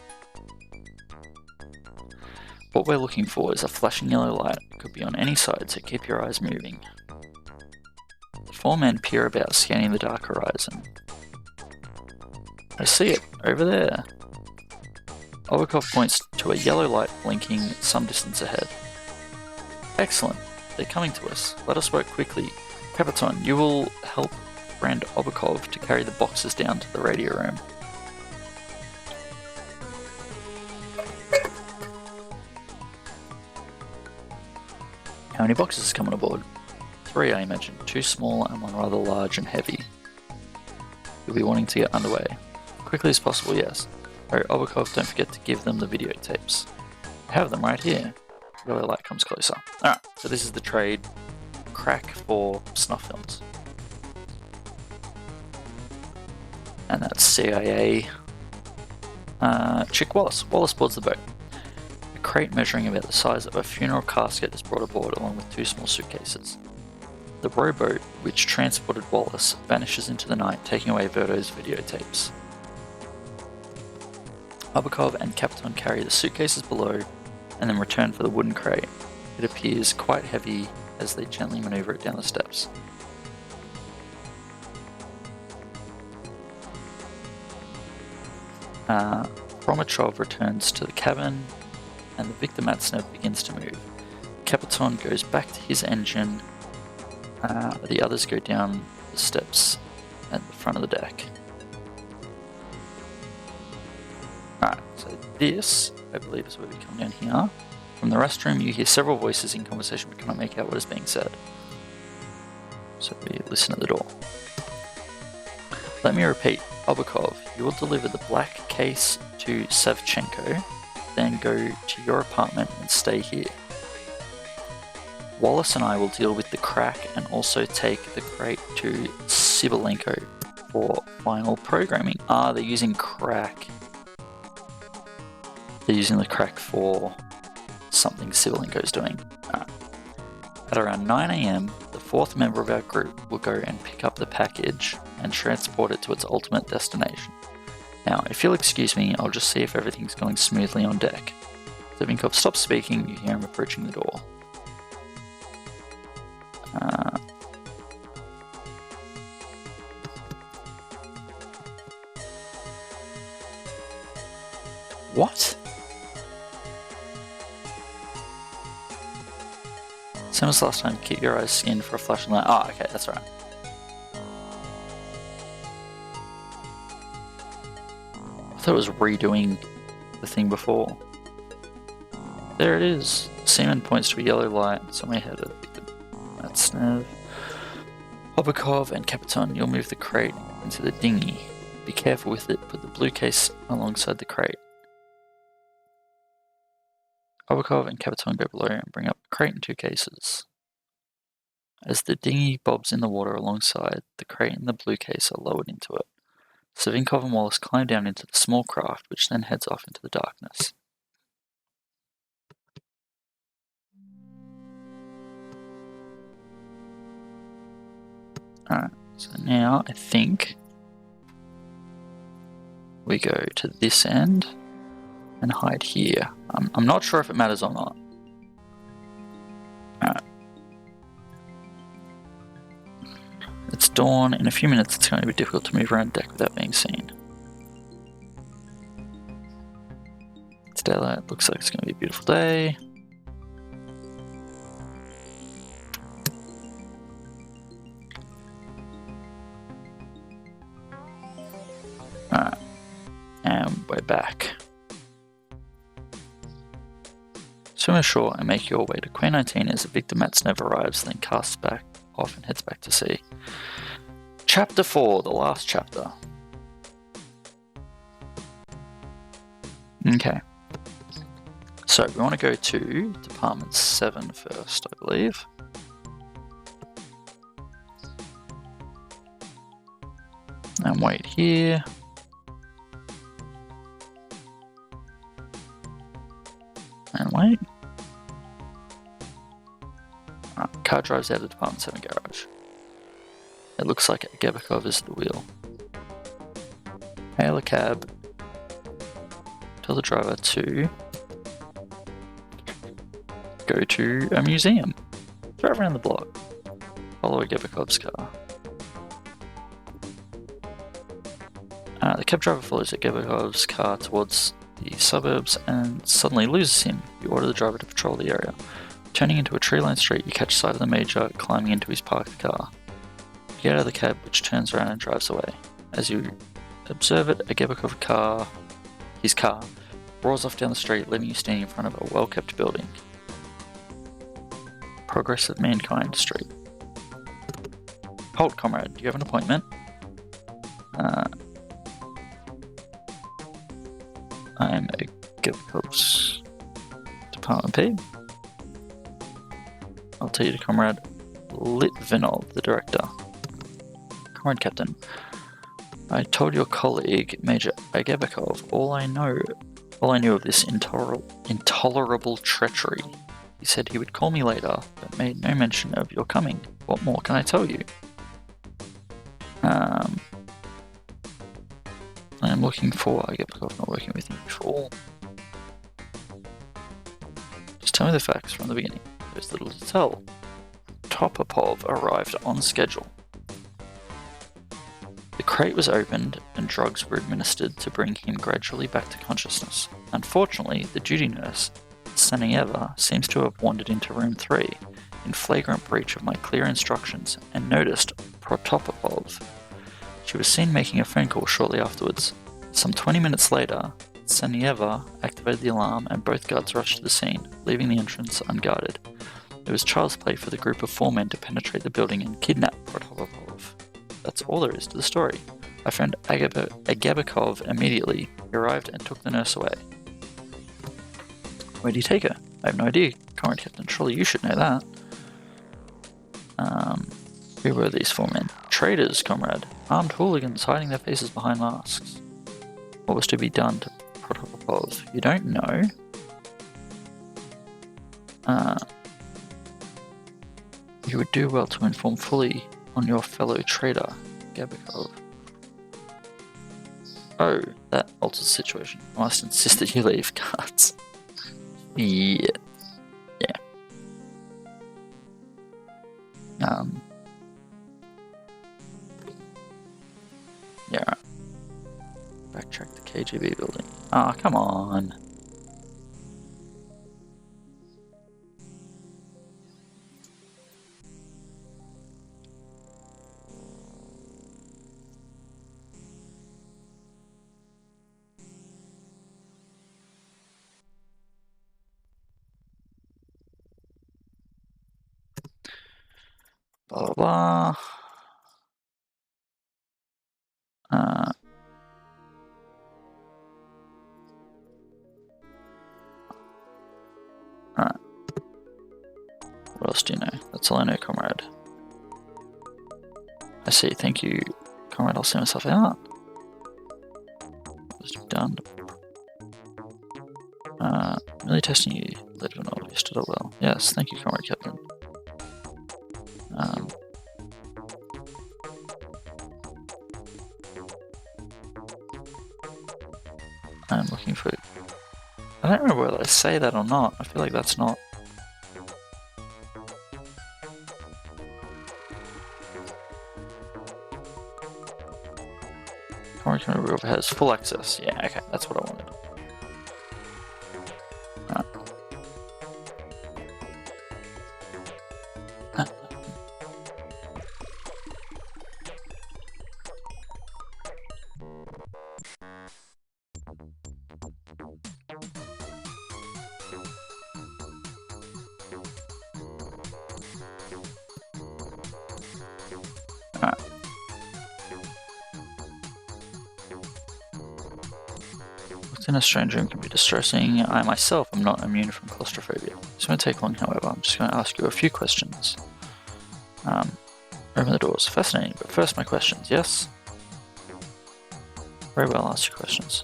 What we're looking for is a flashing yellow light. It could be on any side, so keep your eyes moving. The four men peer about, scanning the dark horizon. I see it, over there. Obakov points to a yellow light blinking some distance ahead. Excellent, they're coming to us. Let us work quickly. Capitan, you will help friend Obakov to carry the boxes down to the radio room. How many boxes is coming aboard? 3, I imagine. 2 small and 1 rather large and heavy. You'll be wanting to get underway. Quickly as possible, yes. Hurry, Obakov, don't forget to give them the videotapes. I have them right here. The yellow light comes closer. Alright, so this is the trade crack for snuff films. And that's CIA. Chick Wallace. Wallace boards the boat. A crate measuring about the size of a funeral casket is brought aboard along with 2 small suitcases. The rowboat, which transported Wallace, vanishes into the night, taking away Verto's videotapes. Obakov and Capitan carry the suitcases below and then return for the wooden crate. It appears quite heavy as they gently maneuver it down the steps. Romichov returns to the cabin and the Victor Matsnev begins to move. Capitan goes back to his engine. The others go down the steps at the front of the deck. Alright, so this, I believe, is where we come down here. From the restroom, you hear several voices in conversation but cannot make out what is being said. So we listen at the door. Let me repeat, Obakov, you will deliver the black case to Savchenko, then go to your apartment and stay here. Wallace and I will deal with the crack and also take the crate to Sibilenko for final programming. They're using crack. They're using the crack for something Sibilenko's doing. At around 9 AM, the fourth member of our group will go and pick up the package and transport it to its ultimate destination. Now, if you'll excuse me, I'll just see if everything's going smoothly on deck. Savinkov stops speaking, you hear him approaching the door. What? Same as last time, keep your eyes skinned for a flashing light. Oh, okay, that's right. I thought it was redoing the thing before. There it is. Seaman points to a yellow light. It's on my head. That's Snev. Obakov and Kapitan, you'll move the crate into the dinghy. Be careful with it. Put the blue case alongside the crate. Obakov and Kapitan go below and bring up the crate and 2 cases. As the dinghy bobs in the water alongside, the crate and the blue case are lowered into it. Savinkov and Wallace climb down into the small craft, which then heads off into the darkness. Alright, so now I think we go to this end and hide here. I'm not sure if it matters or not. Alright. It's dawn. In a few minutes it's going to be difficult to move around deck without being seen. It's daylight. Looks like it's going to be a beautiful day. Alright. And we're back. Swim ashore and make your way to Queen 19 as Victor Matsnev arrives, then casts back off and heads back to sea. Chapter 4, the last chapter. Okay. So we want to go to Department 7 first, I believe. And wait here. And wait. Alright, car drives out of Department 7 garage. It looks like Gebekov is at the wheel. Hail a cab. Tell the driver to go to a museum. Drive around the block. Follow Gebekov's car. The cab driver follows Gebekov's car towards the suburbs and suddenly loses him. You order the driver to patrol the area. Turning into a tree-lined street, you catch sight of the Major climbing into his parked car. You get out of the cab, which turns around and drives away. As you observe it, a Gebekov car, his car, roars off down the street, leaving you standing in front of a well-kept building. Progress of Mankind Street. Halt, comrade, do you have an appointment? I'm a Gebekov's Department P. I'll tell you to Comrade Litvinov, the director. Comrade Captain, I told your colleague, Major Gebekov, all I knew of this intolerable treachery. He said he would call me later, but made no mention of your coming. What more can I tell you? I am looking for Gebekov, not working with you before. Just tell me the facts from the beginning. There's little to tell. Topopov arrived on schedule. The crate was opened and drugs were administered to bring him gradually back to consciousness. Unfortunately, the duty nurse, Saneva, seems to have wandered into room 3 in flagrant breach of my clear instructions and noticed Protopopov. She was seen making a phone call shortly afterwards. Some 20 minutes later, Saneva activated the alarm and both guards rushed to the scene, leaving the entrance unguarded. It was child's play for the group of 4 men to penetrate the building and kidnap Protopopov. That's all there is to the story. I phoned Agabakov immediately. He arrived and took the nurse away. Where did he take her? I have no idea, Comrade Captain. Surely you should know that. Who were these four men? Traitors, comrade. Armed hooligans hiding their faces behind masks. What was to be done to Protopopov? You don't know? You would do well to inform fully on your fellow traitor, Gabakov. Oh, that alters the situation. I must insist that you leave, guards. Yeah. Yeah, right. Backtrack the KGB building. Ah, come on. Blah, blah, blah. Alright. What else do you know? That's all I know, comrade. I see, thank you, comrade. I'll see myself out. What was to be done? Really testing you, Litvinov. You stood up well. Yes, thank you, comrade captain. I'm looking for... I don't remember whether I say that or not. I feel like that's not... Comrade Commander has full access. Yeah, okay, that's what I wanted. In a strange room can be distressing. I myself am not immune from claustrophobia. This won't take long, however. I'm just going to ask you a few questions. Open the doors. Fascinating, but first my questions, yes? Very well, ask your questions.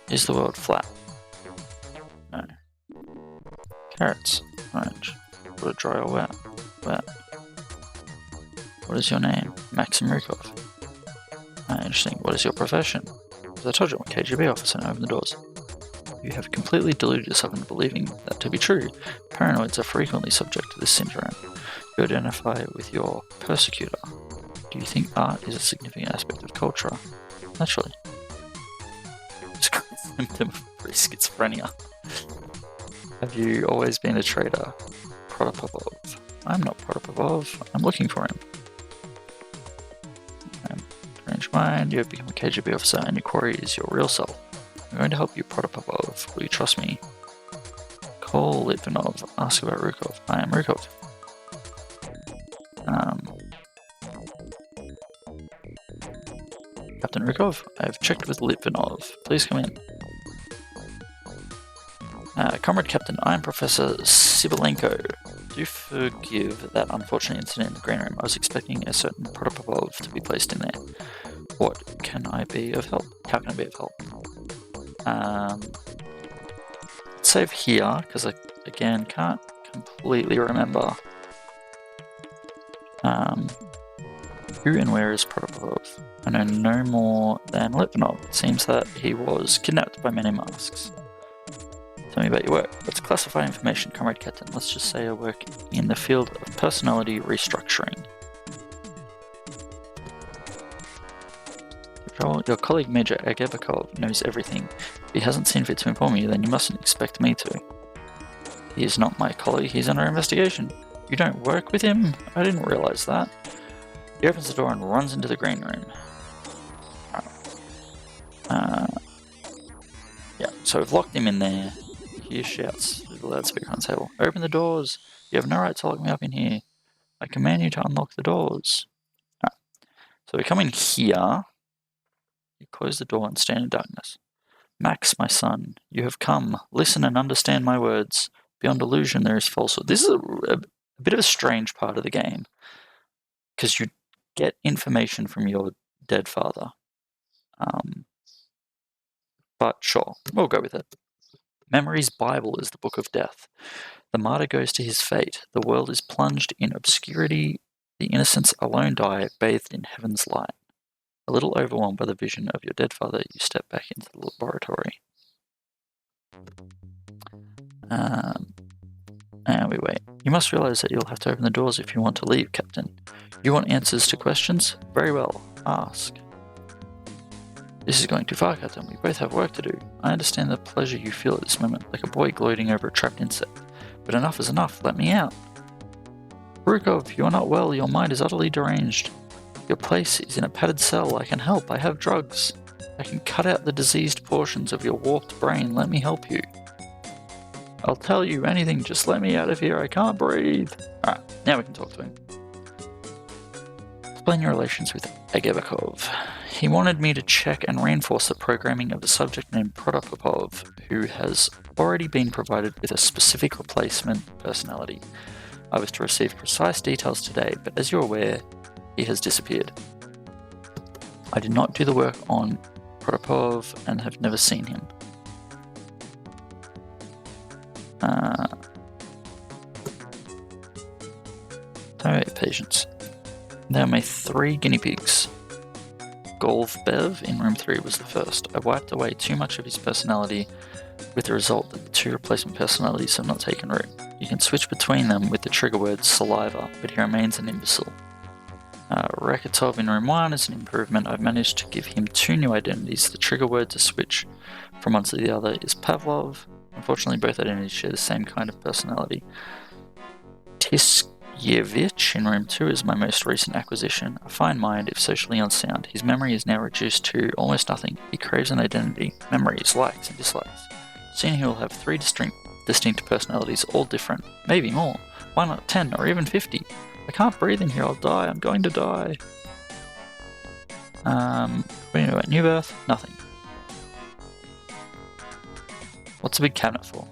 Is the world flat? No. Carrots. Orange. Would it dry or wet? Wet. What is your name? Maxim Rukov. Interesting. What is your profession? As I told you, I'm a KGB officer and I open the doors. You have completely deluded yourself into believing that to be true. Paranoids are frequently subject to this syndrome. You identify with your persecutor. Do you think art is a significant aspect of culture? Naturally. It's a symptom of schizophrenia. Have you always been a traitor? Protopopov. I'm not Protopopov. I'm looking for him. Strange mind, you have become a KGB officer and your quarry is your real self. I'm going to help you, Protopopov. Will you trust me? Call Litvinov. Ask about Rukov. I am Rukov. Captain Rukov, I have checked with Litvinov. Please come in. Comrade Captain, I am Professor Sibilenko. Do forgive that unfortunate incident in the green room. I was expecting a certain Protopopov to be placed in there. What can I be of help? How can I be of help? Let's save here, because I, again, can't completely remember. Who and where is Protopopov? I know no more than Litvinov. It seems that he was kidnapped by men in masks. Tell me about your work. Let's classify information, Comrade Captain. Let's just say I work in the field of personality restructuring. Your colleague Major Agabakov knows everything. If he hasn't seen fit to inform you, then you mustn't expect me to. He is not my colleague, he's under investigation. You don't work with him? I didn't realize that. He opens the door and runs into the green room. Yeah, so we've locked him in there. He shouts through the loudspeaker on the table. Open the doors! You have no right to lock me up in here. I command you to unlock the doors. So we come in here. You close the door and stand in darkness. Max, my son, you have come. Listen and understand my words. Beyond illusion, there is falsehood. This is a bit of a strange part of the game, because you get information from your dead father. But sure, we'll go with it. Memory's Bible is the book of death. The martyr goes to his fate. The world is plunged in obscurity. The innocents alone die, bathed in heaven's light. A little overwhelmed by the vision of your dead father, you step back into the laboratory. And we wait. You must realize that you'll have to open the doors if you want to leave, Captain. You want answers to questions? Very well. Ask. This is going too far, Captain. We both have work to do. I understand the pleasure you feel at this moment, like a boy gloating over a trapped insect. But enough is enough. Let me out. Rukov, you are not well. Your mind is utterly deranged. Your place is in a padded cell. I can help. I have drugs. I can cut out the diseased portions of your warped brain. Let me help you. I'll tell you anything. Just let me out of here. I can't breathe. Alright, now we can talk to him. Explain your relations with Agabakov. He wanted me to check and reinforce the programming of the subject named Protopopov, who has already been provided with a specific replacement personality. I was to receive precise details today, but as you're aware, he has disappeared. I did not do the work on Protopopov and have never seen him. Patience. There are my 3 guinea pigs. Golvbev in room 3 was the first. I wiped away too much of his personality, with the result that the 2 replacement personalities have not taken root. You can switch between them with the trigger word saliva, but he remains an imbecile. Rekatov in room 1 is an improvement. I've managed to give him 2 new identities. The trigger word to switch from one to the other is Pavlov. Unfortunately, both identities share the same kind of personality. Tiskevich in room 2 is my most recent acquisition. A fine mind, if socially unsound. His memory is now reduced to almost nothing. He craves an identity, memories, likes and dislikes. Soon he will have 3 distinct personalities, all different. Maybe more. Why not 10 or even 50? I can't breathe in here, I'll die. I'm going to die. Anyway, new birth, nothing. What's a big cabinet for?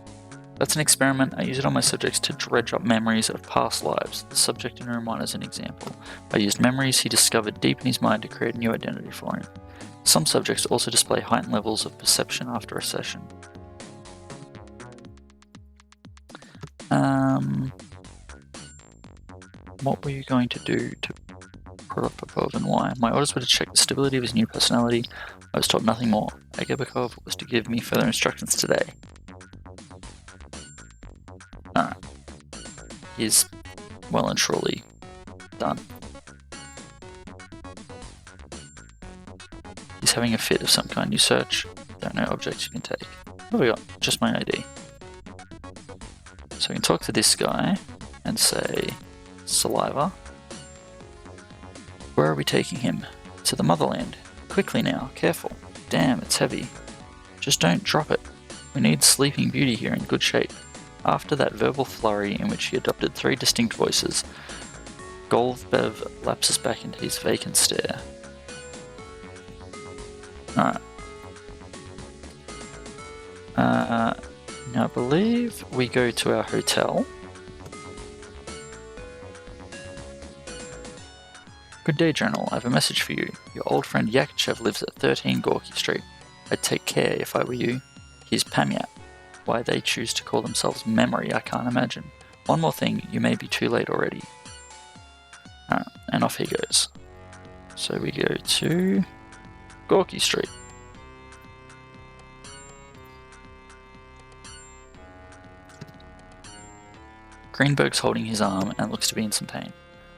That's an experiment. I use it on my subjects to dredge up memories of past lives. The subject in room 1 is an example. I used memories he discovered deep in his mind to create a new identity for him. Some subjects also display heightened levels of perception after a session. What were you going to do to Protopopov and why? My orders were to check the stability of his new personality. I was told nothing more. Agabakov was to give me further instructions today. Alright. He's well and truly done. He's having a fit of some kind. You search. There are no objects you can take. What have we got? Just my ID. So we can talk to this guy and say, saliva. Where are we taking him? To the motherland. Quickly now, careful. Damn, it's heavy. Just don't drop it. We need Sleeping Beauty here in good shape. After that verbal flurry in which he adopted 3 distinct voices, Golvbev lapses back into his vacant stare. Alright. Now I believe we go to our hotel. Good day, General. I have a message for you. Your old friend Yakachev lives at 13 Gorky Street. I'd take care if I were you. He's Pamyat. Why they choose to call themselves Memory, I can't imagine. One more thing, you may be too late already. Alright, and off he goes. So we go to Gorky Street. Greenberg's holding his arm and looks to be in some pain.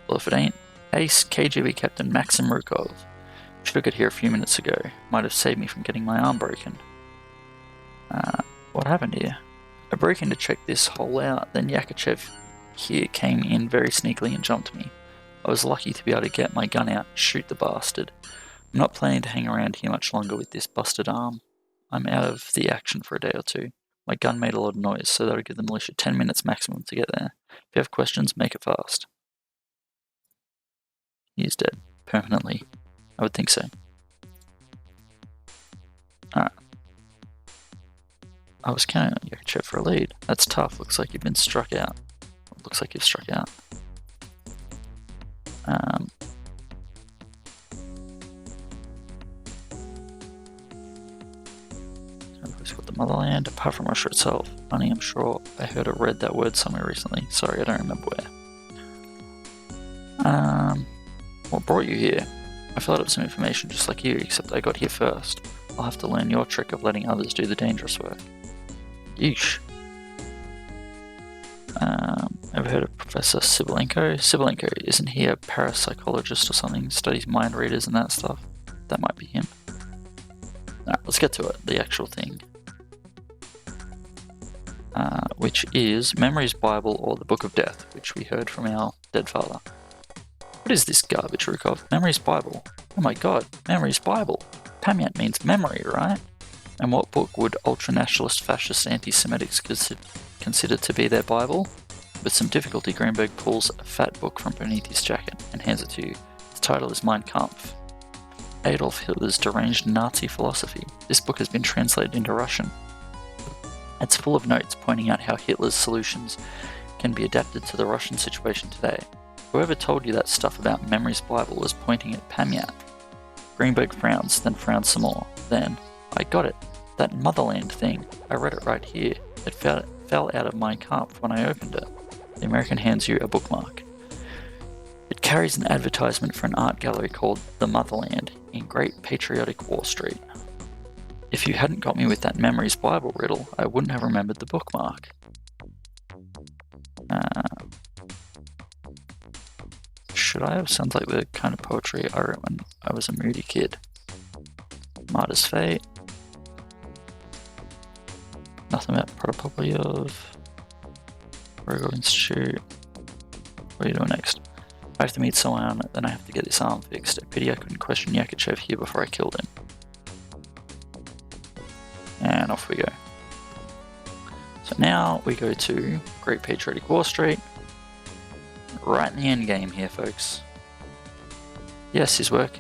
Well, if it ain't, Ace KGB Captain Maxim Rukov. Should have got here a few minutes ago. Might have saved me from getting my arm broken. What happened here? I broke in to check this hole out, then Yakachev here came in very sneakily and jumped me. I was lucky to be able to get my gun out and shoot the bastard. I'm not planning to hang around here much longer with this busted arm. I'm out of the action for a day or 2. My gun made a lot of noise, so that'll give the militia 10 minutes maximum to get there. If you have questions, make it fast. He is dead. Permanently. I would think so. Alright. I was counting on Yakachev for a lead. That's tough. Looks like you've been struck out. Looks like you've struck out. Who's got the motherland? Apart from Russia itself. Funny, I'm sure I heard or read that word somewhere recently. Sorry, I don't remember where. What brought you here? I filled up some information just like you, except I got here first. I'll have to learn your trick of letting others do the dangerous work. Yeesh. Ever heard of Professor Sibilenko? Sibilenko, isn't he a parapsychologist or something? Studies mind readers and that stuff? That might be him. Alright, let's get to it. The actual thing. Which is Memory's Bible or the Book of Death, which we heard from our dead father. What is this garbage, Rukov? Memory's Bible. Oh my god, Memory's Bible. Pamyat means memory, right? And what book would ultranationalist, fascist, anti-Semitics consider to be their Bible? With some difficulty, Greenberg pulls a fat book from beneath his jacket and hands it to you. The title is Mein Kampf. Adolf Hitler's deranged Nazi philosophy. This book has been translated into Russian. It's full of notes pointing out how Hitler's solutions can be adapted to the Russian situation today. Whoever told you that stuff about Memory's Bible was pointing at Pamyat. Greenberg frowns, then frowns some more. Then, I got it. That motherland thing. I read it right here. It fell out of Mein Kampf when I opened it. The American hands you a bookmark. It carries an advertisement for an art gallery called The Motherland in Great Patriotic War Street. If you hadn't got me with that Memory's Bible riddle, I wouldn't have remembered the bookmark. Should I have? Sounds like the kind of poetry I wrote when I was a moody kid. Martyr's Fate. Nothing about Protopopov. Rogov Institute. What are you doing next? I have to meet someone, then I have to get this arm fixed. A pity I couldn't question Yakachev here before I killed him. And off we go. So now we go to Great Patriotic War Street. Right in the end game here, folks. Yes, his work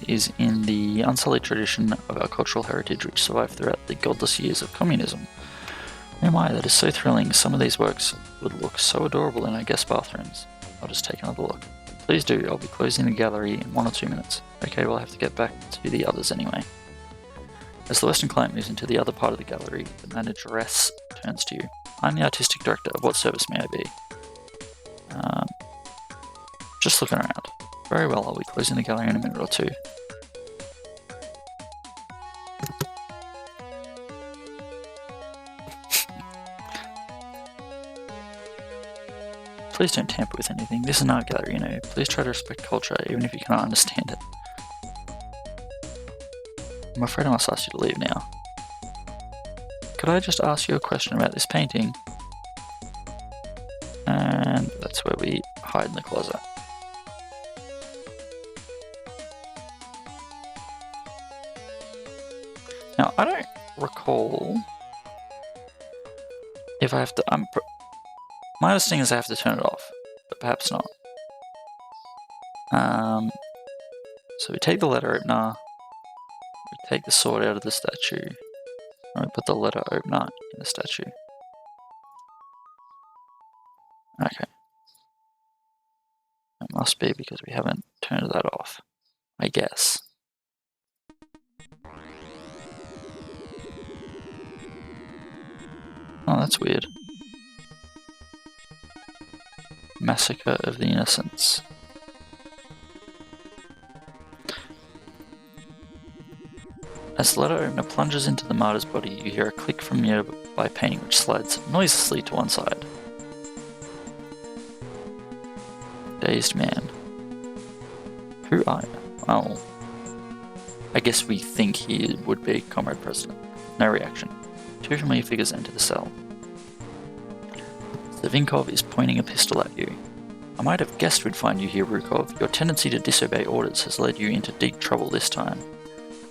is in the unsullied tradition of our cultural heritage which survived throughout the godless years of communism. Oh my, that is so thrilling. Some of these works would look so adorable in our guest bathrooms. I'll just take another look. Please do, I'll be closing the gallery in 1 or 2 minutes. Okay, well I have to get back to the others anyway. As the western client moves into the other part of the gallery, the manageress turns to you. I'm the artistic director. Of what service may I be? Just looking around. Very well, I'll be closing the gallery in a minute or two. Please don't tamper with anything. This is an art gallery, you know. Please try to respect culture, even if you cannot understand it. I'm afraid I must ask you to leave now. Could I just ask you a question about this painting? And that's where we hide in the closet. Now, I don't recall if I have to... my understanding is I have to turn it off, but perhaps not. So we take the letter opener, we take the sword out of the statue, and we put the letter opener in the statue. Okay. It must be because we haven't turned that off, I guess. Oh, that's weird. Massacre of the Innocents. As the letter opener plunges into the martyr's body, you hear a click from nearby painting which slides noiselessly to one side. Dazed man. Who are you? Oh. I guess we think he would be Comrade President. No reaction. 2 familiar figures enter the cell. Savinkov is pointing a pistol at you. I might have guessed we'd find you here, Rukov. Your tendency to disobey orders has led you into deep trouble this time.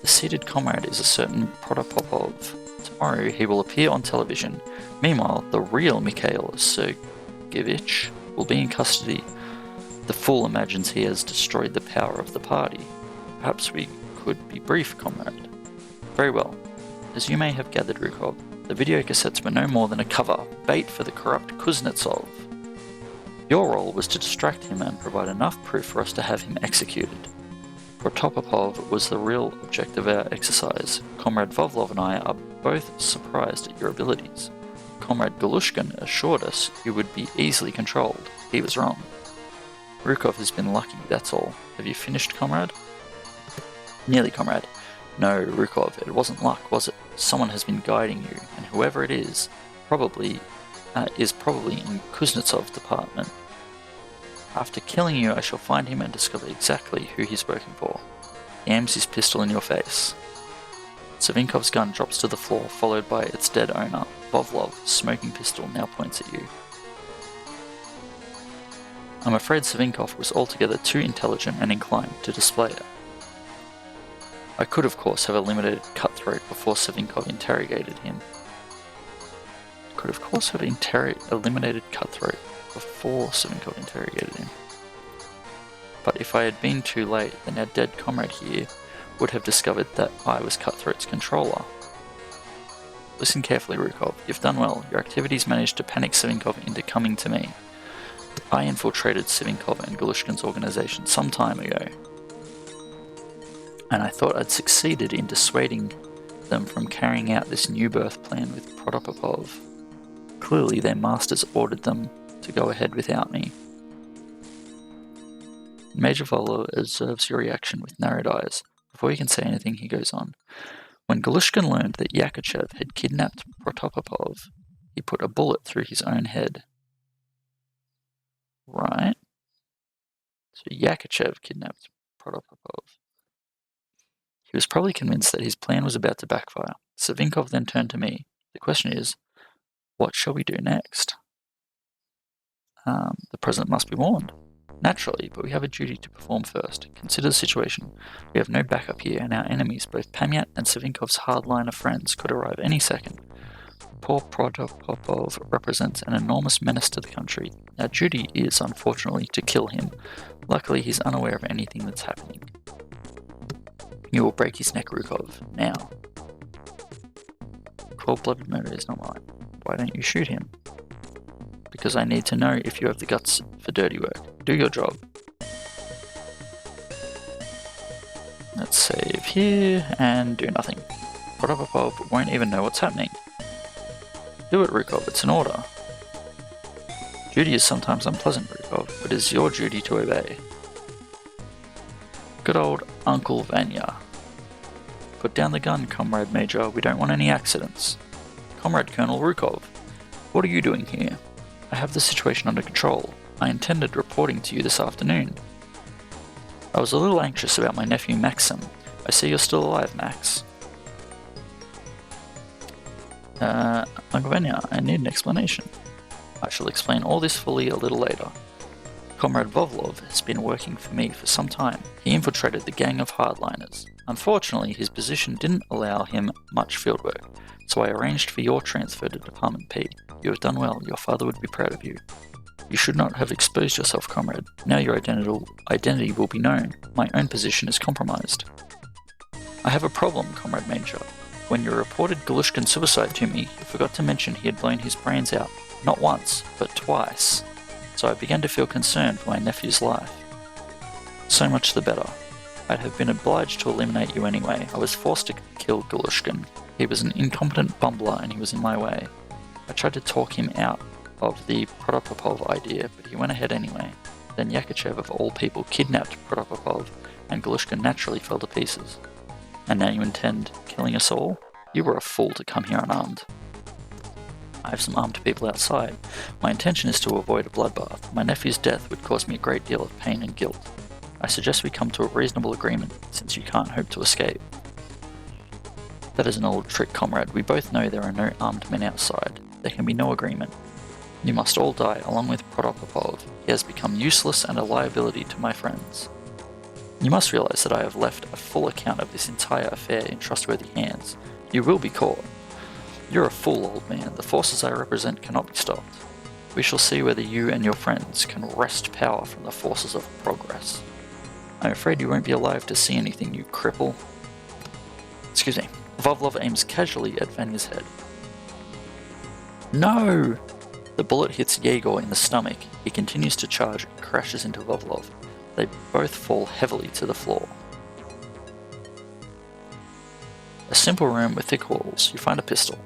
The seated comrade is a certain Protopopov. Tomorrow he will appear on television. Meanwhile, the real Mikhail Sergeyevich will be in custody. The fool imagines he has destroyed the power of the party. Perhaps we could be brief, comrade. Very well. As you may have gathered, Rukov, the video cassettes were no more than a cover, bait for the corrupt Kuznetsov. Your role was to distract him and provide enough proof for us to have him executed. Protopopov was the real object of our exercise. Comrade Vovlov and I are both surprised at your abilities. Comrade Galushkin assured us you would be easily controlled. He was wrong. Rukov has been lucky, that's all. Have you finished, comrade? Nearly, comrade. No, Rukov, it wasn't luck, was it? Someone has been guiding you, and whoever it is probably in Kuznetsov's department. After killing you, I shall find him and discover exactly who he's working for. He aims his pistol in your face. Savinkov's gun drops to the floor, followed by its dead owner. Vovlov's smoking pistol now points at you. I'm afraid Savinkov was altogether too intelligent and inclined to display it. I could, of course, have eliminated Cutthroat before Savinkov interrogated him. Eliminated Cutthroat before Savinkov interrogated him. But if I had been too late, then our dead comrade here would have discovered that I was Cutthroat's controller. Listen carefully, Rukov. You've done well. Your activities managed to panic Savinkov into coming to me. I infiltrated Savinkov and Galushkin's organization some time ago, and I thought I'd succeeded in dissuading them from carrying out this new birth plan with Protopopov. Clearly their masters ordered them to go ahead without me. Major Volo observes your reaction with narrowed eyes. Before you can say anything, he goes on. When Galushkin learned that Yakachev had kidnapped Protopopov, he put a bullet through his own head. Right? So Yakachev kidnapped Protopopov. He was probably convinced that his plan was about to backfire. Savinkov then turned to me. The question is, what shall we do next? The president must be warned. Naturally, but we have a duty to perform first. Consider the situation. We have no backup here, and our enemies, both Pamyat and Savinkov's hardliner friends, could arrive any second. Poor Protopopov represents an enormous menace to the country. Our duty is, unfortunately, to kill him. Luckily, he's unaware of anything that's happening. You will break his neck, Rukov, now. Cold-blooded murder is not mine. Why don't you shoot him? Because I need to know if you have the guts for dirty work. Do your job. Let's save here and do nothing. Protopopov won't even know what's happening. Do it, Rukov, it's an order. Duty is sometimes unpleasant, Rukov, but it is your duty to obey. Good old Uncle Vanya. Put down the gun, Comrade Major, we don't want any accidents. Comrade Colonel Rukov, what are you doing here? I have the situation under control. I intended reporting to you this afternoon. I was a little anxious about my nephew Maxim. I see you're still alive, Max. Uncle Vanya, I need an explanation. I shall explain all this fully a little later. Comrade Vovlov has been working for me for some time. He infiltrated the gang of hardliners. Unfortunately, his position didn't allow him much fieldwork, so I arranged for your transfer to Department P. You have done well. Your father would be proud of you. You should not have exposed yourself, comrade. Now your identity will be known. My own position is compromised. I have a problem, Comrade Major. When you reported Galushkin's suicide to me, you forgot to mention he had blown his brains out. Not once, but twice. So I began to feel concerned for my nephew's life. So much the better. I'd have been obliged to eliminate you anyway. I was forced to kill Galushkin. He was an incompetent bumbler and he was in my way. I tried to talk him out of the Protopopov idea, but he went ahead anyway. Then Yakachev, of all people, kidnapped Protopopov, and Galushkin naturally fell to pieces. And now you intend killing us all? You were a fool to come here unarmed. I have some armed people outside. My intention is to avoid a bloodbath. My nephew's death would cause me a great deal of pain and guilt. I suggest we come to a reasonable agreement, since you can't hope to escape. That is an old trick, comrade. We both know there are no armed men outside. There can be no agreement. You must all die, along with Protopopov. He has become useless and a liability to my friends. You must realize that I have left a full account of this entire affair in trustworthy hands. You will be caught. You're a fool, old man. The forces I represent cannot be stopped. We shall see whether you and your friends can wrest power from the forces of progress. I'm afraid you won't be alive to see anything, you cripple. Excuse me. Vovlov aims casually at Vanya's head. No! The bullet hits Yegor in the stomach. He continues to charge and crashes into Vovlov. They both fall heavily to the floor. A simple room with thick walls. You find a pistol.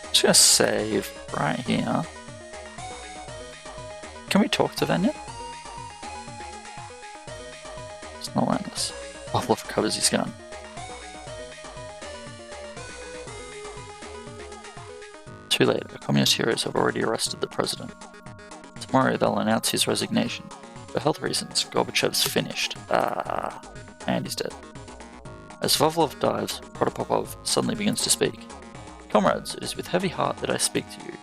I'm just gonna save right here. Can we talk to Vanya? It's not letting us. Vovlov covers his gun. Too late. The communist heroes have already arrested the president. Tomorrow they'll announce his resignation. For health reasons, Gorbachev's finished. And he's dead. As Vovlov dives, Protopopov suddenly begins to speak. Comrades, it is with heavy heart that I speak to you.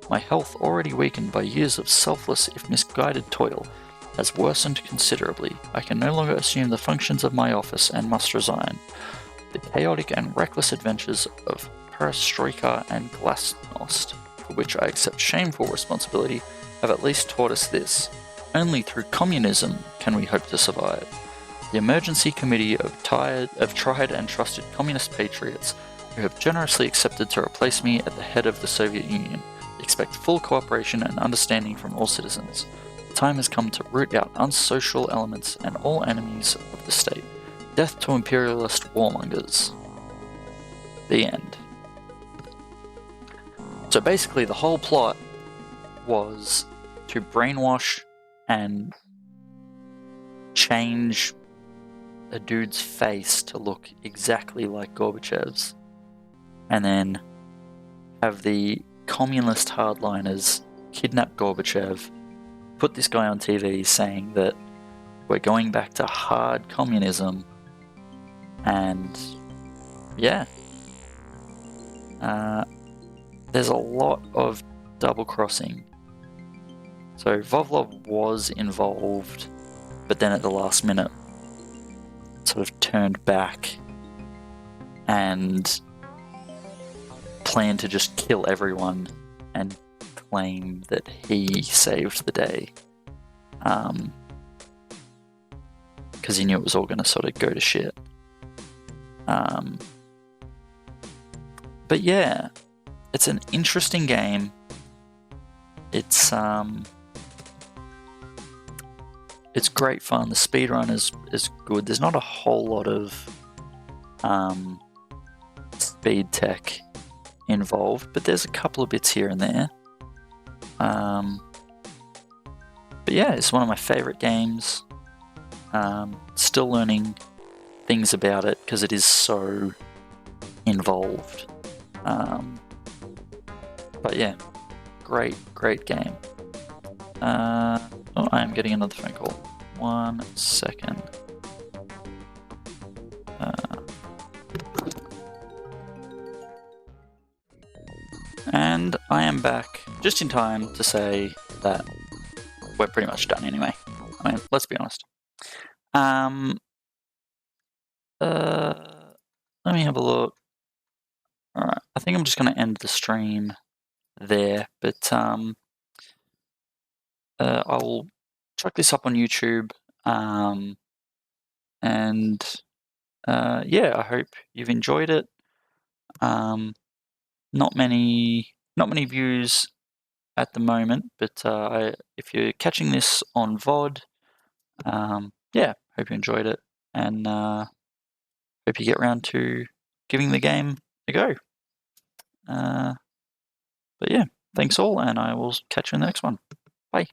My health, already weakened by years of selfless if misguided toil, has worsened considerably. I can no longer assume the functions of my office and must resign. The chaotic and reckless adventures of Perestroika and Glasnost, for which I accept shameful responsibility, have at least taught us this. Only through communism can we hope to survive. The emergency committee of tried and trusted communist patriots who have generously accepted to replace me at the head of the Soviet Union expect full cooperation and understanding from all citizens. The time has come to root out unsocial elements and all enemies of the state. Death to imperialist warmongers. The end. So basically the whole plot was to brainwash and change a dude's face to look exactly like Gorbachev's, and then have the communist hardliners kidnap Gorbachev, put this guy on TV saying that we're going back to hard communism, and yeah, there's a lot of double crossing. So Vovlov was involved, but then at the last minute sort of turned back and planned to just kill everyone and claim that he saved the day. Because he knew it was all going to sort of go to shit. But yeah, it's an interesting game. It's great fun. The speedrun is good. There's not a whole lot of speed tech involved, but there's a couple of bits here and there. But yeah, it's one of my favorite games. Still learning things about it because it is so involved. But yeah, great game. Oh, I am getting another phone call. 1 second. And I am back just in time to say that we're pretty much done anyway. I mean, let's be honest. Let me have a look. Alright, I think I'm just going to end the stream there, but I'll chuck this up on YouTube, and yeah, I hope you've enjoyed it. Not many views at the moment, but if you're catching this on VOD, yeah, hope you enjoyed it, and hope you get around to giving the game a go. But yeah, thanks all, and I will catch you in the next one. Bye.